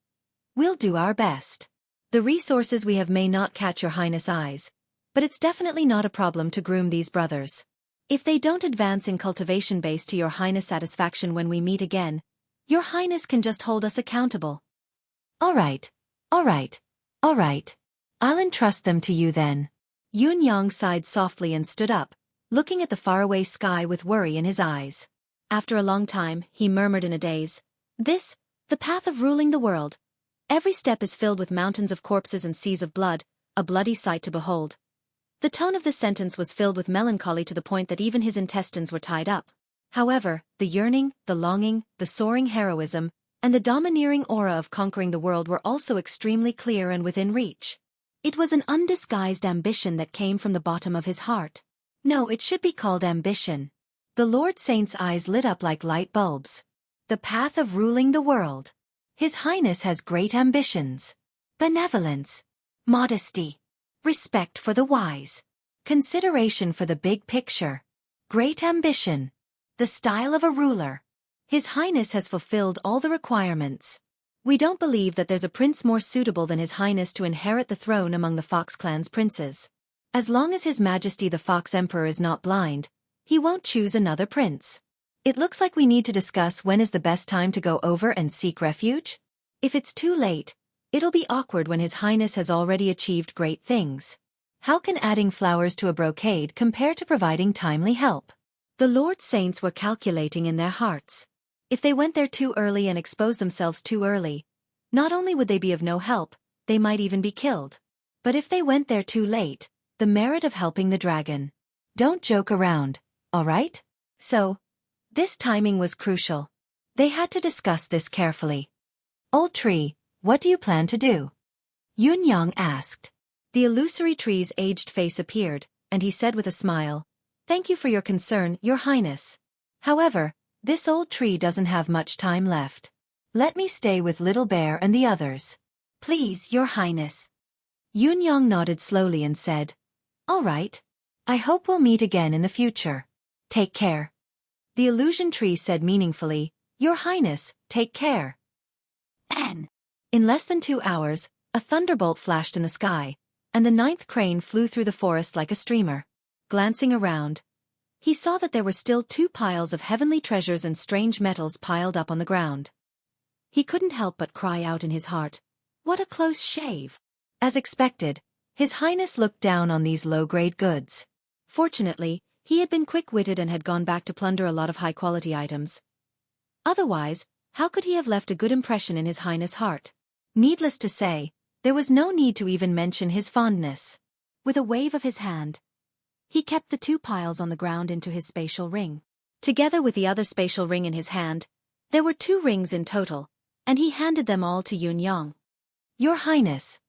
we'll do our best. The resources we have may not catch Your Highness' eyes, but it's definitely not a problem to groom these brothers. If they don't advance in cultivation base to Your Highness' satisfaction when we meet again, Your Highness can just hold us accountable. All right. I'll entrust them to you then. Yunyang sighed softly and stood up, looking at the faraway sky with worry in his eyes. After a long time, he murmured in a daze, This, the path of ruling the world. Every step is filled with mountains of corpses and seas of blood, a bloody sight to behold. The tone of this sentence was filled with melancholy to the point that even his intestines were tied up. However, the yearning, the longing, the soaring heroism, and the domineering aura of conquering the world were also extremely clear and within reach. It was an undisguised ambition that came from the bottom of his heart. No, it should be called ambition. The Lord Saint's eyes lit up like light bulbs. The path of ruling the world. His Highness has great ambitions. Benevolence. Modesty. Respect for the wise. Consideration for the big picture. Great ambition. The style of a ruler. His Highness has fulfilled all the requirements. We don't believe that there's a prince more suitable than His Highness to inherit the throne among the Fox clan's princes. As long as His Majesty the Fox Emperor is not blind, he won't choose another prince. It looks like we need to discuss when is the best time to go over and seek refuge. If it's too late, it'll be awkward when His Highness has already achieved great things. How can adding flowers to a brocade compare to providing timely help? The Lord Saints were calculating in their hearts. If they went there too early and exposed themselves too early, not only would they be of no help, they might even be killed. But if they went there too late, the merit of helping the dragon. Don't joke around, all right? So, this timing was crucial. They had to discuss this carefully. Old tree, what do you plan to do? Yunyang asked. The illusory tree's aged face appeared, and he said with a smile, Thank you for your concern, Your Highness. However, this old tree doesn't have much time left. Let me stay with Little Bear and the others. Please, Your Highness. Yunyang nodded slowly and said, All right. I hope we'll meet again in the future. Take care. The illusion tree said meaningfully, Your Highness, take care. In less than 2 hours, a thunderbolt flashed in the sky, and the 9th crane flew through the forest like a streamer. Glancing around, he saw that there were still 2 piles of heavenly treasures and strange metals piled up on the ground. He couldn't help but cry out in his heart, What a close shave! As expected, His Highness looked down on these low-grade goods. Fortunately, he had been quick-witted and had gone back to plunder a lot of high-quality items. Otherwise, how could he have left a good impression in His Highness' heart? Needless to say, there was no need to even mention his fondness. With a wave of his hand, he kept the 2 piles on the ground into his spatial ring. Together with the other spatial ring in his hand, there were 2 rings in total, and he handed them all to Yunyang. Your Highness,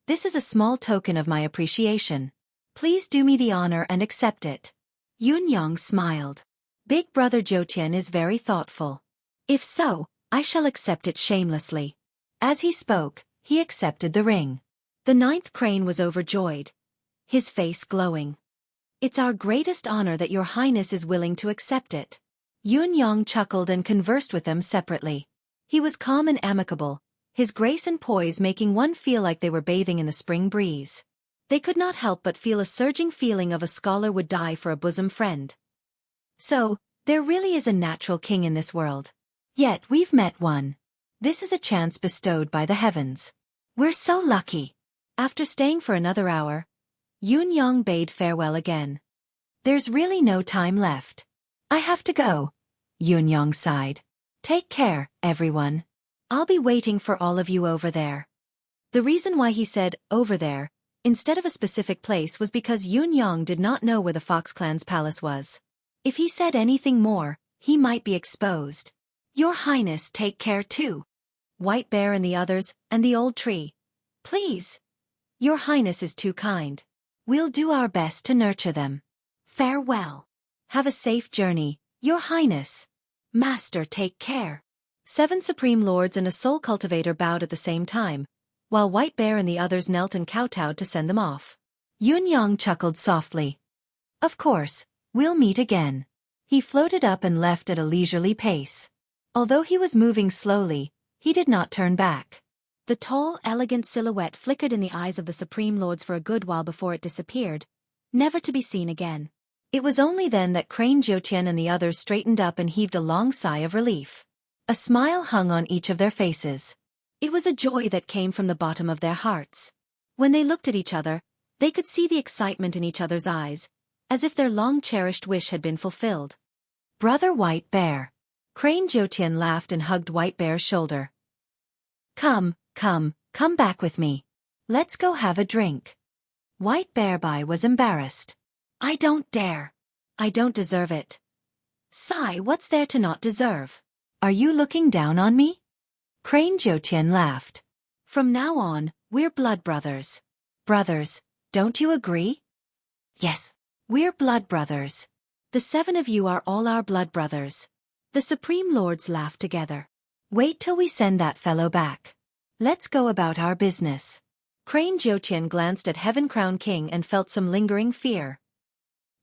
this is a small token of my appreciation. Please do me the honor and accept it. Yunyang smiled. Big brother Zhoutian is very thoughtful. If so, I shall accept it shamelessly. As he spoke, he accepted the ring. The ninth crane was overjoyed, his face glowing. It's our greatest honor that your highness is willing to accept it. Yunyang chuckled and conversed with them separately. He was calm and amicable, his grace and poise making one feel like they were bathing in the spring breeze. They could not help but feel a surging feeling of a scholar would die for a bosom friend. So, there really is a natural king in this world. Yet we've met one. This is a chance bestowed by the heavens. We're so lucky. After staying for another hour, Yunyang bade farewell again. There's really no time left. I have to go. Yunyang sighed. Take care, everyone. I'll be waiting for all of you over there. The reason why he said, over there, instead of a specific place was because Yunyang did not know where the Fox clan's palace was. If he said anything more, he might be exposed. Your Highness, take care too. White Bear and the others, and the old tree. Please. Your Highness is too kind. We'll do our best to nurture them. Farewell. Have a safe journey, Your Highness. Master, take care. 7 Supreme Lords and a Soul Cultivator bowed at the same time, while White Bear and the others knelt and kowtowed to send them off. Yunyang chuckled softly. Of course, we'll meet again. He floated up and left at a leisurely pace. Although he was moving slowly, he did not turn back. The tall, elegant silhouette flickered in the eyes of the Supreme Lords for a good while before it disappeared, never to be seen again. It was only then that Crane Zhoutian and the others straightened up and heaved a long sigh of relief. A smile hung on each of their faces. It was a joy that came from the bottom of their hearts. When they looked at each other, they could see the excitement in each other's eyes, as if their long-cherished wish had been fulfilled. Brother White Bear. Crane Zhoutian laughed and hugged White Bear's shoulder. Come back with me. Let's go have a drink. White Bear was embarrassed. I don't dare. I don't deserve it. Sigh, what's there to not deserve? Are you looking down on me? Crane Zhoutian laughed. From now on, we're blood brothers. Brothers, don't you agree? Yes. We're blood brothers. The 7 of you are all our blood brothers. The Supreme Lords laughed together. Wait till we send that fellow back. Let's go about our business. Crane Zhoutian glanced at Heaven Crown King and felt some lingering fear.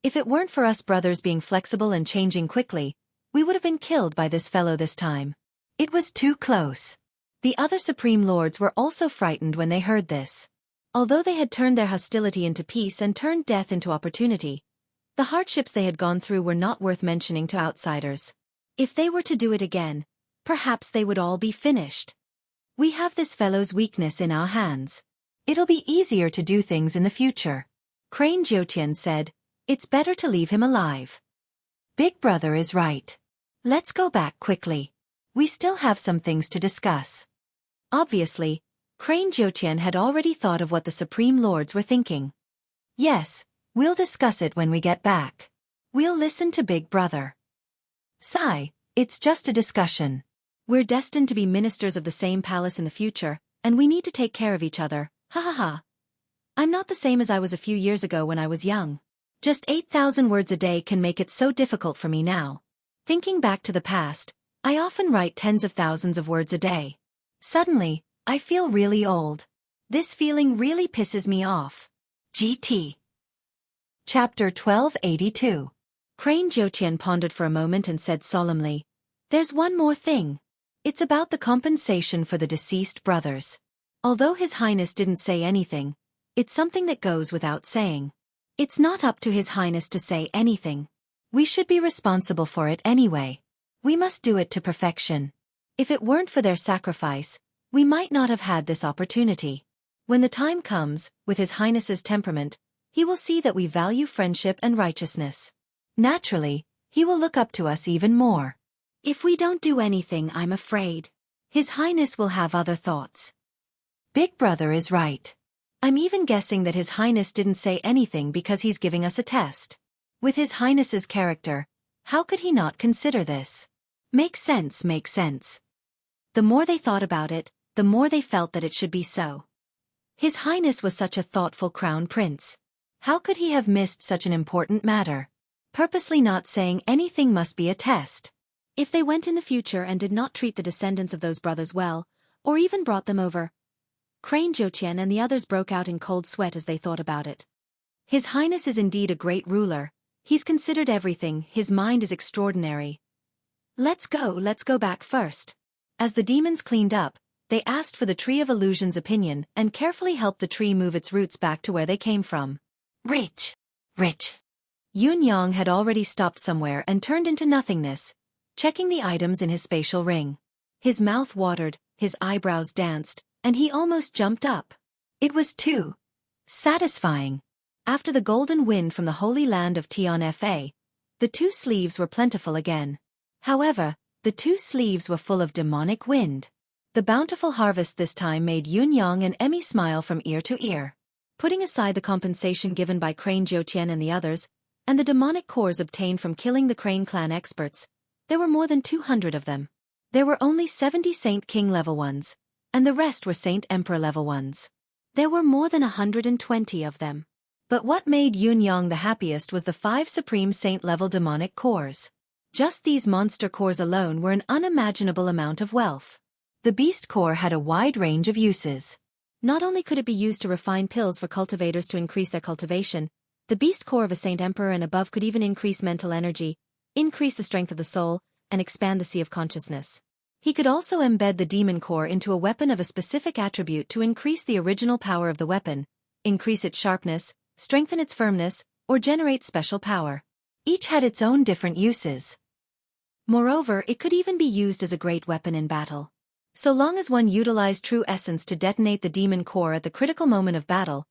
If it weren't for us brothers being flexible and changing quickly, we would have been killed by this fellow this time. It was too close. The other Supreme Lords were also frightened when they heard this. Although they had turned their hostility into peace and turned death into opportunity, the hardships they had gone through were not worth mentioning to outsiders. If they were to do it again, perhaps they would all be finished. We have this fellow's weakness in our hands. It'll be easier to do things in the future. Crane Zhoutian said, it's better to leave him alive. Big brother is right. Let's go back quickly. We still have some things to discuss. Obviously, Crane Zhoutian had already thought of what the Supreme Lords were thinking. Yes, we'll discuss it when we get back. We'll listen to Big Brother. Sigh, it's just a discussion. We're destined to be ministers of the same palace in the future, and we need to take care of each other. Ha ha ha. I'm not the same as I was a few years ago when I was young. Just 8,000 words a day can make it so difficult for me now. Thinking back to the past, I often write tens of thousands of words a day. Suddenly, I feel really old. This feeling really pisses me off. GT. Chapter 1282. Crane Zhoutian pondered for a moment and said solemnly, there's one more thing. It's about the compensation for the deceased brothers. Although His Highness didn't say anything, it's something that goes without saying. It's not up to His Highness to say anything. We should be responsible for it anyway. We must do it to perfection. If it weren't for their sacrifice, we might not have had this opportunity. When the time comes, with His Highness's temperament, he will see that we value friendship and righteousness. Naturally, he will look up to us even more. If we don't do anything, I'm afraid His Highness will have other thoughts. Big Brother is right. I'm even guessing that His Highness didn't say anything because he's giving us a test. With His Highness's character, how could he not consider this? Makes sense. The more they thought about it, the more they felt that it should be so. His Highness was such a thoughtful crown prince. How could he have missed such an important matter? Purposely not saying anything must be a test. If they went in the future and did not treat the descendants of those brothers well, or even brought them over, Xueqi and the others broke out in cold sweat as they thought about it. His Highness is indeed a great ruler. He's considered everything, his mind is extraordinary. Let's go back first. As the demons cleaned up, they asked for the Tree of Illusion's opinion and carefully helped the tree move its roots back to where they came from. Rich. Yunyang had already stopped somewhere and turned into nothingness, checking the items in his spatial ring. His mouth watered, his eyebrows danced, and he almost jumped up. It was too satisfying. After the golden wind from the holy land of Tianfa, the 2 sleeves were plentiful again. However, the 2 sleeves were full of demonic wind. The bountiful harvest this time made Yunyang and Emmy smile from ear to ear. Putting aside the compensation given by Xueqi and the others, and the demonic cores obtained from killing the Crane clan experts, there were more than 200 of them. There were only 70 Saint King level ones, and the rest were Saint Emperor level ones. There were more than 120 of them. But what made Yunyang the happiest was the 5 Supreme Saint level demonic cores. Just these monster cores alone were an unimaginable amount of wealth. The beast core had a wide range of uses. Not only could it be used to refine pills for cultivators to increase their cultivation, the beast core of a Saint Emperor and above could even increase mental energy, increase the strength of the soul, and expand the sea of consciousness. He could also embed the demon core into a weapon of a specific attribute to increase the original power of the weapon, increase its sharpness, strengthen its firmness, or generate special power. Each had its own different uses. Moreover, it could even be used as a great weapon in battle. So long as one utilized true essence to detonate the demon core at the critical moment of battle,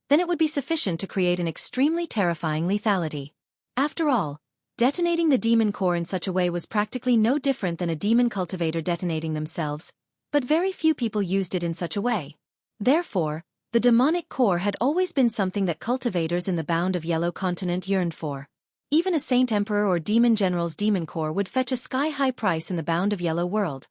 then it would be sufficient to create an extremely terrifying lethality. After all, detonating the demon core in such a way was practically no different than a demon cultivator detonating themselves, but very few people used it in such a way. Therefore, the demonic core had always been something that cultivators in the Bound of Yellow continent yearned for. Even a Saint Emperor or Demon General's demon core would fetch a sky-high price in the Bound of Yellow world,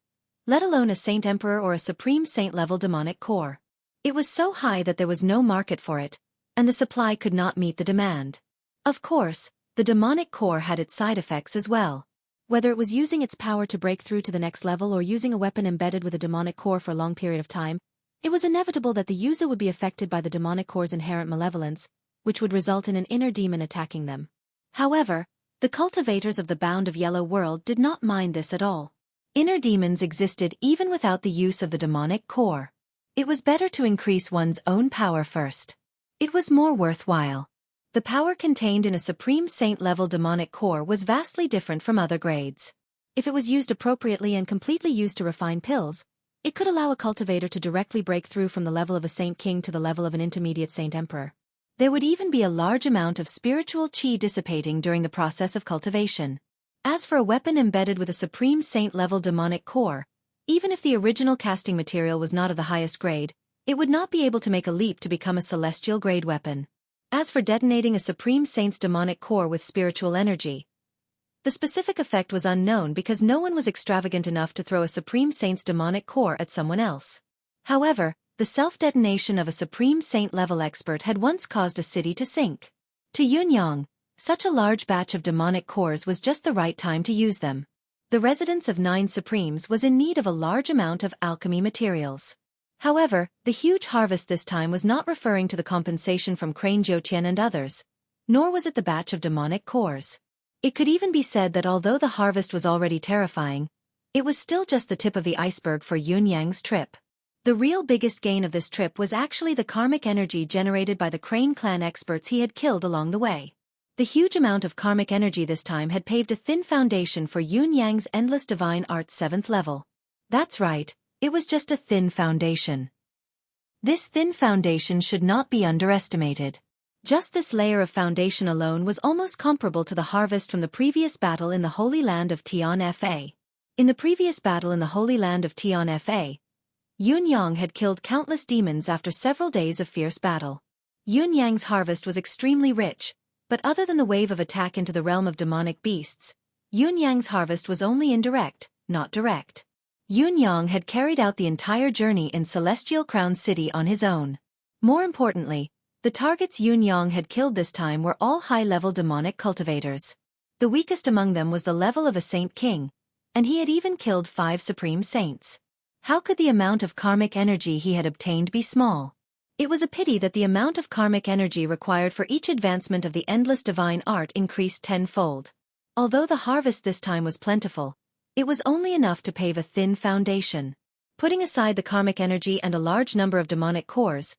let alone a Saint Emperor or a Supreme Saint-level demonic core. It was so high that there was no market for it, and the supply could not meet the demand. Of course, the demonic core had its side effects as well. Whether it was using its power to break through to the next level or using a weapon embedded with a demonic core for a long period of time, it was inevitable that the user would be affected by the demonic core's inherent malevolence, which would result in an inner demon attacking them. However, the cultivators of the Bound of Yellow world did not mind this at all. Inner demons existed even without the use of the demonic core. It was better to increase one's own power first. It was more worthwhile. The power contained in a Supreme Saint-level demonic core was vastly different from other grades. If it was used appropriately and completely used to refine pills, it could allow a cultivator to directly break through from the level of a Saint King to the level of an intermediate Saint Emperor. There would even be a large amount of spiritual chi dissipating during the process of cultivation. As for a weapon embedded with a Supreme Saint-level demonic core, even if the original casting material was not of the highest grade, it would not be able to make a leap to become a celestial grade weapon. As for detonating a Supreme Saint's demonic core with spiritual energy, the specific effect was unknown because no one was extravagant enough to throw a Supreme Saint's demonic core at someone else. However, the self-detonation of a Supreme Saint-level expert had once caused a city to sink. To Yunyang, such a large batch of demonic cores was just the right time to use them. The residence of 9 Supremes was in need of a large amount of alchemy materials. However, the huge harvest this time was not referring to the compensation from Xueqi and others, nor was it the batch of demonic cores. It could even be said that although the harvest was already terrifying, it was still just the tip of the iceberg for Yunyang's trip. The real biggest gain of this trip was actually the karmic energy generated by the Crane clan experts he had killed along the way. The huge amount of karmic energy this time had paved a thin foundation for Yunyang's endless divine arts 7th level. That's right, it was just a thin foundation. This thin foundation should not be underestimated. Just this layer of foundation alone was almost comparable to the harvest from the previous battle in the Holy Land of Tianfa. In the previous battle in the Holy Land of Tianfa, Yunyang had killed countless demons after several days of fierce battle. Yunyang's harvest was extremely rich, but other than the wave of attack into the realm of demonic beasts, Yunyang's harvest was only indirect, not direct. Yunyang had carried out the entire journey in Celestial Crown City on his own. More importantly, The targets Yunyang had killed this time were all high-level demonic cultivators. The weakest among them was the level of a Saint King, and he had even killed 5 supreme saints. How could the amount of karmic energy he had obtained be small? It was a pity that the amount of karmic energy required for each advancement of the endless divine art increased tenfold. Although the harvest this time was plentiful, it was only enough to pave a thin foundation. Putting aside the karmic energy and a large number of demonic cores,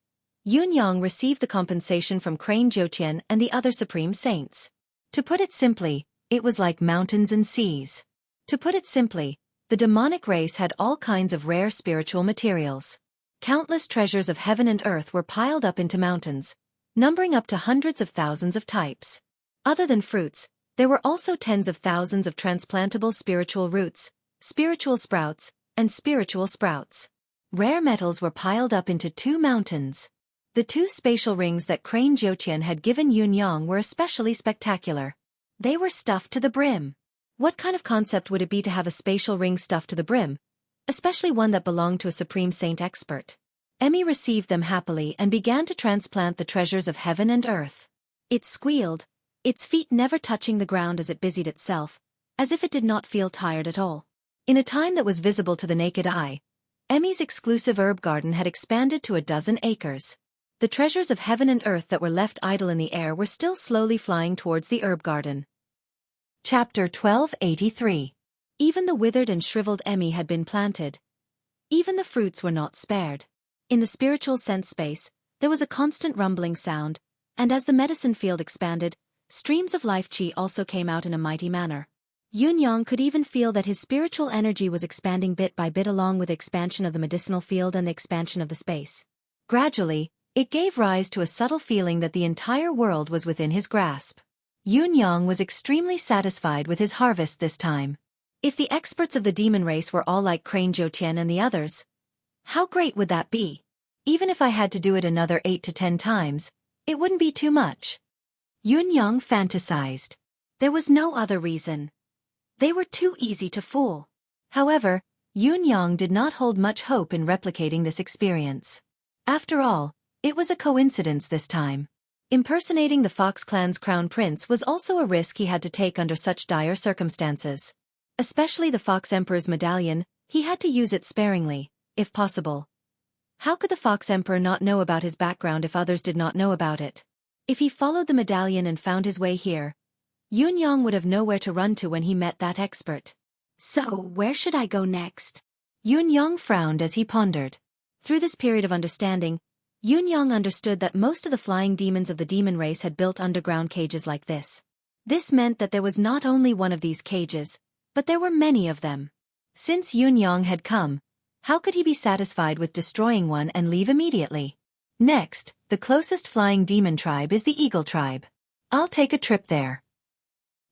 Yunyang received the compensation from Crane Jiutian and the other supreme saints. To put it simply, it was like mountains and seas. To put it simply, the demonic race had all kinds of rare spiritual materials. Countless treasures of heaven and earth were piled up into mountains, numbering up to hundreds of thousands of types. Other than fruits, there were also tens of thousands of transplantable spiritual roots, spiritual sprouts, and spiritual sprouts. Rare metals were piled up into 2 mountains. The 2 spatial rings that Crane Jiutian had given Yunyang were especially spectacular. They were stuffed to the brim. What kind of concept would it be to have a spatial ring stuffed to the brim, especially one that belonged to a supreme saint expert? Emmy received them happily and began to transplant the treasures of heaven and earth. It squealed, its feet never touching the ground as it busied itself, as if it did not feel tired at all. In a time that was visible to the naked eye, Emmy's exclusive herb garden had expanded to 12 acres. The treasures of heaven and earth that were left idle in the air were still slowly flying towards the herb garden. Chapter 1283. Even the withered and shriveled Emmy had been planted. Even the fruits were not spared. In the spiritual sense space, there was a constant rumbling sound, and as the medicine field expanded, streams of life chi also came out in a mighty manner. Yunyang could even feel that his spiritual energy was expanding bit by bit along with the expansion of the medicinal field and the expansion of the space. Gradually, it gave rise to a subtle feeling that the entire world was within his grasp. Yunyang was extremely satisfied with his harvest this time. If the experts of the demon race were all like Crane Jiutian and the others, how great would that be? Even if I had to do it another 8 to 10 times, it wouldn't be too much. Yunyang fantasized. There was no other reason. They were too easy to fool. However, Yunyang did not hold much hope in replicating this experience. After all, it was a coincidence this time. Impersonating the Fox clan's crown prince was also a risk he had to take under such dire circumstances. Especially the Fox Emperor's medallion, he had to use it sparingly, if possible. How could the Fox Emperor not know about his background if others did not know about it? If he followed the medallion and found his way here, Yunyang would have nowhere to run to when he met that expert. So, where should I go next? Yunyang frowned as he pondered. Through this period of understanding, Yunyang understood that most of the flying demons of the demon race had built underground cages like this. This meant that there was not only one of these cages, but there were many of them. Since Yunyang had come, how could he be satisfied with destroying one and leave immediately? Next, the closest flying demon tribe is the Eagle tribe. I'll take a trip there.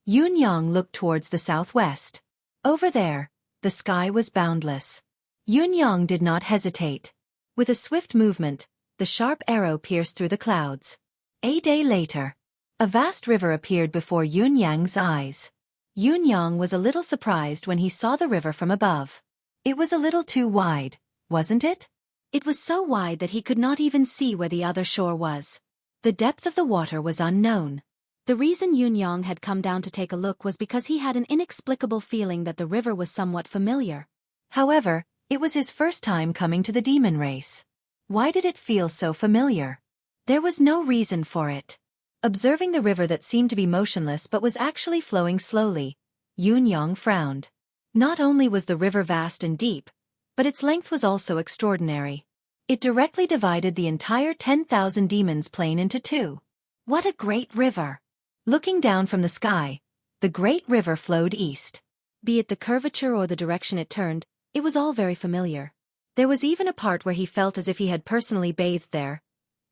Yunyang looked towards the southwest. Over there, the sky was boundless. Yunyang did not hesitate. With a swift movement, the sharp arrow pierced through the clouds. A day later, a vast river appeared before Yunyang's eyes. Yunyang was a little surprised when he saw the river from above. It was a little too wide, wasn't it? It was so wide that he could not even see where the other shore was. The depth of the water was unknown. The reason Yunyang had come down to take a look was because he had an inexplicable feeling that the river was somewhat familiar. However, it was his first time coming to the demon race. Why did it feel so familiar? There was no reason for it. Observing the river that seemed to be motionless but was actually flowing slowly, Yunyang frowned. Not only was the river vast and deep, but its length was also extraordinary. It directly divided the entire 10,000 demons plain into 2. What a great river! Looking down from the sky, the great river flowed east. Be it the curvature or the direction it turned, it was all very familiar. There was even a part where he felt as if he had personally bathed there.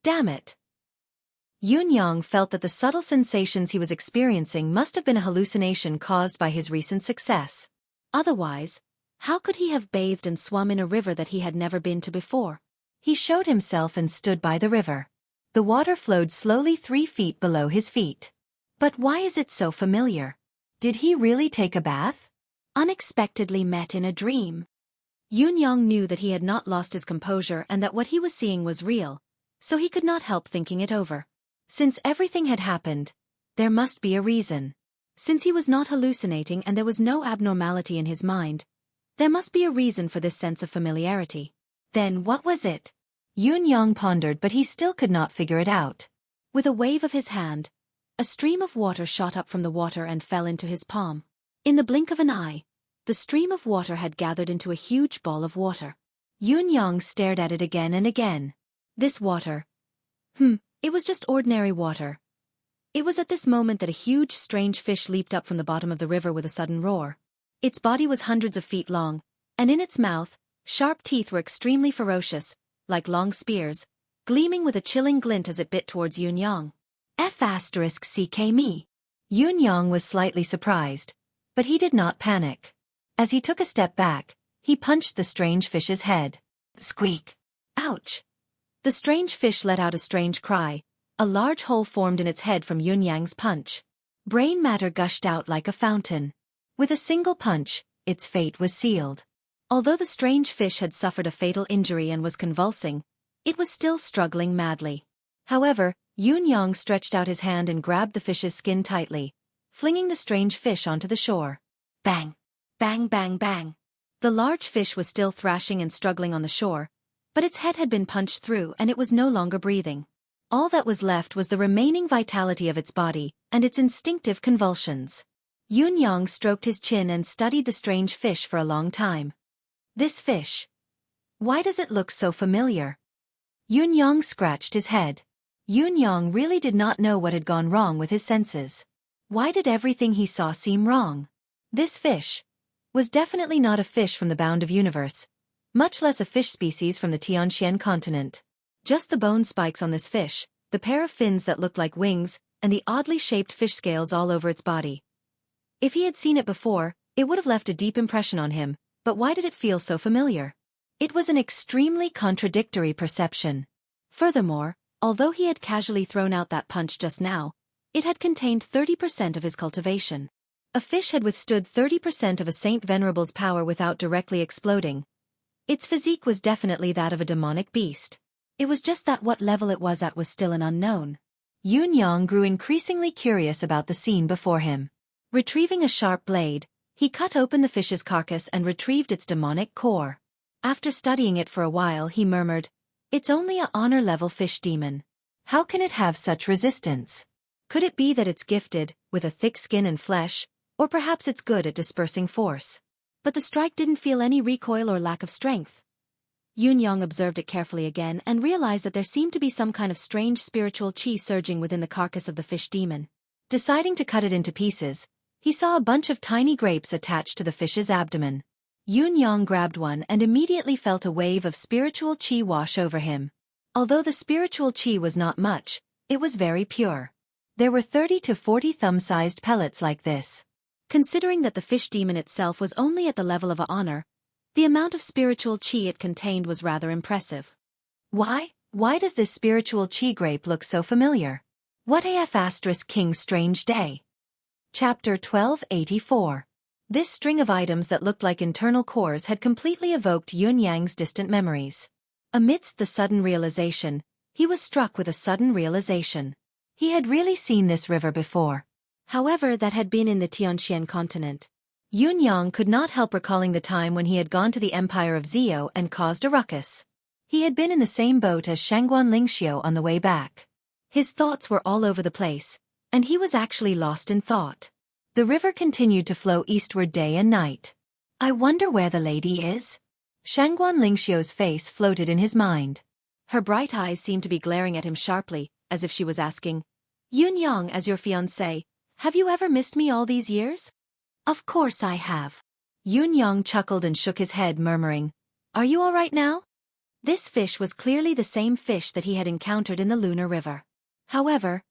Damn it! Yunyang felt that the subtle sensations he was experiencing must have been a hallucination caused by his recent success. Otherwise, how could he have bathed and swum in a river that he had never been to before? He showed himself and stood by the river. The water flowed slowly 3 feet below his feet. But why is it so familiar? Did he really take a bath? Unexpectedly met in a dream. Yunyang knew that he had not lost his composure and that what he was seeing was real, so he could not help thinking it over. Since everything had happened, there must be a reason. Since he was not hallucinating and there was no abnormality in his mind, there must be a reason for this sense of familiarity. Then what was it? Yun-yang pondered, but he still could not figure it out. With a wave of his hand, a stream of water shot up from the water and fell into his palm. In the blink of an eye, the stream of water had gathered into a huge ball of water. Yun-yang stared at it again and again. This water. It was just ordinary water. It was at this moment that a huge, strange fish leaped up from the bottom of the river with a sudden roar. Its body was hundreds of feet long, and in its mouth, sharp teeth were extremely ferocious, like long spears, gleaming with a chilling glint as it bit towards Yun-yang. F***CK. Yun-yang was slightly surprised, but he did not panic. As he took a step back, he punched the strange fish's head. Squeak! Ouch! The strange fish let out a strange cry. A large hole formed in its head from Yun-yang's punch. Brain matter gushed out like a fountain. With a single punch, its fate was sealed. Although the strange fish had suffered a fatal injury and was convulsing, it was still struggling madly. However, Yun-yang stretched out his hand and grabbed the fish's skin tightly, flinging the strange fish onto the shore. Bang! Bang bang bang! The large fish was still thrashing and struggling on the shore, but its head had been punched through and it was no longer breathing. All that was left was the remaining vitality of its body and its instinctive convulsions. Yun-yang stroked his chin and studied the strange fish for a long time. This fish. Why does it look so familiar? Yun-yang scratched his head. Yun-yang really did not know what had gone wrong with his senses. Why did everything he saw seem wrong? This fish was definitely not a fish from the bound of universe, much less a fish species from the Tianxian continent. Just the bone spikes on this fish, the pair of fins that looked like wings, and the oddly shaped fish scales all over its body. If he had seen it before, it would have left a deep impression on him, but why did it feel so familiar? It was an extremely contradictory perception. Furthermore, although he had casually thrown out that punch just now, it had contained 30% of his cultivation. A fish had withstood 30% of a Saint Venerable's power without directly exploding. Its physique was definitely that of a demonic beast. It was just that what level it was at was still an unknown. Yun-yang grew increasingly curious about the scene before him. Retrieving a sharp blade, he cut open the fish's carcass and retrieved its demonic core. After studying it for a while, he murmured, "It's only a honor-level fish demon. How can it have such resistance? Could it be that it's gifted with a thick skin and flesh, or perhaps it's good at dispersing force?" But the strike didn't feel any recoil or lack of strength. Yun-yang observed it carefully again and realized that there seemed to be some kind of strange spiritual chi surging within the carcass of the fish demon. Deciding to cut it into pieces, he saw a bunch of tiny grapes attached to the fish's abdomen. Yun-yang grabbed one and immediately felt a wave of spiritual chi wash over him. Although the spiritual chi was not much, it was very pure. There were 30 to 40 thumb-sized pellets like this. Considering that the fish demon itself was only at the level of a honor, the amount of spiritual chi it contained was rather impressive. Why does this spiritual chi grape look so familiar? What AF** King's Strange Day? Chapter 1284. This string of items that looked like internal cores had completely evoked Yun-yang's distant memories. Amidst the sudden realization, he was struck with a sudden realization. He had really seen this river before. However, that had been in the Tianxian continent. Yun-yang could not help recalling the time when he had gone to the Empire of Zhou and caused a ruckus. He had been in the same boat as Shangguan Lingxiu on the way back. His thoughts were all over the place, and he was actually lost in thought. The river continued to flow eastward day and night. I wonder where the lady is? Shangguan Lingxiu's face floated in his mind. Her bright eyes seemed to be glaring at him sharply, as if she was asking, "Yun-yang, as your fiancé, have you ever missed me all these years?" "Of course I have." Yun-yang chuckled and shook his head, murmuring, "Are you all right now?" This fish was clearly the same fish that he had encountered in the Lunar River. However,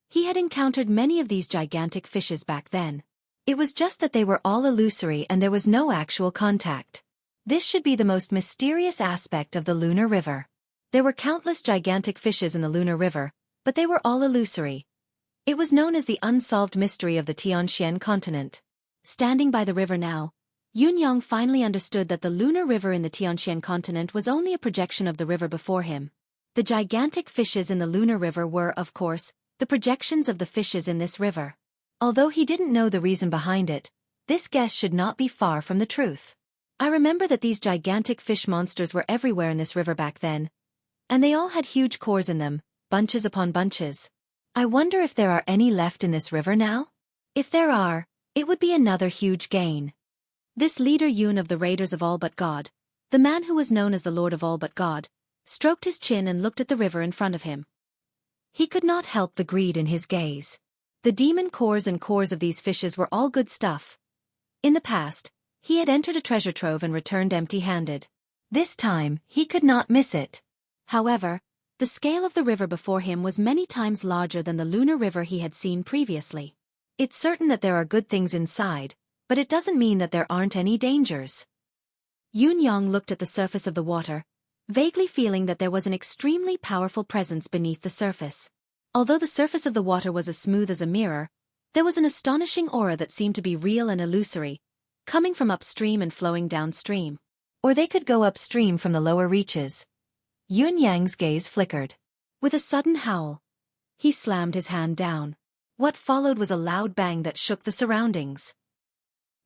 he had encountered many of these gigantic fishes back then. It was just that they were all illusory and there was no actual contact. This should be the most mysterious aspect of the Lunar River. There were countless gigantic fishes in the Lunar River, but they were all illusory. It was known as the unsolved mystery of the Tianxian continent. Standing by the river now, Yun-yang finally understood that the Lunar River in the Tianxian continent was only a projection of the river before him. The gigantic fishes in the lunar river were, of course, the projections of the fishes in this river. Although he didn't know the reason behind it, this guess should not be far from the truth. I remember that these gigantic fish monsters were everywhere in this river back then, and they all had huge cores in them, bunches upon bunches. I wonder if there are any left in this river now? If there are, it would be another huge gain. This leader Yun of the Raiders of All But God, the man who was known as the Lord of All But God, stroked his chin and looked at the river in front of him. He could not help the greed in his gaze. The demon cores and cores of these fishes were all good stuff. In the past, he had entered a treasure trove and returned empty-handed. This time, he could not miss it. However, the scale of the river before him was many times larger than the lunar river he had seen previously. It's certain that there are good things inside, but it doesn't mean that there aren't any dangers. Yun Yang looked at the surface of the water, vaguely feeling that there was an extremely powerful presence beneath the surface. Although the surface of the water was as smooth as a mirror, there was an astonishing aura that seemed to be real and illusory, coming from upstream and flowing downstream. Or they could go upstream from the lower reaches. Yun Yang's gaze flickered. With a sudden howl, he slammed his hand down. What followed was a loud bang that shook the surroundings.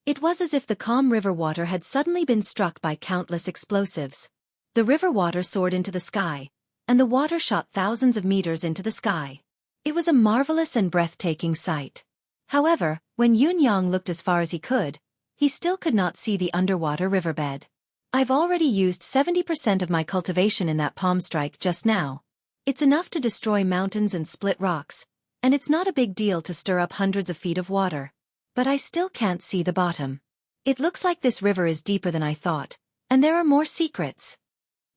It was as if the calm river water had suddenly been struck by countless explosives. The river water soared into the sky, and the water shot thousands of meters into the sky. It was a marvelous and breathtaking sight. However, when Yun Yang looked as far as he could, he still could not see the underwater riverbed. I've already used 70% of my cultivation in that palm strike just now. It's enough to destroy mountains and split rocks, and it's not a big deal to stir up hundreds of feet of water. But I still can't see the bottom. It looks like this river is deeper than I thought, and there are more secrets.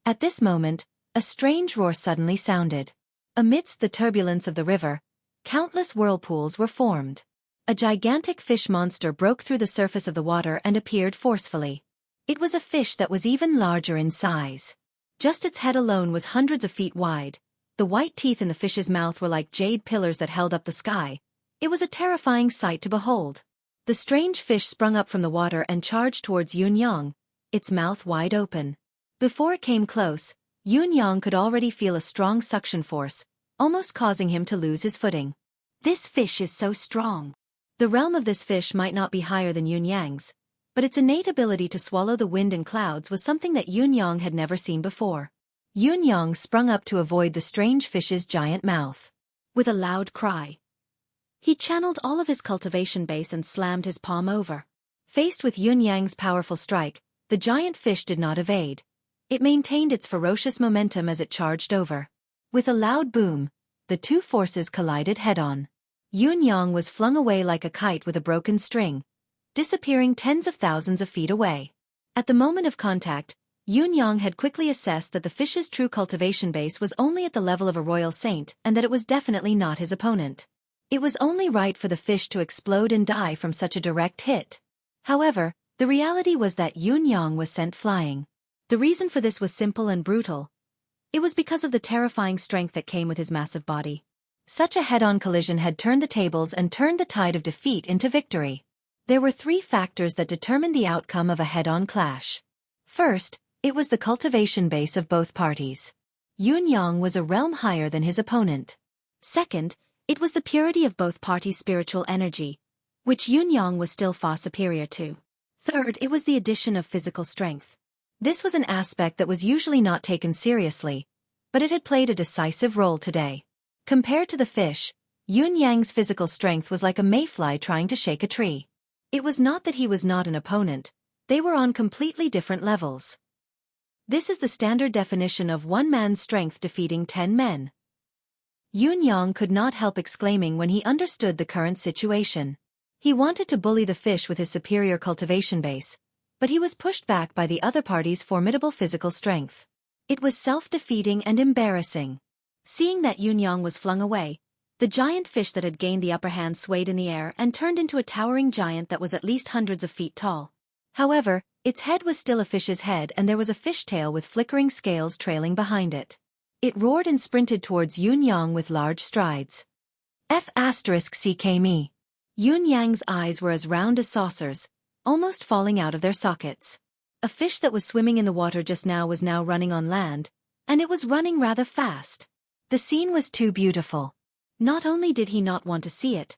At this moment, a strange roar suddenly sounded. Amidst the turbulence of the river, countless whirlpools were formed. A gigantic fish monster broke through the surface of the water and appeared forcefully. It was a fish that was even larger in size. Just its head alone was hundreds of feet wide. The white teeth in the fish's mouth were like jade pillars that held up the sky. It was a terrifying sight to behold. The strange fish sprung up from the water and charged towards Yun Yang, its mouth wide open. Before it came close, Yun Yang could already feel a strong suction force, almost causing him to lose his footing. This fish is so strong. The realm of this fish might not be higher than Yun Yang's, but its innate ability to swallow the wind and clouds was something that Yun Yang had never seen before. Yun Yang sprung up to avoid the strange fish's giant mouth. With a loud cry, he channeled all of his cultivation base and slammed his palm over. Faced with Yun Yang's powerful strike, the giant fish did not evade. It maintained its ferocious momentum as it charged over. With a loud boom, the two forces collided head-on. Yun Yang was flung away like a kite with a broken string, disappearing tens of thousands of feet away. At the moment of contact, Yun Yang had quickly assessed that the fish's true cultivation base was only at the level of a royal saint and that it was definitely not his opponent. It was only right for the fish to explode and die from such a direct hit. However, the reality was that Yun Yang was sent flying. The reason for this was simple and brutal. It was because of the terrifying strength that came with his massive body. Such a head-on collision had turned the tables and turned the tide of defeat into victory. There were three factors that determined the outcome of a head-on clash. First, it was the cultivation base of both parties. Yun Yang was a realm higher than his opponent. Second, it was the purity of both parties' spiritual energy, which Yun Yang was still far superior to. Third, it was the addition of physical strength. This was an aspect that was usually not taken seriously, but it had played a decisive role today. Compared to the fish, Yun Yang's physical strength was like a mayfly trying to shake a tree. It was not that he was not an opponent, they were on completely different levels. This is the standard definition of one man's strength defeating 10 men. Yun Yang could not help exclaiming when he understood the current situation. He wanted to bully the fish with his superior cultivation base, but he was pushed back by the other party's formidable physical strength. It was self-defeating and embarrassing. Seeing that Yun Yang was flung away, the giant fish that had gained the upper hand swayed in the air and turned into a towering giant that was at least hundreds of feet tall. However, its head was still a fish's head and there was a fish tail with flickering scales trailing behind it. It roared and sprinted towards Yun Yang with large strides. F***ck me. Yun Yang's eyes were as round as saucers, almost falling out of their sockets. A fish that was swimming in the water just now was now running on land, and it was running rather fast. The scene was too beautiful. Not only did he not want to see it,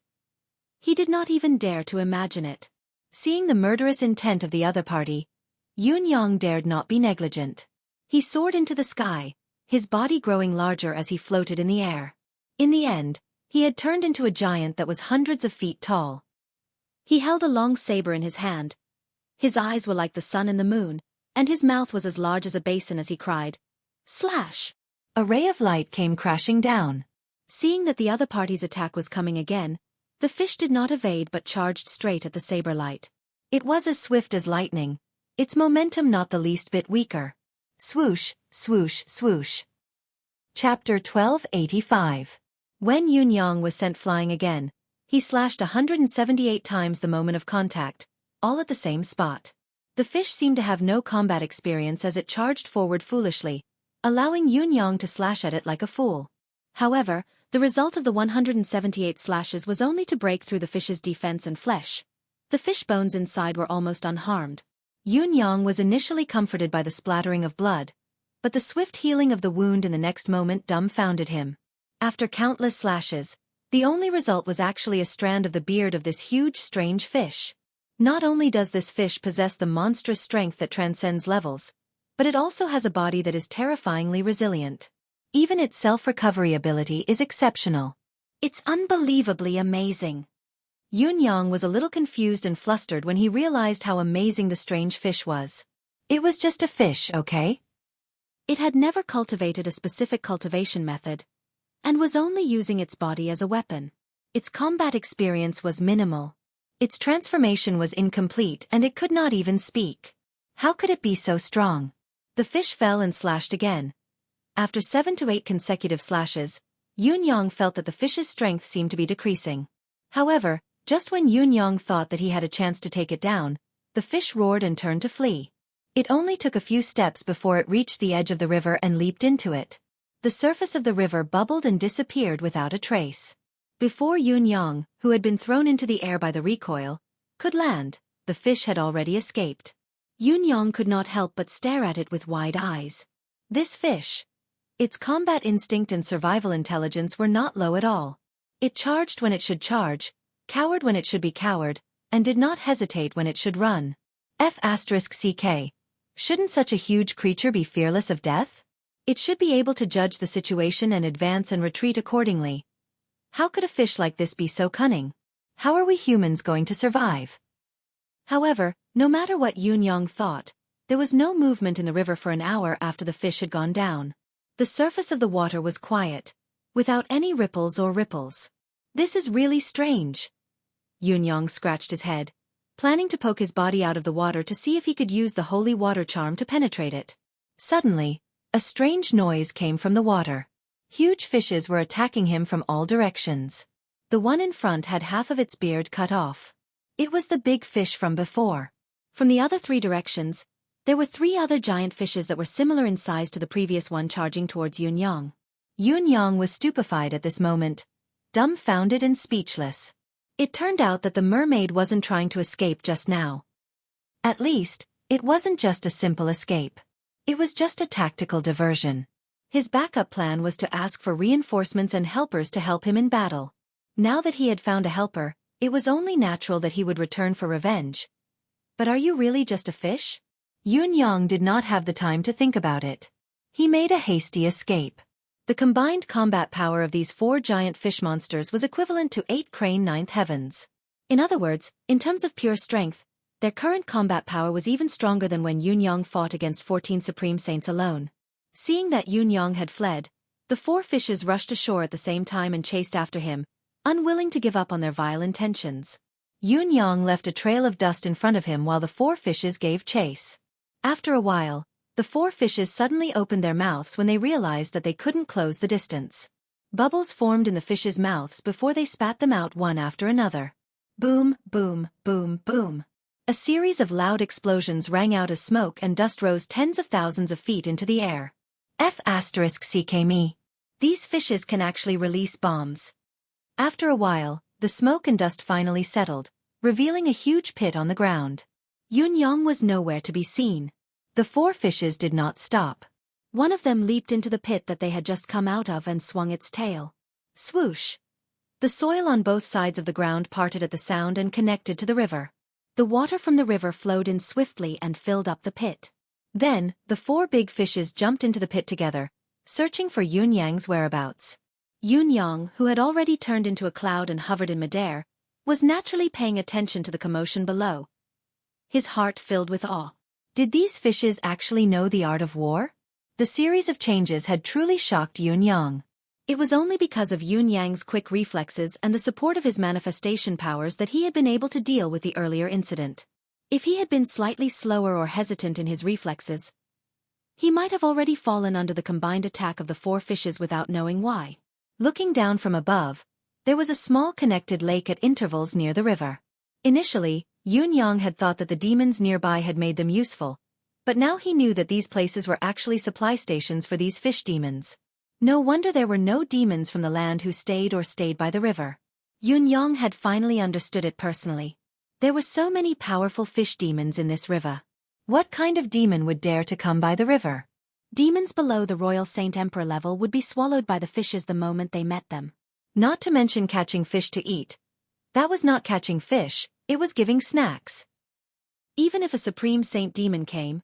he did not even dare to imagine it. Seeing the murderous intent of the other party, Yunyang dared not be negligent. He soared into the sky, his body growing larger as he floated in the air. In the end, he had turned into a giant that was hundreds of feet tall. He held a long saber in his hand. His eyes were like the sun and the moon, and his mouth was as large as a basin as he cried, "Slash!" A ray of light came crashing down. Seeing that the other party's attack was coming again, the fish did not evade but charged straight at the saber light. It was as swift as lightning, its momentum not the least bit weaker. Swoosh, swoosh, swoosh. Chapter 1285. When Yunyang was sent flying again, he slashed 178 times the moment of contact, all at the same spot. The fish seemed to have no combat experience as it charged forward foolishly, allowing Yunyang to slash at it like a fool. However, the result of the 178 slashes was only to break through the fish's defense and flesh. The fish bones inside were almost unharmed. Yunyang was initially comforted by the splattering of blood, but the swift healing of the wound in the next moment dumbfounded him. After countless slashes, the only result was actually a strand of the beard of this huge strange fish. Not only does this fish possess the monstrous strength that transcends levels, but it also has a body that is terrifyingly resilient. Even its self-recovery ability is exceptional. It's unbelievably amazing. Yunyang was a little confused and flustered when he realized how amazing the strange fish was. It was just a fish, okay? It had never cultivated a specific cultivation method, and was only using its body as a weapon. Its combat experience was minimal. Its transformation was incomplete and it could not even speak. How could it be so strong? The fish fell and slashed again. After 7 to 8 consecutive slashes, Yunyang felt that the fish's strength seemed to be decreasing. However, just when Yunyang thought that he had a chance to take it down, the fish roared and turned to flee. It only took a few steps before it reached the edge of the river and leaped into it. The surface of the river bubbled and disappeared without a trace. Before Yunyang, who had been thrown into the air by the recoil, could land, the fish had already escaped. Yunyang could not help but stare at it with wide eyes. This fish, its combat instinct and survival intelligence were not low at all. It charged when it should charge, cowered when it should be coward, and did not hesitate when it should run. F***ck. Shouldn't such a huge creature be fearless of death? It should be able to judge the situation and advance and retreat accordingly. How could a fish like this be so cunning? How are we humans going to survive? However, no matter what Yunyang thought, there was no movement in the river for an hour after the fish had gone down. The surface of the water was quiet, without any ripples or ripples. This is really strange. Yunyang scratched his head, planning to poke his body out of the water to see if he could use the holy water charm to penetrate it. Suddenly, a strange noise came from the water. Huge fishes were attacking him from all directions. The one in front had half of its beard cut off. It was the big fish from before. From the other 3 directions, there were 3 other giant fishes that were similar in size to the previous one charging towards Yunyang. Yunyang was stupefied at this moment, dumbfounded and speechless. It turned out that the mermaid wasn't trying to escape just now. At least, it wasn't just a simple escape. It was just a tactical diversion. His backup plan was to ask for reinforcements and helpers to help him in battle. Now that he had found a helper, it was only natural that he would return for revenge. But are you really just a fish? Yunyang did not have the time to think about it. He made a hasty escape. The combined combat power of these 4 giant fish monsters was equivalent to 8 crane 9th heavens. In other words, in terms of pure strength, their current combat power was even stronger than when Yunyang fought against 14 Supreme Saints alone. Seeing that Yunyang had fled, the 4 fishes rushed ashore at the same time and chased after him, unwilling to give up on their vile intentions. Yunyang left a trail of dust in front of him while the 4 fishes gave chase. After a while, the 4 fishes suddenly opened their mouths when they realized that they couldn't close the distance. Bubbles formed in the fishes' mouths before they spat them out one after another. Boom, boom, boom, boom. A series of loud explosions rang out as smoke and dust rose tens of thousands of feet into the air. F***ck me. These fishes can actually release bombs. After a while, the smoke and dust finally settled, revealing a huge pit on the ground. Yunyang was nowhere to be seen. The 4 fishes did not stop. One of them leaped into the pit that they had just come out of and swung its tail. Swoosh! The soil on both sides of the ground parted at the sound and connected to the river. The water from the river flowed in swiftly and filled up the pit. Then, the 4 big fishes jumped into the pit together, searching for Yunyang's whereabouts. Yunyang, who had already turned into a cloud and hovered in midair, was naturally paying attention to the commotion below. His heart filled with awe. Did these fishes actually know the art of war? The series of changes had truly shocked Yunyang. It was only because of Yunyang's quick reflexes and the support of his manifestation powers that he had been able to deal with the earlier incident. If he had been slightly slower or hesitant in his reflexes, he might have already fallen under the combined attack of the 4 fishes without knowing why. Looking down from above, there was a small connected lake at intervals near the river. Initially, Yunyang had thought that the demons nearby had made them useful, but now he knew that these places were actually supply stations for these fish demons. No wonder there were no demons from the land who stayed by the river. Yunyang had finally understood it personally. There were so many powerful fish demons in this river. What kind of demon would dare to come by the river? Demons below the Royal Saint Emperor level would be swallowed by the fishes the moment they met them. Not to mention catching fish to eat. That was not catching fish, it was giving snacks. Even if a Supreme Saint Demon came,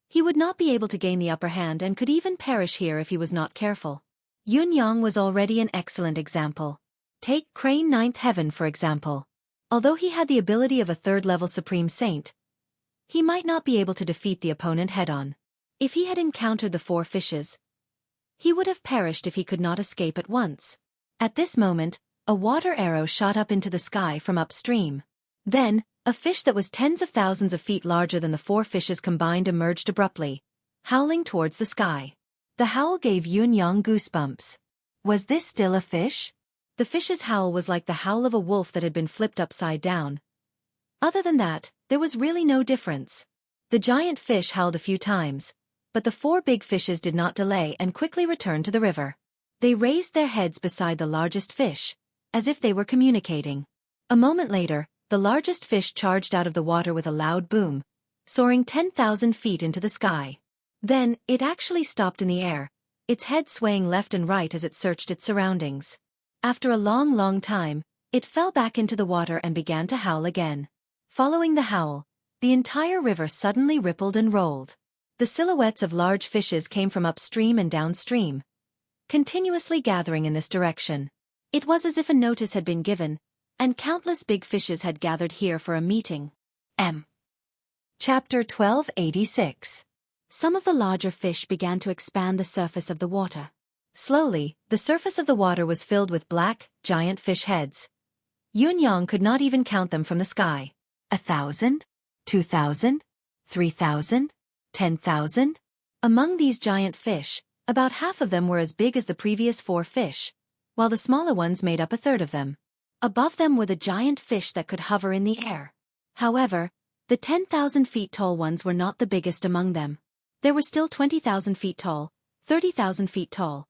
he would not be able to gain the upper hand and could even perish here if he was not careful. Yunyang was already an excellent example. Take Crane Ninth Heaven for example. Although he had the ability of a 3rd-level Supreme Saint, he might not be able to defeat the opponent head-on. If he had encountered the 4 fishes, he would have perished if he could not escape at once. At this moment, a water arrow shot up into the sky from upstream. Then, a fish that was tens of thousands of feet larger than the 4 fishes combined emerged abruptly, howling towards the sky. The howl gave Yunyang goosebumps. Was this still a fish? The fish's howl was like the howl of a wolf that had been flipped upside down. Other than that, there was really no difference. The giant fish howled a few times, but the 4 big fishes did not delay and quickly returned to the river. They raised their heads beside the largest fish, as if they were communicating. A moment later, the largest fish charged out of the water with a loud boom, soaring 10,000 feet into the sky. Then, it actually stopped in the air, its head swaying left and right as it searched its surroundings. After a long time, it fell back into the water and began to howl again. Following the howl, the entire river suddenly rippled and rolled. The silhouettes of large fishes came from upstream and downstream, continuously gathering in this direction. It was as if a notice had been given, and countless big fishes had gathered here for a meeting. Chapter 1286. Some of the larger fish began to expand the surface of the water. Slowly, the surface of the water was filled with black, giant fish heads. Yunyang could not even count them from the sky. 1,000? 2,000? 3,000? 10,000? Among these giant fish, about half of them were as big as the previous 4 fish, while the smaller ones made up a third of them. Above them were the giant fish that could hover in the air. However, the 10,000 feet tall ones were not the biggest among them. There were still 20,000 feet tall, 30,000 feet tall.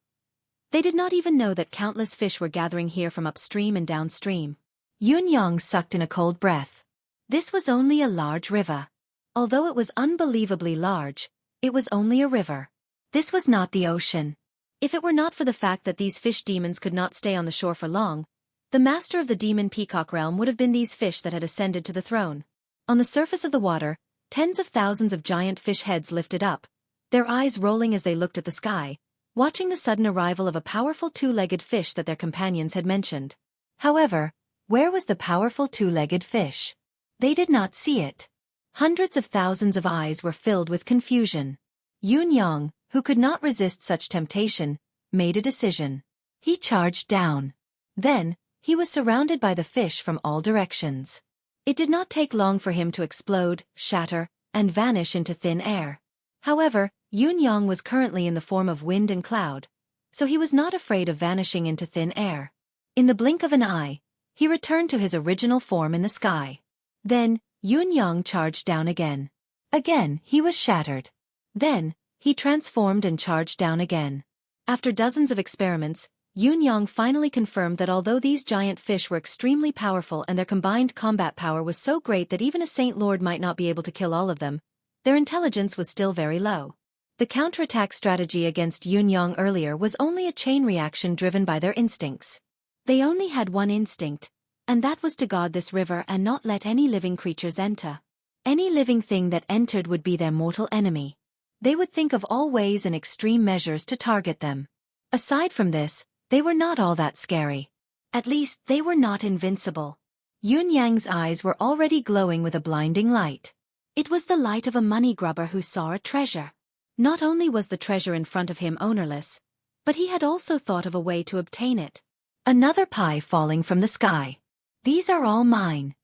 They did not even know that countless fish were gathering here from upstream and downstream. Yunyang sucked in a cold breath. This was only a large river. Although it was unbelievably large, it was only a river. This was not the ocean. If it were not for the fact that these fish demons could not stay on the shore for long, the master of the demon peacock realm would have been these fish that had ascended to the throne. On the surface of the water, tens of thousands of giant fish heads lifted up, their eyes rolling as they looked at the sky, watching the sudden arrival of a powerful 2-legged fish that their companions had mentioned. However, where was the powerful 2-legged fish? They did not see it. Hundreds of thousands of eyes were filled with confusion. Yunyang, who could not resist such temptation, made a decision. He charged down. Then, he was surrounded by the fish from all directions. It did not take long for him to explode, shatter, and vanish into thin air. However, Yunyang was currently in the form of wind and cloud, so he was not afraid of vanishing into thin air. In the blink of an eye, he returned to his original form in the sky. Then, Yunyang charged down again. Again, he was shattered. Then, he transformed and charged down again. After dozens of experiments, Yunyang finally confirmed that although these giant fish were extremely powerful and their combined combat power was so great that even a Saint Lord might not be able to kill all of them, their intelligence was still very low. The counterattack strategy against Yunyang earlier was only a chain reaction driven by their instincts. They only had one instinct, and that was to guard this river and not let any living creatures enter. Any living thing that entered would be their mortal enemy. They would think of all ways and extreme measures to target them. Aside from this, they were not all that scary. At least, they were not invincible. Yunyang's eyes were already glowing with a blinding light. It was the light of a money grubber who saw a treasure. Not only was the treasure in front of him ownerless, but he had also thought of a way to obtain it. Another pie falling from the sky. These are all mine.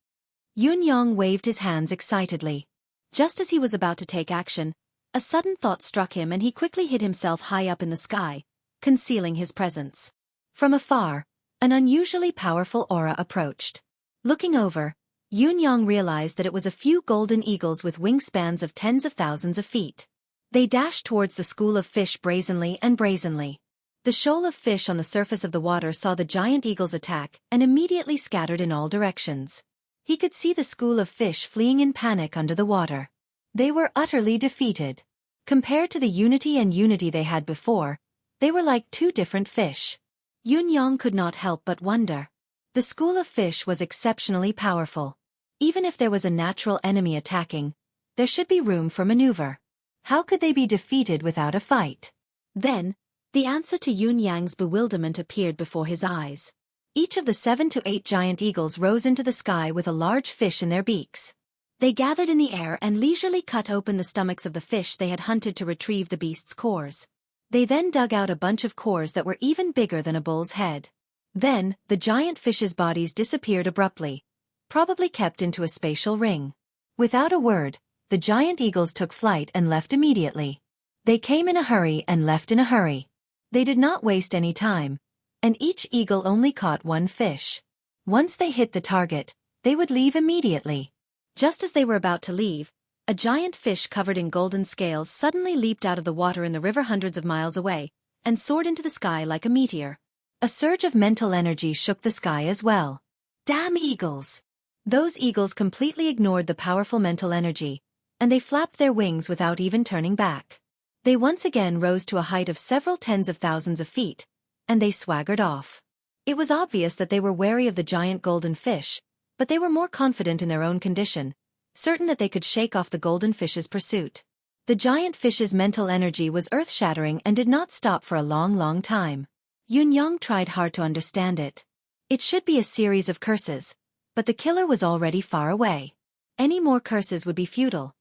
Yunyang waved his hands excitedly. Just as he was about to take action, a sudden thought struck him and he quickly hid himself high up in the sky, concealing his presence. From afar, an unusually powerful aura approached. Looking over, Yunyang realized that it was a few golden eagles with wingspans of tens of thousands of feet. They dashed towards the school of fish brazenly. The shoal of fish on the surface of the water saw the giant eagles attack and immediately scattered in all directions. He could see the school of fish fleeing in panic under the water. They were utterly defeated. Compared to the unity they had before, they were like two different fish. Yunyang could not help but wonder. The school of fish was exceptionally powerful. Even if there was a natural enemy attacking, there should be room for maneuver. How could they be defeated without a fight? Then, the answer to Yunyang's bewilderment appeared before his eyes. Each of the 7 to 8 giant eagles rose into the sky with a large fish in their beaks. They gathered in the air and leisurely cut open the stomachs of the fish they had hunted to retrieve the beast's cores. They then dug out a bunch of cores that were even bigger than a bull's head. Then, the giant fish's bodies disappeared abruptly, probably kept into a spatial ring. Without a word, the giant eagles took flight and left immediately. They came in a hurry and left in a hurry. They did not waste any time, and each eagle only caught one fish. Once they hit the target, they would leave immediately. Just as they were about to leave, a giant fish covered in golden scales suddenly leaped out of the water in the river hundreds of miles away, and soared into the sky like a meteor. A surge of mental energy shook the sky as well. Damn eagles! Those eagles completely ignored the powerful mental energy, and they flapped their wings without even turning back. They once again rose to a height of several tens of thousands of feet, and they swaggered off. It was obvious that they were wary of the giant golden fish, but they were more confident in their own condition, certain that they could shake off the golden fish's pursuit. The giant fish's mental energy was earth-shattering and did not stop for a long time. Yunyang tried hard to understand it. It should be a series of curses, but the killer was already far away. Any more curses would be futile.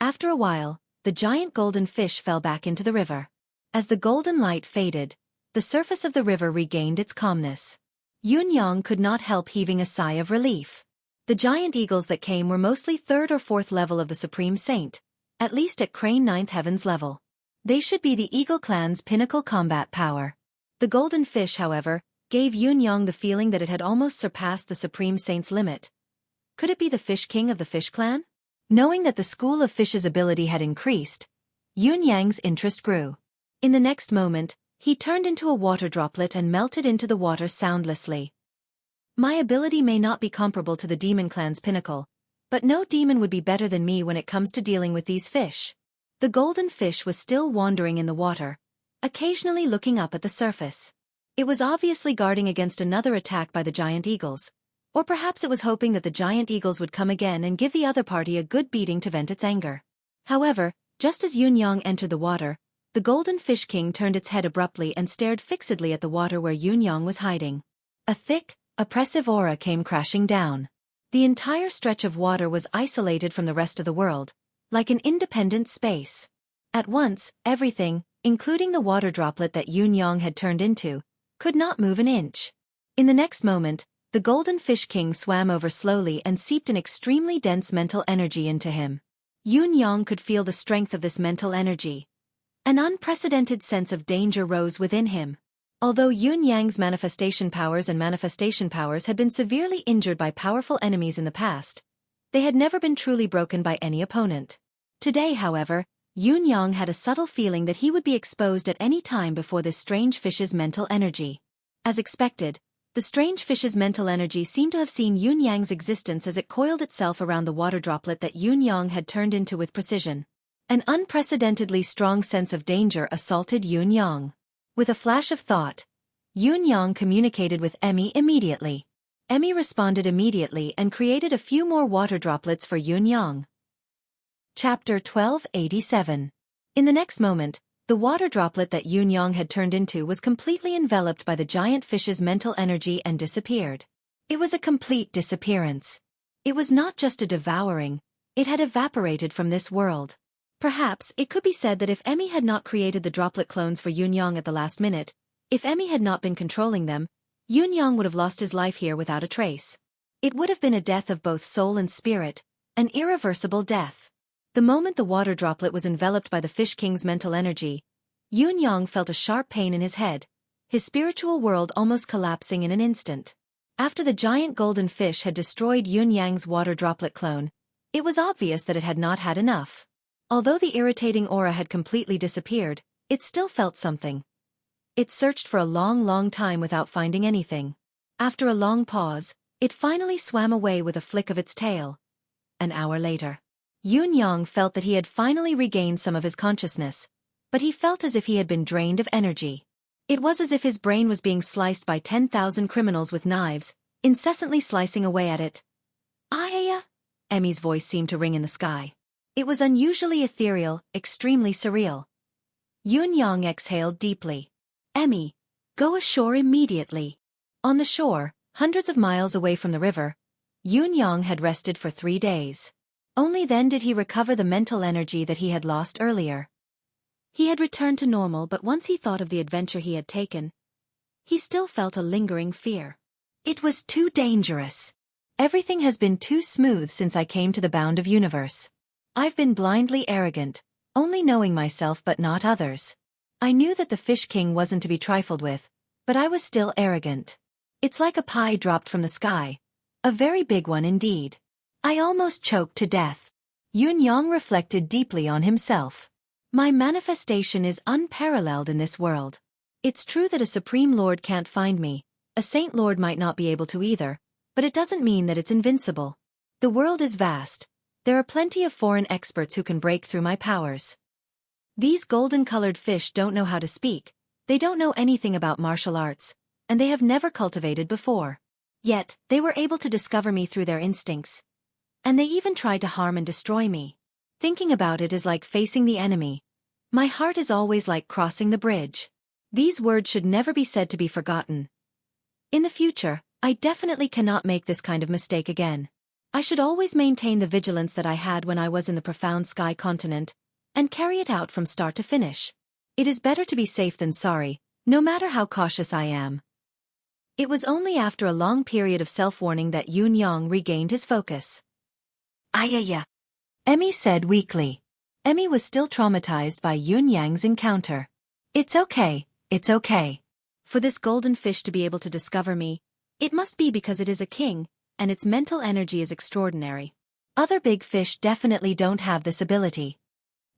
After a while, the giant golden fish fell back into the river. As the golden light faded, the surface of the river regained its calmness. Yunyang could not help heaving a sigh of relief. The giant eagles that came were mostly 3rd or 4th level of the Supreme Saint, at least at Crane 9th Heavens level. They should be the Eagle Clan's pinnacle combat power. The golden fish, however, gave Yunyang the feeling that it had almost surpassed the Supreme Saint's limit. Could it be the Fish King of the Fish Clan? Knowing that the School of Fish's ability had increased, Yunyang's interest grew. In the next moment, he turned into a water droplet and melted into the water soundlessly. My ability may not be comparable to the Demon Clan's pinnacle, but no demon would be better than me when it comes to dealing with these fish. The golden fish was still wandering in the water, occasionally looking up at the surface. It was obviously guarding against another attack by the giant eagles, or perhaps it was hoping that the giant eagles would come again and give the other party a good beating to vent its anger. However, just as Yunyang entered the water, the golden fish king turned its head abruptly and stared fixedly at the water where Yunyang was hiding. A thick, oppressive aura came crashing down. The entire stretch of water was isolated from the rest of the world, like an independent space. At once, everything, including the water droplet that Yunyang had turned into, could not move an inch. In the next moment, the golden fish king swam over slowly and seeped an extremely dense mental energy into him. Yunyang could feel the strength of this mental energy. An unprecedented sense of danger rose within him. Although Yunyang's manifestation powers had been severely injured by powerful enemies in the past, they had never been truly broken by any opponent. Today, however, Yunyang had a subtle feeling that he would be exposed at any time before this strange fish's mental energy. As expected, the strange fish's mental energy seemed to have seen Yunyang's existence as it coiled itself around the water droplet that Yunyang had turned into with precision. An unprecedentedly strong sense of danger assaulted Yun-yang. With a flash of thought, Yun-yang communicated with Emmy immediately. Emmy responded immediately and created a few more water droplets for Yun-yang. Chapter 1287. In the next moment, the water droplet that Yun-yang had turned into was completely enveloped by the giant fish's mental energy and disappeared. It was a complete disappearance. It was not just a devouring, it had evaporated from this world. Perhaps it could be said that if Emmy had not created the droplet clones for Yun-yang at the last minute, if Emmy had not been controlling them, Yun-yang would have lost his life here without a trace. It would have been a death of both soul and spirit, an irreversible death. The moment the water droplet was enveloped by the Fish King's mental energy, Yun-yang felt a sharp pain in his head, his spiritual world almost collapsing in an instant. After the giant golden fish had destroyed Yun-yang's water droplet clone, it was obvious that it had not had enough. Although the irritating aura had completely disappeared, it still felt something. It searched for a long time without finding anything. After a long pause, it finally swam away with a flick of its tail. An hour later, Yun-yang felt that he had finally regained some of his consciousness, but he felt as if he had been drained of energy. It was as if his brain was being sliced by 10,000 criminals with knives, incessantly slicing away at it. "Ayaya!" Emmy's voice seemed to ring in the sky. It was unusually ethereal, extremely surreal. Yun-yang exhaled deeply. "Emmy, go ashore immediately." On the shore, hundreds of miles away from the river, Yun-yang had rested for 3 days. Only then did he recover the mental energy that he had lost earlier. He had returned to normal, but once he thought of the adventure he had taken, he still felt a lingering fear. It was too dangerous. Everything has been too smooth since I came to the bound of universe. I've been blindly arrogant, only knowing myself but not others. I knew that the Fish King wasn't to be trifled with, but I was still arrogant. It's like a pie dropped from the sky. A very big one indeed. I almost choked to death. Yun-yang reflected deeply on himself. My manifestation is unparalleled in this world. It's true that a Supreme Lord can't find me, a Saint Lord might not be able to either, but it doesn't mean that it's invincible. The world is vast. There are plenty of foreign experts who can break through my powers. These golden-colored fish don't know how to speak, they don't know anything about martial arts, and they have never cultivated before. Yet, they were able to discover me through their instincts. And they even tried to harm and destroy me. Thinking about it is like facing the enemy. My heart is always like crossing the bridge. These words should never be said to be forgotten. In the future, I definitely cannot make this kind of mistake again. I should always maintain the vigilance that I had when I was in the profound sky continent, and carry it out from start to finish. It is better to be safe than sorry, no matter how cautious I am. It was only after a long period of self-warning that Yun-yang regained his focus. "Ayaya," Emmy said weakly. Emmy was still traumatized by Yun-yang's encounter. It's okay. For this golden fish to be able to discover me, it must be because it is a king, and its mental energy is extraordinary. Other big fish definitely don't have this ability.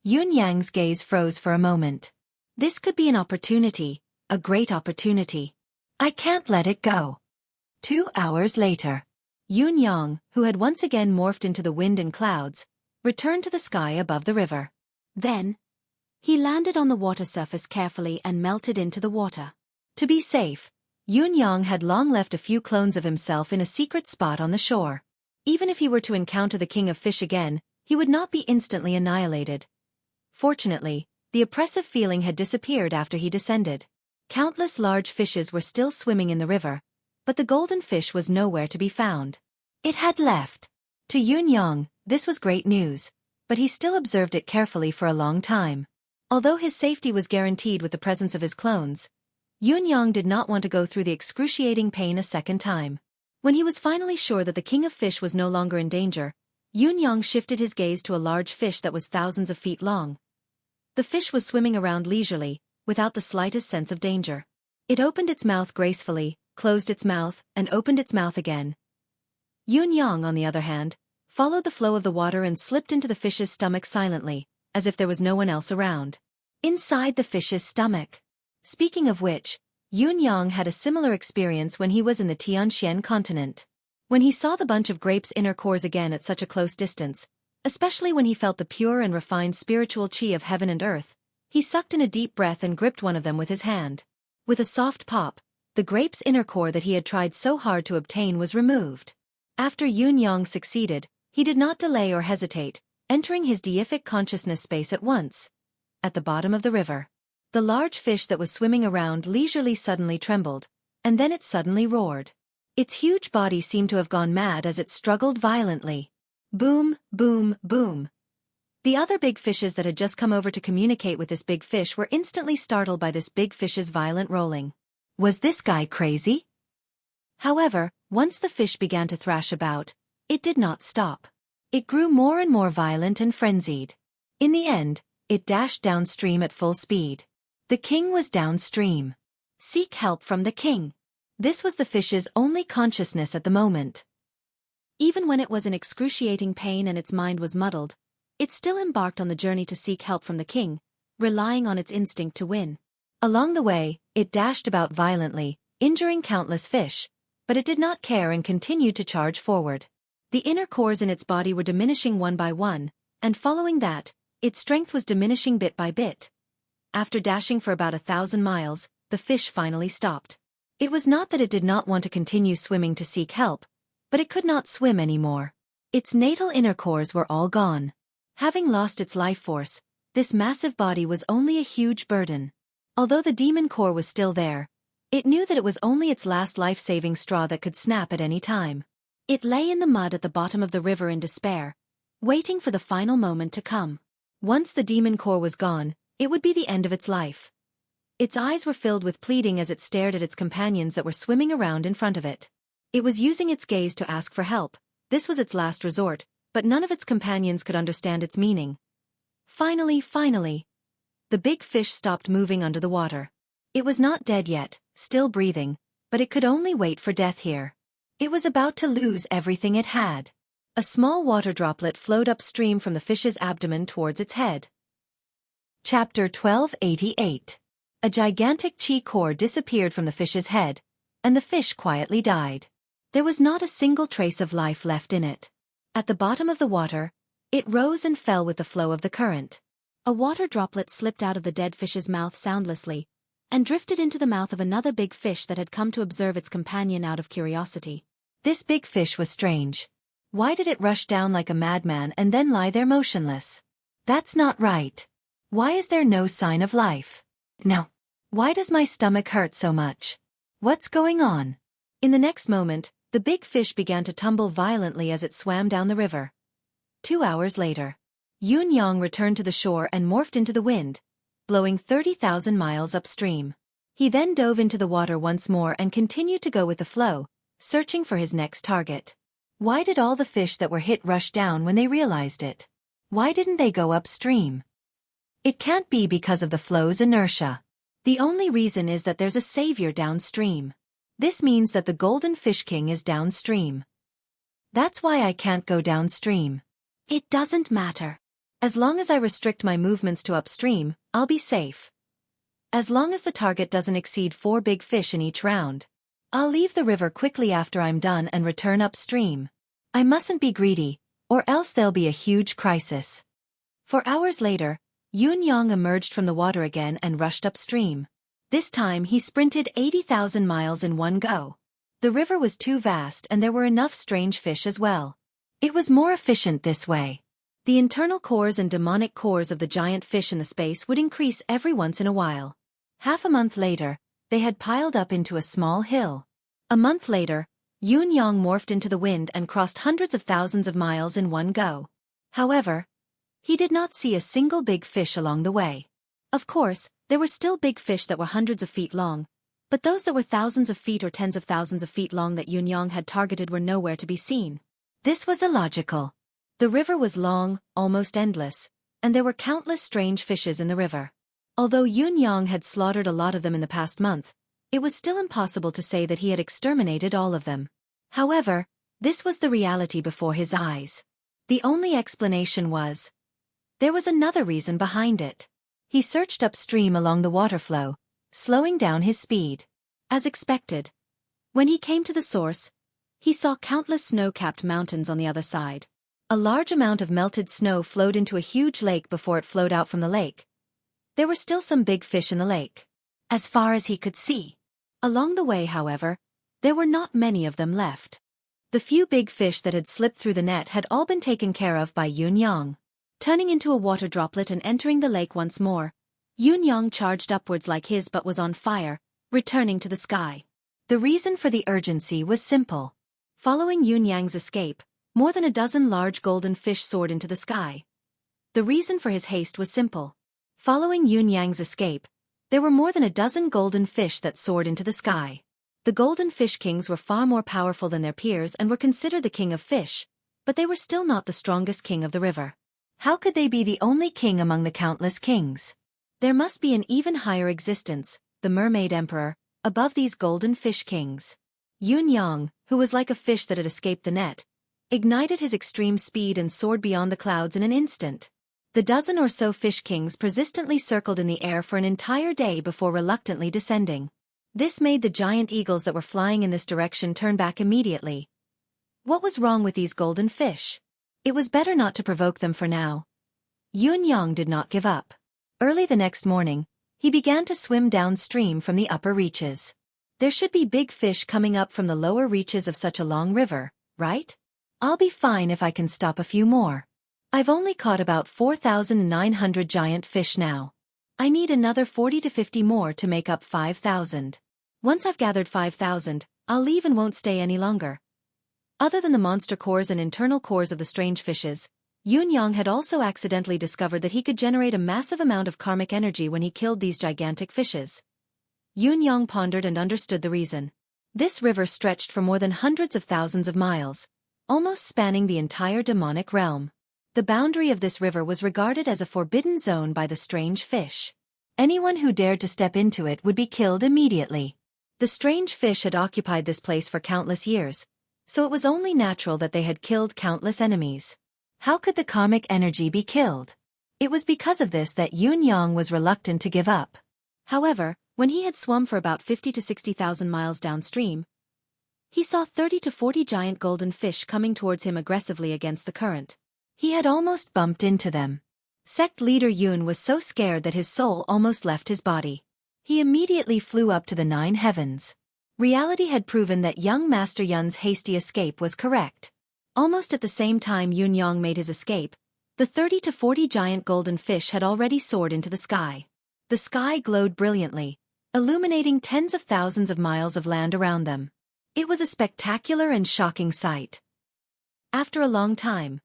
Yun-yang's gaze froze for a moment. This could be an opportunity, a great opportunity. I can't let it go. 2 hours later, Yun-yang, who had once again morphed into the wind and clouds, returned to the sky above the river. Then, he landed on the water surface carefully and melted into the water. To be safe, Yun-yang had long left a few clones of himself in a secret spot on the shore. Even if he were to encounter the King of Fish again, he would not be instantly annihilated. Fortunately, the oppressive feeling had disappeared after he descended. Countless large fishes were still swimming in the river, but the golden fish was nowhere to be found. It had left. To Yun-yang, this was great news, but he still observed it carefully for a long time. Although his safety was guaranteed with the presence of his clones, Yun-yang did not want to go through the excruciating pain a second time. When he was finally sure that the King of Fish was no longer in danger, Yun-yang shifted his gaze to a large fish that was thousands of feet long. The fish was swimming around leisurely, without the slightest sense of danger. It opened its mouth gracefully, closed its mouth, and opened its mouth again. Yun-yang, on the other hand, followed the flow of the water and slipped into the fish's stomach silently, as if there was no one else around. Inside the fish's stomach. Speaking of which, Yun-yang had a similar experience when he was in the Tianxian continent. When he saw the bunch of grapes' inner cores again at such a close distance, especially when he felt the pure and refined spiritual chi of heaven and earth. He sucked in a deep breath and gripped one of them with his hand. With a soft pop, the grape's inner core that he had tried so hard to obtain was removed. After Yunyang succeeded, he did not delay or hesitate, entering his deific consciousness space at once. At the bottom of the river, the large fish that was swimming around leisurely suddenly trembled, and then it suddenly roared. Its huge body seemed to have gone mad as it struggled violently. Boom, boom, boom. The other big fishes that had just come over to communicate with this big fish were instantly startled by this big fish's violent rolling. Was this guy crazy? However, once the fish began to thrash about, it did not stop. It grew more and more violent and frenzied. In the end, it dashed downstream at full speed. The king was downstream. Seek help from the king. This was the fish's only consciousness at the moment. Even when it was in excruciating pain and its mind was muddled, it still embarked on the journey to seek help from the king, relying on its instinct to win. Along the way, it dashed about violently, injuring countless fish, but it did not care and continued to charge forward. The inner cores in its body were diminishing one by one, and following that, its strength was diminishing bit by bit. After dashing for about 1,000 miles, the fish finally stopped. It was not that it did not want to continue swimming to seek help, but it could not swim anymore. Its natal inner cores were all gone. Having lost its life force, this massive body was only a huge burden. Although the demon core was still there, it knew that it was only its last life-saving straw that could snap at any time. It lay in the mud at the bottom of the river in despair, waiting for the final moment to come. Once the demon core was gone, it would be the end of its life. Its eyes were filled with pleading as it stared at its companions that were swimming around in front of it. It was using its gaze to ask for help. This was its last resort, but none of its companions could understand its meaning. Finally, the big fish stopped moving under the water. It was not dead yet, still breathing, but it could only wait for death here. It was about to lose everything it had. A small water droplet flowed upstream from the fish's abdomen towards its head. Chapter 1288. A gigantic chi core disappeared from the fish's head, and the fish quietly died. There was not a single trace of life left in it. At the bottom of the water, it rose and fell with the flow of the current. A water droplet slipped out of the dead fish's mouth soundlessly, and drifted into the mouth of another big fish that had come to observe its companion out of curiosity. This big fish was strange. Why did it rush down like a madman and then lie there motionless? That's not right. Why is there no sign of life? No. Why does my stomach hurt so much? What's going on? In the next moment, the big fish began to tumble violently as it swam down the river. 2 hours later, Yunyang returned to the shore and morphed into the wind, blowing 30,000 miles upstream. He then dove into the water once more and continued to go with the flow, searching for his next target. Why did all the fish that were hit rush down when they realized it? Why didn't they go upstream? It can't be because of the flow's inertia. The only reason is that there's a savior downstream. This means that the Golden Fish King is downstream. That's why I can't go downstream. It doesn't matter. As long as I restrict my movements to upstream, I'll be safe. As long as the target doesn't exceed 4 big fish in each round. I'll leave the river quickly after I'm done and return upstream. I mustn't be greedy, or else there'll be a huge crisis. 4 hours later, Yunyang emerged from the water again and rushed upstream. This time he sprinted 80,000 miles in one go. The river was too vast and there were enough strange fish as well. It was more efficient this way. The internal cores and demonic cores of the giant fish in the space would increase every once in a while. Half a month later, they had piled up into a small hill. A month later, Yunyang morphed into the wind and crossed hundreds of thousands of miles in one go. However, he did not see a single big fish along the way. Of course, there were still big fish that were hundreds of feet long, but those that were thousands of feet or tens of thousands of feet long that Yunyang had targeted were nowhere to be seen. This was illogical. The river was long, almost endless, and there were countless strange fishes in the river. Although Yunyang had slaughtered a lot of them in the past month, it was still impossible to say that he had exterminated all of them. However, this was the reality before his eyes. The only explanation was, there was another reason behind it. He searched upstream along the water flow, slowing down his speed. As expected, when he came to the source, he saw countless snow-capped mountains on the other side. A large amount of melted snow flowed into a huge lake before it flowed out from the lake. There were still some big fish in the lake, as far as he could see. Along the way, however, there were not many of them left. The few big fish that had slipped through the net had all been taken care of by Yunyang. Turning into a water droplet and entering the lake once more, Yunyang charged upwards like his but was on fire, returning to the sky. The reason for the urgency was simple. Following Yunyang's escape, more than a dozen large golden fish soared into the sky. The reason for his haste was simple. Following Yunyang's escape, there were more than a dozen golden fish that soared into the sky. The golden fish kings were far more powerful than their peers and were considered the king of fish, but they were still not the strongest king of the river. How could they be the only king among the countless kings? There must be an even higher existence, the mermaid emperor, above these golden fish kings. Yunyang, who was like a fish that had escaped the net, ignited his extreme speed and soared beyond the clouds in an instant. The dozen or so fish kings persistently circled in the air for an entire day before reluctantly descending. This made the giant eagles that were flying in this direction turn back immediately. What was wrong with these golden fish? It was better not to provoke them for now. Yunyang did not give up. Early the next morning, he began to swim downstream from the upper reaches. There should be big fish coming up from the lower reaches of such a long river, right? I'll be fine if I can stop a few more. I've only caught about 4,900 giant fish now. I need another 40 to 50 more to make up 5,000. Once I've gathered 5,000, I'll leave and won't stay any longer. Other than the monster cores and internal cores of the strange fishes, Yunyang had also accidentally discovered that he could generate a massive amount of karmic energy when he killed these gigantic fishes. Yunyang pondered and understood the reason. This river stretched for more than hundreds of thousands of miles, almost spanning the entire demonic realm. The boundary of this river was regarded as a forbidden zone by the strange fish. Anyone who dared to step into it would be killed immediately. The strange fish had occupied this place for countless years, so it was only natural that they had killed countless enemies. How could the karmic energy be killed? It was because of this that Yunyang was reluctant to give up. However, when he had swum for about 50 to 60,000 miles downstream, he saw 30 to 40 giant golden fish coming towards him aggressively against the current. He had almost bumped into them. Sect leader Yun was so scared that his soul almost left his body. He immediately flew up to the 9 heavens. Reality had proven that young Master Yun's hasty escape was correct. Almost at the same time Yunyang made his escape, the 30 to 40 giant golden fish had already soared into the sky. The sky glowed brilliantly, illuminating tens of thousands of miles of land around them. It was a spectacular and shocking sight. After a long time,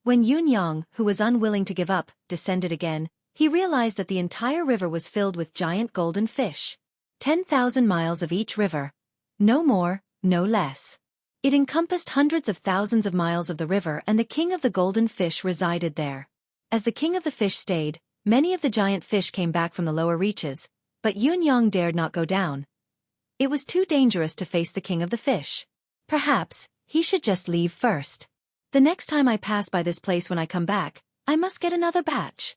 when Yunyang, who was unwilling to give up, descended again, he realized that the entire river was filled with giant golden fish. 10,000 miles of each river. No more, no less. It encompassed hundreds of thousands of miles of the river, and the king of the golden fish resided there. As the king of the fish stayed, many of the giant fish came back from the lower reaches, but Yunyang dared not go down. It was too dangerous to face the king of the fish. Perhaps he should just leave first. The next time I pass by this place when I come back, I must get another batch.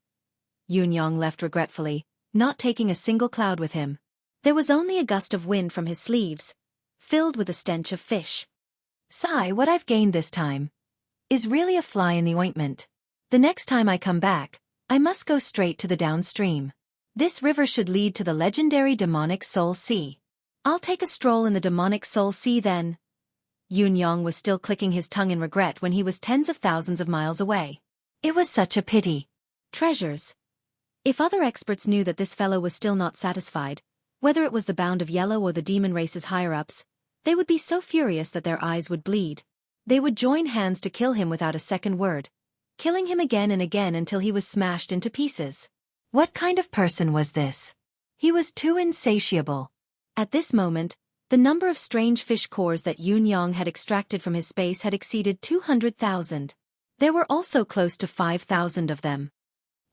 Yunyang left regretfully, not taking a single cloud with him. There was only a gust of wind from his sleeves, filled with a stench of fish. Sigh, what I've gained this time is really a fly in the ointment. The next time I come back, I must go straight to the downstream. This river should lead to the legendary demonic Soul Sea. I'll take a stroll in the demonic Soul Sea then. Yunyang was still clicking his tongue in regret when he was tens of thousands of miles away. It was such a pity. Treasures. If other experts knew that this fellow was still not satisfied, whether it was the Bound of Yellow or the demon race's higher-ups, they would be so furious that their eyes would bleed. They would join hands to kill him without a second word, killing him again and again until he was smashed into pieces. What kind of person was this? He was too insatiable. At this moment, the number of strange fish cores that Yunyang had extracted from his space had exceeded 200,000. There were also close to 5,000 of them.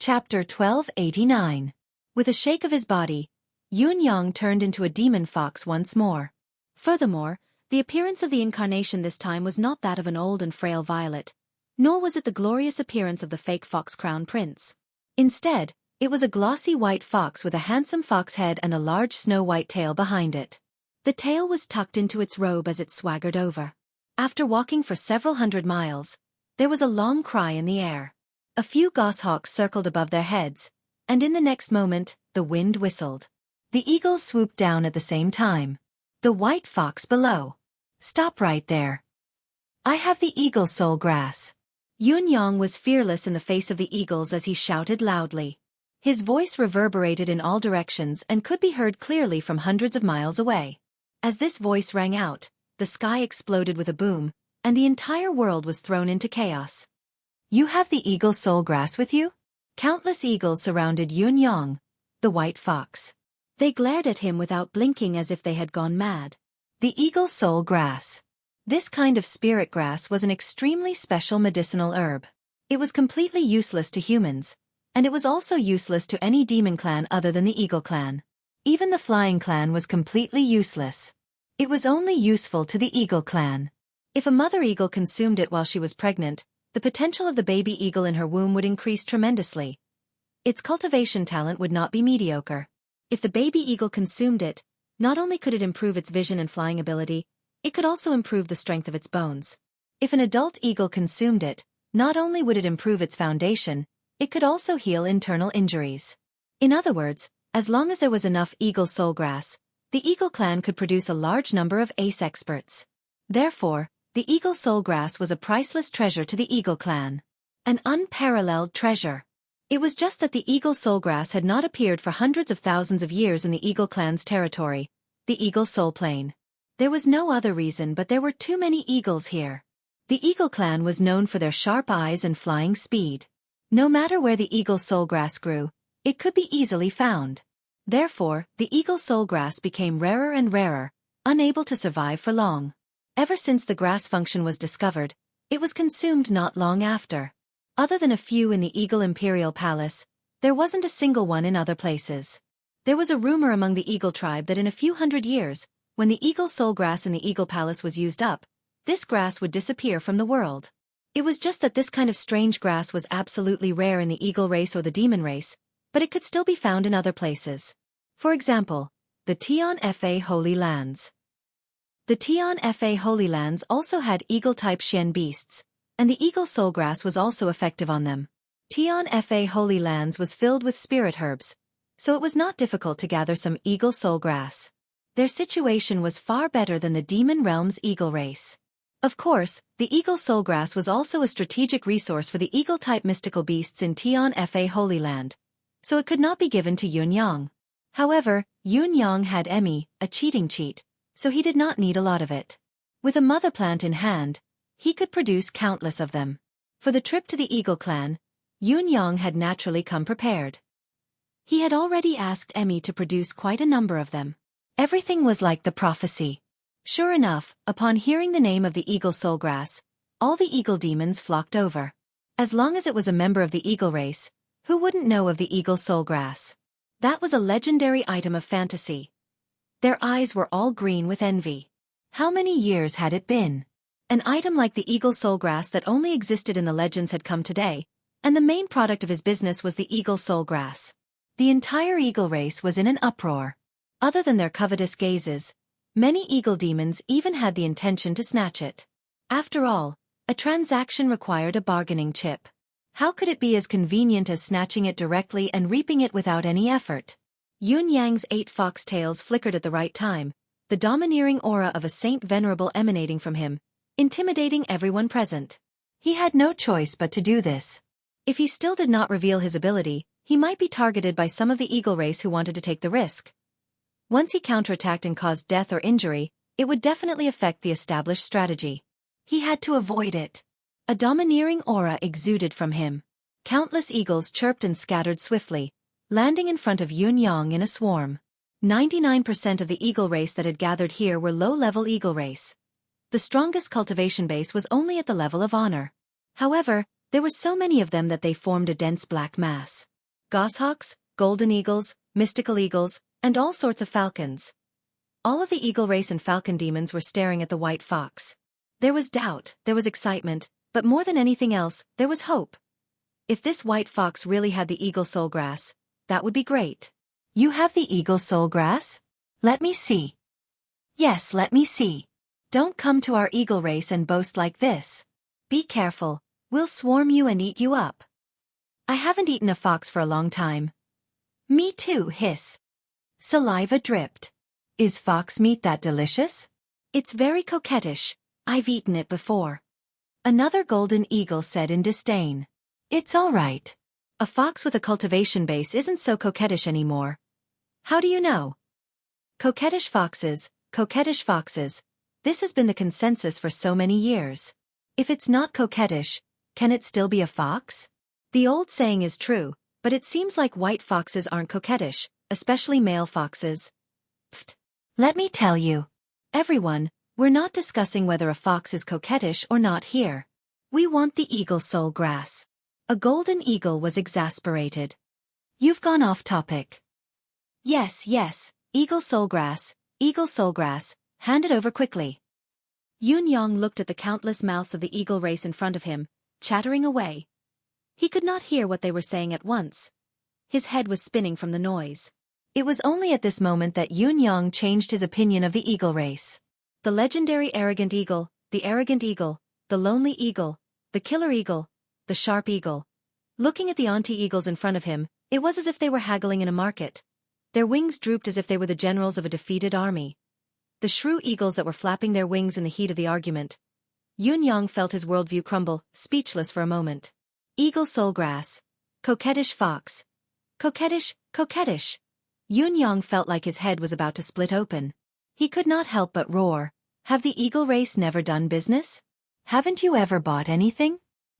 Chapter 1289. With a shake of his body, Yunyang turned into a demon fox once more. Furthermore, the appearance of the incarnation this time was not that of an old and frail violet, nor was it the glorious appearance of the fake fox crown prince. Instead, it was a glossy white fox with a handsome fox head and a large snow-white tail behind it. The tail was tucked into its robe as it swaggered over. After walking for several hundred miles, There was a long cry in the air. A few goshawks circled above their heads, and in the next moment, the wind whistled. The eagles swooped down at the same time. The white fox below. Stop right there. I have the eagle soul grass. Yun-yang was fearless in the face of the eagles as he shouted loudly. His voice reverberated in all directions and could be heard clearly from hundreds of miles away. As this voice rang out, the sky exploded with a boom, and the entire world was thrown into chaos. You have the eagle soul grass with you? Countless eagles surrounded Yun-yang, the white fox. They glared at him without blinking as if they had gone mad. The eagle soul grass. This kind of spirit grass was an extremely special medicinal herb. It was completely useless to humans, and it was also useless to any demon clan other than the eagle clan. Even the flying clan was completely useless. It was only useful to the eagle clan. If a mother eagle consumed it while she was pregnant, the potential of the baby eagle in her womb would increase tremendously. Its cultivation talent would not be mediocre. If the baby eagle consumed it, not only could it improve its vision and flying ability, it could also improve the strength of its bones. If an adult eagle consumed it, not only would it improve its foundation, it could also heal internal injuries. In other words, as long as there was enough eagle soul grass, the eagle clan could produce a large number of ace experts. Therefore, the eagle soul grass was a priceless treasure to the eagle clan. An unparalleled treasure. It was just that the eagle soul grass had not appeared for hundreds of thousands of years in the eagle clan's territory, the eagle soul plain. There was no other reason, but there were too many eagles here. The eagle clan was known for their sharp eyes and flying speed. No matter where the eagle soul grass grew, it could be easily found. Therefore, the eagle soul grass became rarer and rarer, unable to survive for long. Ever since the grass function was discovered, it was consumed not long after. Other than a few in the Eagle Imperial Palace, there wasn't a single one in other places. There was a rumor among the eagle tribe that in a few hundred years, when the eagle soul grass in the Eagle Palace was used up, this grass would disappear from the world. It was just that this kind of strange grass was absolutely rare in the eagle race or the demon race, but it could still be found in other places. For example, the Tian Fa Holy Lands. The Tian Fa Holy Lands also had eagle-type Xian beasts, and the eagle soul grass was also effective on them. Tian Fa Holy Lands was filled with spirit herbs, so it was not difficult to gather some eagle soul grass. Their situation was far better than the demon realm's eagle race. Of course, the eagle soul grass was also a strategic resource for the eagle-type mystical beasts in Tian Fa Holy Land, so it could not be given to Yun-yang. However, Yun-yang had Emmy, a cheating cheat, so he did not need a lot of it. With a mother plant in hand, he could produce countless of them. For the trip to the eagle clan, Yun-yang had naturally come prepared. He had already asked Emmy to produce quite a number of them. Everything was like the prophecy. Sure enough, upon hearing the name of the eagle soul grass, all the eagle demons flocked over. As long as it was a member of the eagle race, who wouldn't know of the eagle soul grass? That was a legendary item of fantasy. Their eyes were all green with envy. How many years had it been? An item like the eagle soul grass that only existed in the legends had come today, and the main product of his business was the eagle soul grass. The entire eagle race was in an uproar. Other than their covetous gazes, many eagle demons even had the intention to snatch it. After all, a transaction required a bargaining chip. How could it be as convenient as snatching it directly and reaping it without any effort? Yun-yang's 8 foxtails flickered at the right time, the domineering aura of a saint venerable emanating from him, intimidating everyone present. He had no choice but to do this. If he still did not reveal his ability, he might be targeted by some of the eagle race who wanted to take the risk. Once he counterattacked and caused death or injury, it would definitely affect the established strategy. He had to avoid it. A domineering aura exuded from him. Countless eagles chirped and scattered swiftly, landing in front of Yun-yang in a swarm. 99% of the eagle race that had gathered here were low-level eagle race. The strongest cultivation base was only at the level of honor. However, there were so many of them that they formed a dense black mass. Goshawks, golden eagles, mystical eagles, and all sorts of falcons. All of the eagle race and falcon demons were staring at the white fox. There was doubt, there was excitement, but more than anything else, there was hope. If this white fox really had the eagle soul grass, that would be great. You have the eagle soul grass? Let me see. Yes, let me see. Don't come to our eagle race and boast like this. Be careful, We'll swarm you and eat you up. I haven't eaten a fox for a long time. Me too, hiss. Saliva dripped. Is fox meat that delicious? It's very coquettish. I've eaten it before. Another golden eagle said in disdain. It's all right. A fox with a cultivation base isn't so coquettish anymore. How do you know? Coquettish foxes, coquettish foxes. This has been the consensus for so many years. If it's not coquettish, can it still be a fox? The old saying is true, but it seems like white foxes aren't coquettish, especially male foxes. Pfft. Let me tell you. Everyone, we're not discussing whether a fox is coquettish or not here. We want the eagle soul grass. A golden eagle was exasperated. You've gone off topic. Yes, eagle soul grass, hand it over quickly. Yun Yong looked at the countless mouths of the eagle race in front of him, chattering away. He could not hear what they were saying at once. His head was spinning from the noise. It was only at this moment that Yun Yong changed his opinion of the eagle race. The legendary arrogant eagle, the lonely eagle, the killer eagle, the sharp eagle. Looking at the auntie eagles in front of him, it was as if they were haggling in a market. Their wings drooped as if they were the generals of a defeated army. The shrew eagles that were flapping their wings in the heat of the argument. Yun Yong felt his worldview crumble, speechless for a moment. Eagle soul grass. Coquettish fox. Coquettish. Yun Yong felt like his head was about to split open. He could not help but roar. Have the eagle race never done business? Haven't you ever bought anything?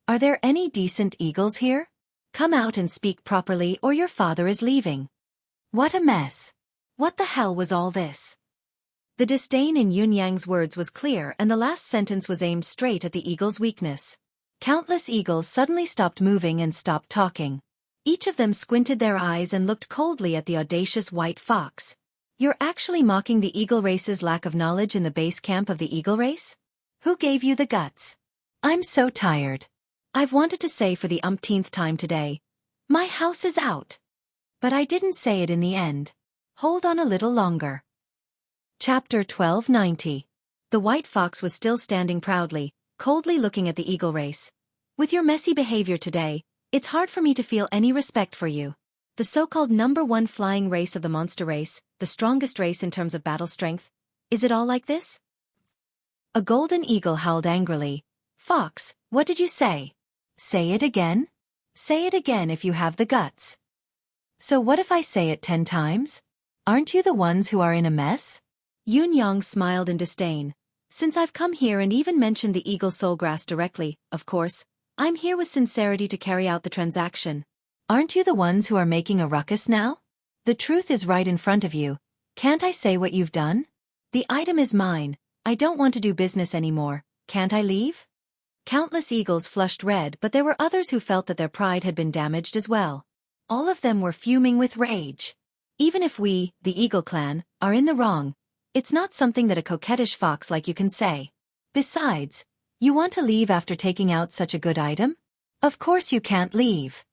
Are there any decent eagles here? Come out and speak properly or your father is leaving. What a mess. What the hell was all this? The disdain in Yun Yang's words was clear and the last sentence was aimed straight at the eagle's weakness. Countless eagles suddenly stopped moving and stopped talking. Each of them squinted their eyes and looked coldly at the audacious white fox. You're actually mocking the eagle race's lack of knowledge in the base camp of the eagle race? Who gave you the guts? I'm so tired. I've wanted to say for the umpteenth time today. My house is out. But I didn't say it in the end. Hold on a little longer. Chapter 1290. The white fox was still standing proudly, coldly looking at the eagle race. With your messy behavior today, it's hard for me to feel any respect for you. The so-called number one flying race of the monster race, the strongest race in terms of battle strength. Is it all like this? A golden eagle howled angrily. Fox, what did you say? Say it again? Say it again if you have the guts. So what if I say it 10 times? Aren't you the ones who are in a mess? Yun Yong smiled in disdain. Since I've come here and even mentioned the eagle soul grass directly, of course, I'm here with sincerity to carry out the transaction. Aren't you the ones who are making a ruckus now? The truth is right in front of you. Can't I say what you've done? The item is mine. I don't want to do business anymore. Can't I leave? Countless eagles flushed red, but there were others who felt that their pride had been damaged as well. All of them were fuming with rage. Even if we, the Eagle Clan, are in the wrong, it's not something that a coquettish fox like you can say. Besides, you want to leave after taking out such a good item? Of course you can't leave.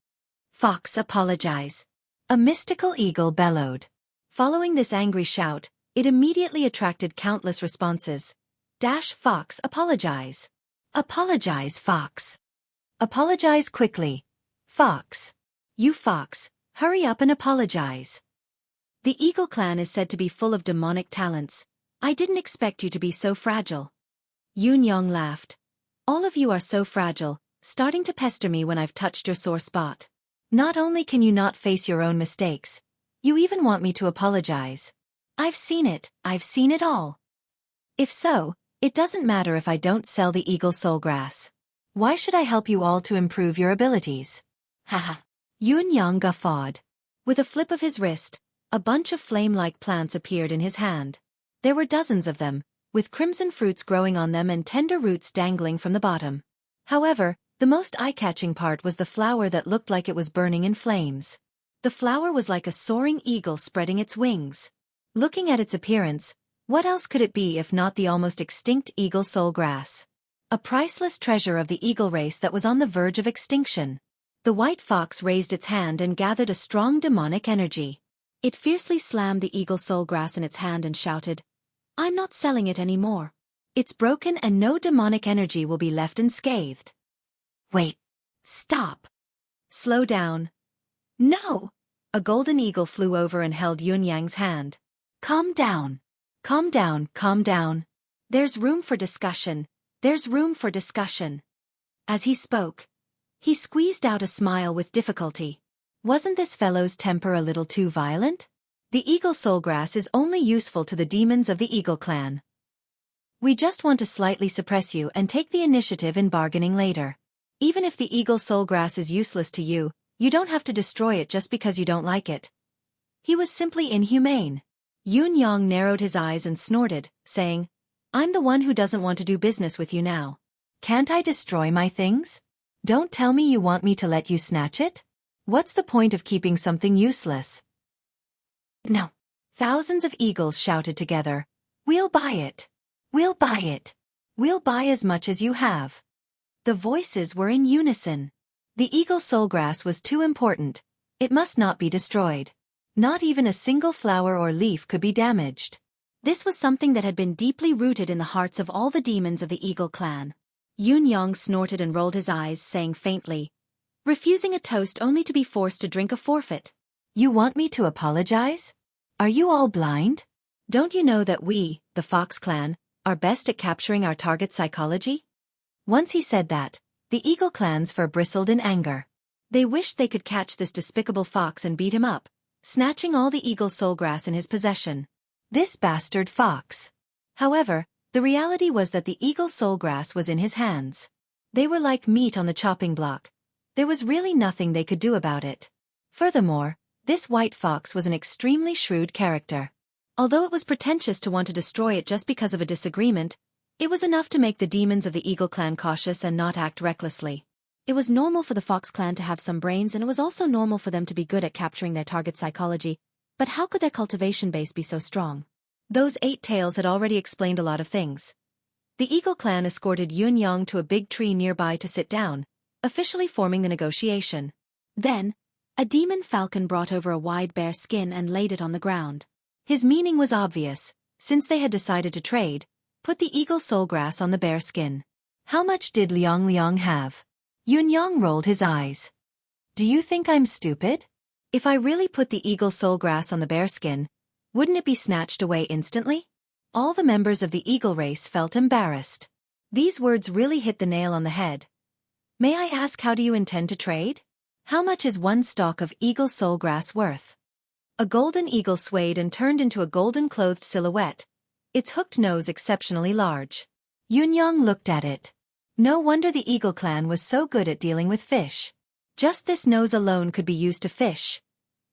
Fox, apologize. A mystical eagle bellowed. Following this angry shout, it immediately attracted countless responses. Fox, apologize. Apologize, Fox. Apologize quickly. Fox. You fox, hurry up and apologize. The Eagle Clan is said to be full of demonic talents. I didn't expect you to be so fragile. Yun Yong laughed. All of you are so fragile, starting to pester me when I've touched your sore spot. Not only can you not face your own mistakes, you even want me to apologize. I've seen it all. If so, it doesn't matter if I don't sell the eagle soul grass. Why should I help you all to improve your abilities? Haha. Yun Yang guffawed. With a flip of his wrist, a bunch of flame-like plants appeared in his hand. There were dozens of them, with crimson fruits growing on them and tender roots dangling from the bottom. However, the most eye-catching part was the flower that looked like it was burning in flames. The flower was like a soaring eagle spreading its wings. Looking at its appearance, what else could it be if not the almost extinct eagle soul grass? A priceless treasure of the eagle race that was on the verge of extinction. The white fox raised its hand and gathered a strong demonic energy. It fiercely slammed the eagle soul grass in its hand and shouted, I'm not selling it anymore. It's broken and no demonic energy will be left unscathed. Wait. Stop. Slow down. No! A golden eagle flew over and held Yunyang's hand. Calm down. Calm down, calm down. There's room for discussion. There's room for discussion. As he spoke, he squeezed out a smile with difficulty. Wasn't this fellow's temper a little too violent? The eagle soulgrass is only useful to the demons of the eagle clan. We just want to slightly suppress you and take the initiative in bargaining later. Even if the eagle soulgrass is useless to you, you don't have to destroy it just because you don't like it. He was simply inhumane. Yunyang narrowed his eyes and snorted, saying, I'm the one who doesn't want to do business with you now. Can't I destroy my things? Don't tell me you want me to let you snatch it? What's the point of keeping something useless? No. Thousands of eagles shouted together. We'll buy it. We'll buy it. We'll buy as much as you have. The voices were in unison. The eagle soulgrass was too important. It must not be destroyed. Not even a single flower or leaf could be damaged. This was something that had been deeply rooted in the hearts of all the demons of the eagle clan. Yunyang snorted and rolled his eyes, saying faintly, refusing a toast only to be forced to drink a forfeit. You want me to apologize? Are you all blind? Don't you know that we, the Fox clan, are best at capturing our target's psychology? Once he said that, the eagle clan's fur bristled in anger. They wished they could catch this despicable fox and beat him up, snatching all the eagle soulgrass in his possession. This bastard fox. However, the reality was that the eagle soulgrass was in his hands. They were like meat on the chopping block. There was really nothing they could do about it. Furthermore, this white fox was an extremely shrewd character. Although it was pretentious to want to destroy it just because of a disagreement, it was enough to make the demons of the eagle clan cautious and not act recklessly. It was normal for the Fox clan to have some brains, and it was also normal for them to be good at capturing their target's psychology, but how could their cultivation base be so strong? Those 8 tails had already explained a lot of things. The eagle clan escorted Yunyang to a big tree nearby to sit down, officially forming the negotiation. Then, a demon falcon brought over a wide bear skin and laid it on the ground. His meaning was obvious. Since they had decided to trade, put the eagle soulgrass on the bear skin. How much did Liang have? Yunyang rolled his eyes. Do you think I'm stupid? If I really put the eagle soulgrass on the bear skin, wouldn't it be snatched away instantly? All the members of the eagle race felt embarrassed. These words really hit the nail on the head. May I ask, how do you intend to trade? How much is one stalk of eagle soulgrass worth? A golden eagle swayed and turned into a golden-clothed silhouette, its hooked nose exceptionally large. Yunyang looked at it. No wonder the eagle clan was so good at dealing with fish. Just this nose alone could be used to fish.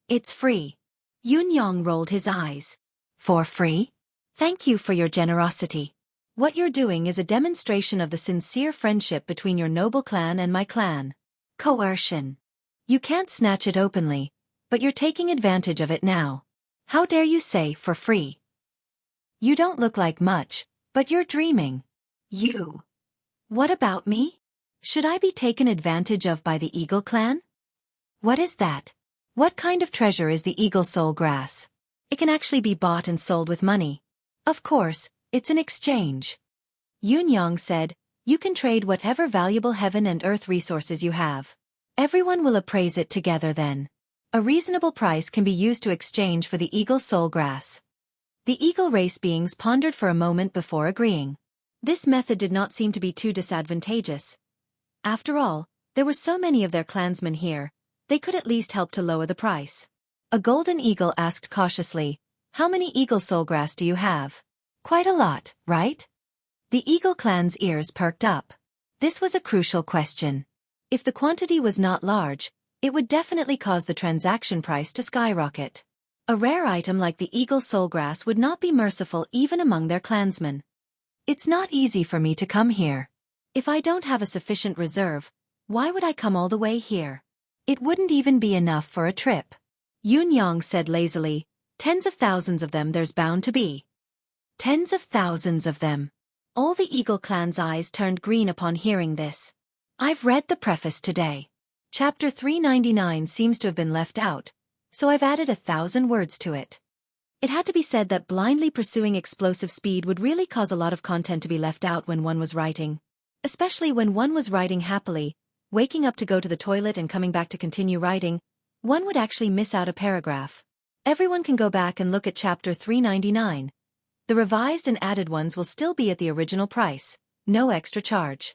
It's free. Yunyang rolled his eyes. For free? Thank you for your generosity. What you're doing is a demonstration of the sincere friendship between your noble clan and my clan. Coercion. You can't snatch it openly, but you're taking advantage of it now. How dare you say for free? You don't look like much, but you're dreaming. You. What about me? Should I be taken advantage of by the eagle clan? What is that? What kind of treasure is the eagle soulgrass? It can actually be bought and sold with money. Of course, it's an exchange. Yunyang said, you can trade whatever valuable heaven and earth resources you have. Everyone will appraise it together then. A reasonable price can be used to exchange for the eagle soulgrass. The eagle race beings pondered for a moment before agreeing. This method did not seem to be too disadvantageous. After all, there were so many of their clansmen here, they could at least help to lower the price. A golden eagle asked cautiously, how many eagle soulgrass do you have? Quite a lot, right? The eagle clan's ears perked up. This was a crucial question. If the quantity was not large, it would definitely cause the transaction price to skyrocket. A rare item like the eagle soulgrass would not be merciful even among their clansmen. It's not easy for me to come here. If I don't have a sufficient reserve, why would I come all the way here? It wouldn't even be enough for a trip. Yunyang said lazily, tens of thousands of them there's bound to be. Tens of thousands of them. All the eagle clan's eyes turned green upon hearing this. I've read the preface today. Chapter 399 seems to have been left out, so I've added 1,000 words to it. It had to be said that blindly pursuing explosive speed would really cause a lot of content to be left out when one was writing. Especially when one was writing happily, waking up to go to the toilet and coming back to continue writing, one would actually miss out a paragraph. Everyone can go back and look at chapter 399. The revised and added ones will still be at the original price, no extra charge.